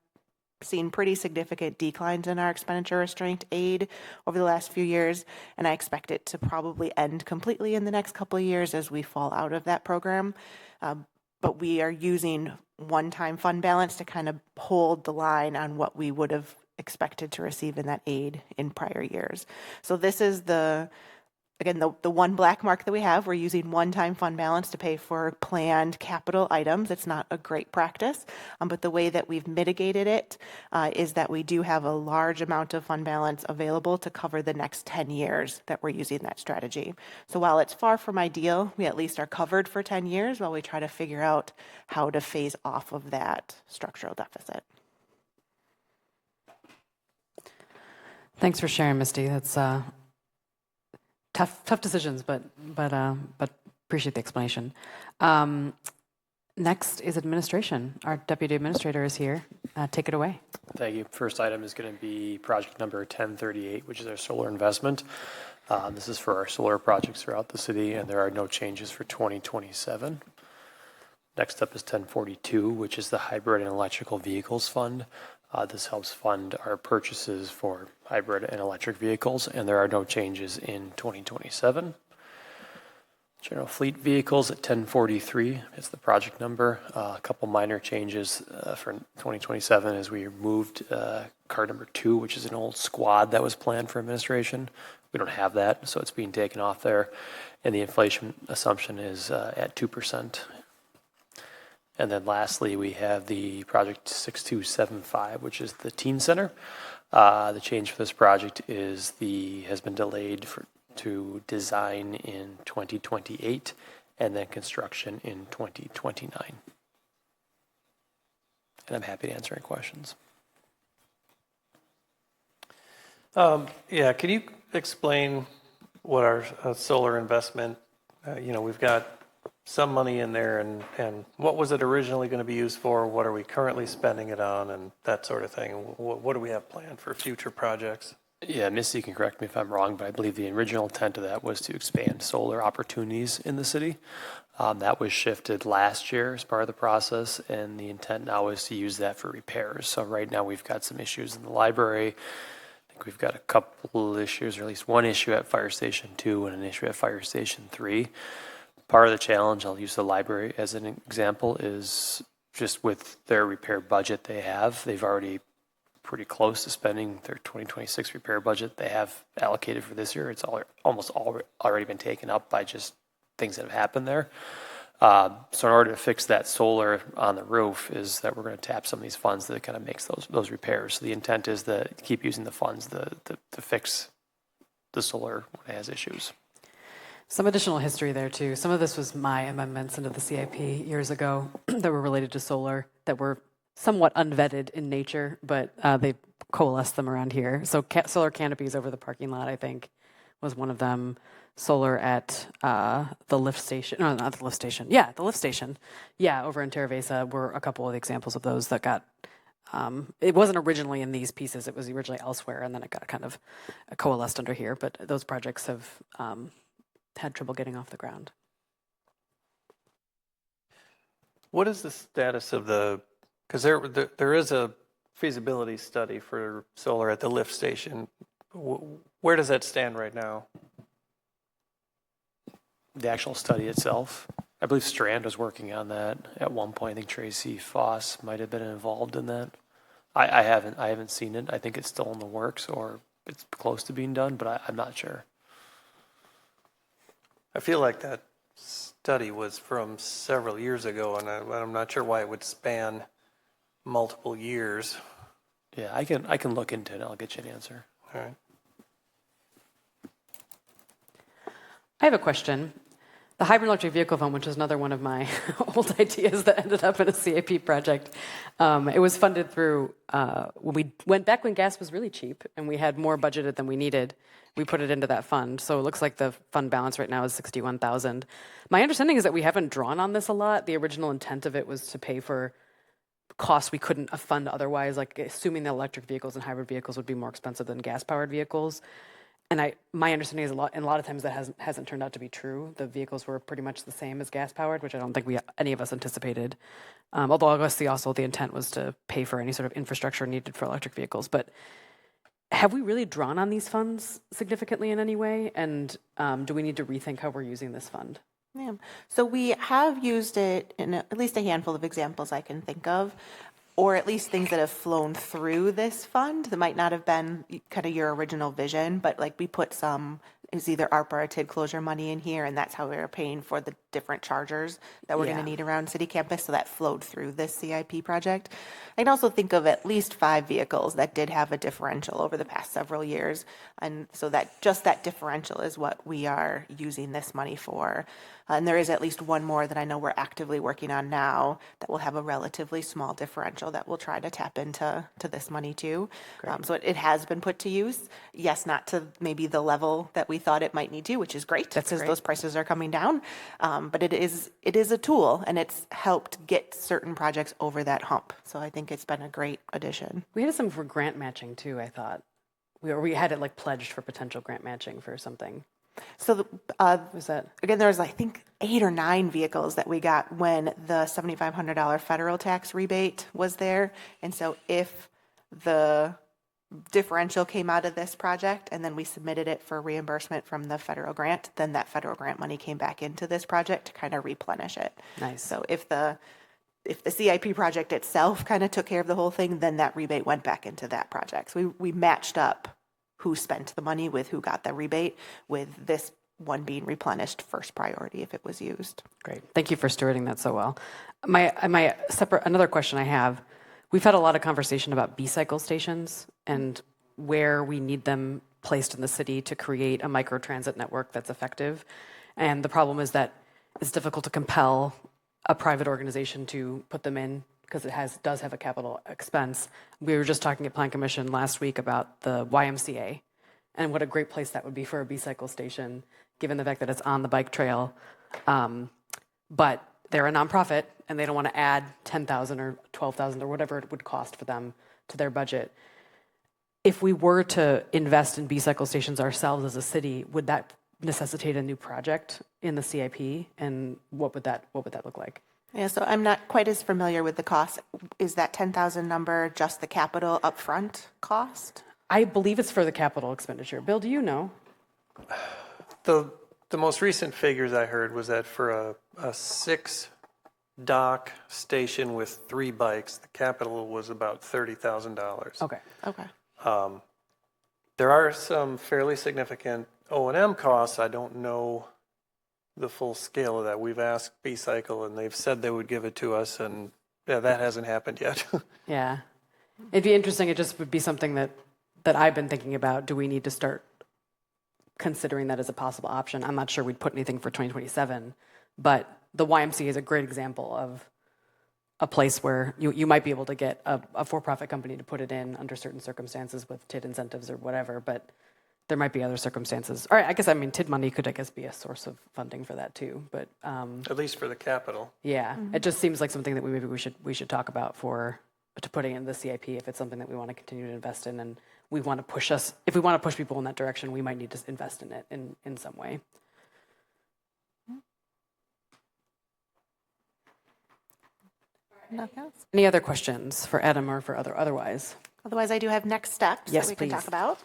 seen pretty significant declines in our expenditure restraint aid over the last few years, and I expect it to probably end completely in the next couple of years as we fall out of that program. But we are using one-time fund balance to kind of hold the line on what we would have expected to receive in that aid in prior years. So this is the one black mark that we have. We're using one-time fund balance to pay for planned capital items. It's not a great practice, but the way that we've mitigated it is that we do have a large amount of fund balance available to cover the next 10 years that we're using that strategy. So while it's far from ideal, we at least are covered for 10 years while we try to figure out how to phase off of that structural deficit. Thanks for sharing, Misty. That's tough decisions, but appreciate the explanation. Next is administration. Our deputy administrator is here. Take it away. Thank you. First item is going to be project number 1038, which is our solar investment. This is for our solar projects throughout the city, and there are no changes for 2027. Next up is 1042, which is the hybrid and electrical vehicles fund. This helps fund our purchases for hybrid and electric vehicles, and there are no changes in 2027. General fleet vehicles at 1043 is the project number. A couple minor changes for 2027 as we moved car number 2, which is an old squad that was planned for administration. We don't have that, so it's being taken off there. And the inflation assumption is at 2%. And then lastly, we have the project 6275, which is the teen center. The change for this project is has been delayed to design in 2028 and then construction in 2029. And I'm happy to answer any questions. Yeah, can you explain what our solar investment, we've got some money in there, and what was it originally going to be used for? What are we currently spending it on, and that sort of thing? What do we have planned for future projects? Yeah, Missy, you can correct me if I'm wrong, but I believe the original intent of that was to expand solar opportunities in the city. That was shifted last year as part of the process, and the intent now is to use that for repairs. So right now we've got some issues in the library. I think we've got a couple issues, or at least one issue at Fire Station 2 and an issue at Fire Station 3. Part of the challenge, I'll use the library as an example, is just with their repair budget they've already pretty close to spending their 2026 repair budget they have allocated for this year. It's almost already been taken up by just things that have happened there. So in order to fix that solar on the roof is that we're going to tap some of these funds that kind of makes those repairs. So the intent is to keep using the funds to fix the solar when it has issues. Some additional history there, too. Some of this was my amendments into the CIP years ago that were related to solar that were somewhat unvetted in nature, but they coalesced them around here. So solar canopies over the parking lot, I think, was one of them. Solar at the lift station. No, not the lift station. Yeah, the lift station. Yeah, over in Terra Vesa were a couple of examples of those that got... it wasn't originally in these pieces. It was originally elsewhere, and then it got kind of coalesced under here. But those projects have... had trouble getting off the ground. What is the status of because there is a feasibility study for solar at the lift station. Where does that stand right now? The actual study itself, I believe Strand was working on that at one point. I think Tracy Foss might have been involved in that. I haven't seen it. I think it's still in the works or it's close to being done, but I'm not sure. I feel like that study was from several years ago, and I'm not sure why it would span multiple years. Yeah, I can look into it. I'll get you an answer. All right. I have a question. The hybrid electric vehicle fund, which is another one of my old ideas that ended up in a CIP project, it was funded through, when we went back when gas was really cheap and we had more budgeted than we needed, we put it into that fund. So it looks like the fund balance right now is $61,000. My understanding is that we haven't drawn on this a lot. The original intent of it was to pay for costs we couldn't fund otherwise, like assuming that electric vehicles and hybrid vehicles would be more expensive than gas-powered vehicles. And my understanding is a lot of times that hasn't turned out to be true. The vehicles were pretty much the same as gas-powered, which I don't think any of us anticipated. Although obviously also the intent was to pay for any sort of infrastructure needed for electric vehicles. But have we really drawn on these funds significantly in any way? And do we need to rethink how we're using this fund? Yeah. So we have used it in at least a handful of examples I can think of, or at least things that have flown through this fund that might not have been kind of your original vision, but like we put some, is either ARPA or TID closure money in here, and that's how we were paying for the different chargers that we're going to need around city campus, so that flowed through this CIP project. I can also think of at least 5 vehicles that did have a differential over the past several years, and so that just that differential is what we are using this money for. And there is at least one more that I know we're actively working on now that will have a relatively small differential that we'll try to tap into this money too. So it has been put to use. Yes, not to maybe the level that we thought it might need to, which is great because those prices are coming down. But it is a tool, and it's helped get certain projects over that hump. So I think it's been a great addition. We had some for grant matching too, I thought. We had it like pledged for potential grant matching for something. So was that again? There was I think 8 or 9 vehicles that we got when the $7,500 federal tax rebate was there, and so if the differential came out of this project and then we submitted it for reimbursement from the federal grant, then that federal grant money came back into this project to kind of replenish it. Nice. So if the CIP project itself kind of took care of the whole thing, then that rebate went back into that project. So we matched up who spent the money with who got the rebate, with this one being replenished first priority if it was used. Great. Thank you for stewarding that so well. Another question I have, we've had a lot of conversation about B-cycle stations and where we need them placed in the city to create a microtransit network that's effective. And the problem is that it's difficult to compel a private organization to put them in because it does have a capital expense. We were just talking at Plan Commission last week about the YMCA and what a great place that would be for a B-cycle station, given the fact that it's on the bike trail. But they're a nonprofit and they don't want to add $10,000 or $12,000 or whatever it would cost for them to their budget. If we were to invest in B-cycle stations ourselves as a city, would that necessitate a new project in the CIP? And what would that look like? Yeah, so I'm not quite as familiar with the cost. Is that 10,000 number just the capital upfront cost? I believe it's for the capital expenditure. Bill, do you know? The most recent figures I heard was that for a 6-dock station with 3 bikes, the capital was about $30,000. Okay. There are some fairly significant O&M costs. I don't know the full scale of that. We've asked B-Cycle and they've said they would give it to us, and that hasn't happened yet. Yeah. It'd be interesting. It just would be something that I've been thinking about. Do we need to start considering that as a possible option? I'm not sure we'd put anything for 2027, but the YMCA is a great example of a place where you might be able to get a for-profit company to put it in under certain circumstances with TID incentives or whatever, but there might be other circumstances. All right, TID money could, be a source of funding for that too, but at least for the capital. Yeah, It just seems like something that we should talk about to putting in the CIP if it's something that we want to continue to invest in, and we want to push if we want to push people in that direction, we might need to invest in it in some way. Nothing else? Any other questions for Adam or for otherwise? Otherwise, I do have next steps Yes, that we can please. talk about.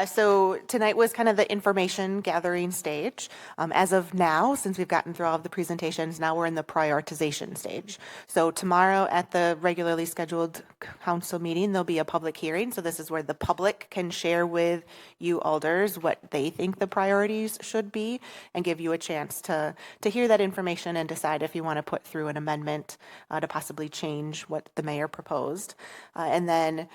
So tonight was kind of the information gathering stage. As of now, since we've gotten through all of the presentations, now we're in the prioritization stage. So tomorrow at the regularly scheduled council meeting, there'll be a public hearing. So this is where the public can share with you alders what they think the priorities should be and give you a chance to hear that information and decide if you want to put through an amendment to possibly change what the mayor proposed. And then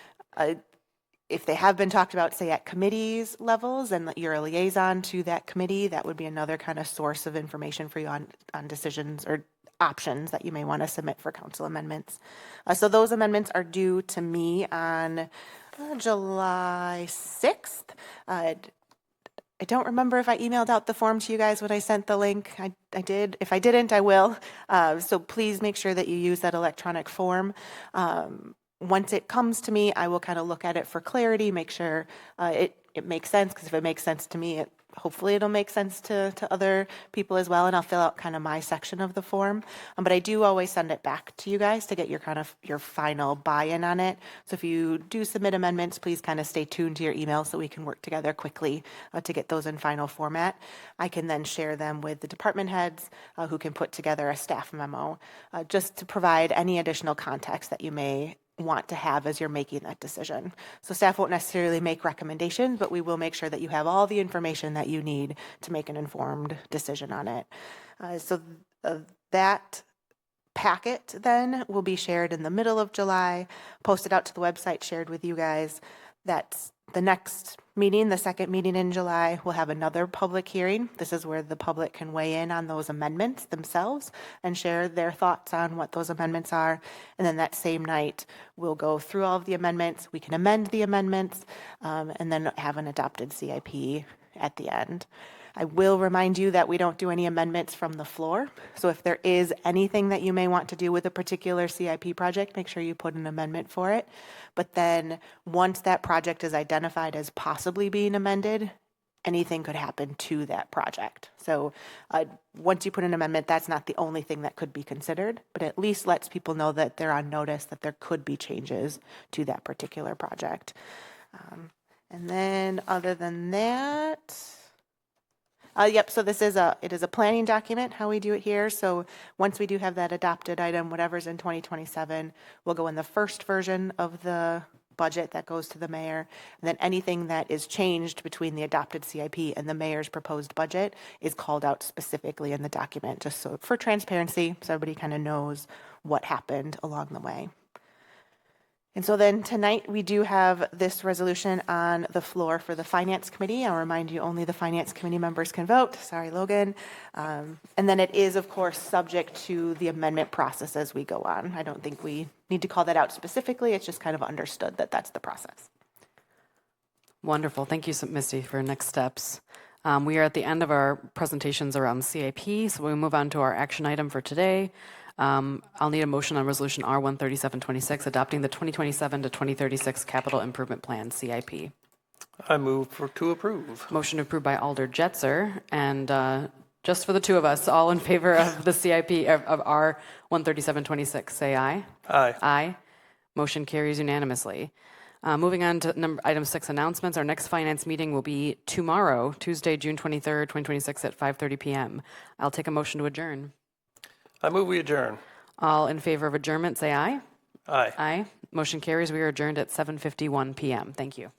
if they have been talked about, say, at committees levels and you're a liaison to that committee, that would be another kind of source of information for you on decisions or options that you may want to submit for council amendments. So those amendments are due to me on July 6th. I don't remember if I emailed out the form to you guys when I sent the link. I did. If I didn't, I will. So please make sure that you use that electronic form. Once it comes to me, I will kind of look at it for clarity, make sure it makes sense, because if it makes sense to me, hopefully it'll make sense to other people as well, and I'll fill out kind of my section of the form. But I do always send it back to you guys to get your final buy-in on it. So if you do submit amendments, please kind of stay tuned to your email so we can work together quickly to get those in final format. I can then share them with the department heads who can put together a staff memo just to provide any additional context that you may want to have as you're making that decision. So staff won't necessarily make recommendations, but we will make sure that you have all the information that you need to make an informed decision on it. That packet then will be shared in the middle of July, posted out to the website, shared with you guys. That's the next meeting, the second meeting in July, we'll have another public hearing. This is where the public can weigh in on those amendments themselves and share their thoughts on what those amendments are. And then that same night, we'll go through all of the amendments. We can amend the amendments and then have an adopted CIP at the end. I will remind you that we don't do any amendments from the floor. So if there is anything that you may want to do with a particular CIP project, make sure you put an amendment for it. But then once that project is identified as possibly being amended, anything could happen to that project. So once you put an amendment, that's not the only thing that could be considered, but at least lets people know that they're on notice that there could be changes to that particular project. And then other than that, yep, so it is a planning document, how we do it here. So once we do have that adopted item, whatever's in 2027, we'll go in the first version of the budget that goes to the mayor. And then anything that is changed between the adopted CIP and the mayor's proposed budget is called out specifically in the document, just so for transparency, so everybody kind of knows what happened along the way. And so then tonight we do have this resolution on the floor for the Finance Committee. I'll remind you only the Finance Committee members can vote. Sorry, Logan. And then it is, of course, subject to the amendment process as we go on. I don't think we need to call that out specifically. It's just kind of understood that that's the process. Wonderful. Thank you, Misty, for next steps. We are at the end of our presentations around CIP, so we move on to our action item for today. I'll need a motion on Resolution R13726, adopting the 2027 to 2036 Capital Improvement Plan, CIP. I move to approve. Motion approved by Alder Jetzer. And just for the two of us, all in favor of the CIP of R13726, say aye. Aye. Aye. Motion carries unanimously. Moving on to item 6, announcements. Our next finance meeting will be tomorrow, Tuesday, June 23rd, 2026 at 5:30 p.m. I'll take a motion to adjourn. I move we adjourn. All in favor of adjournment, say aye. Aye. Aye. Motion carries. We are adjourned at 7:51 p.m. Thank you.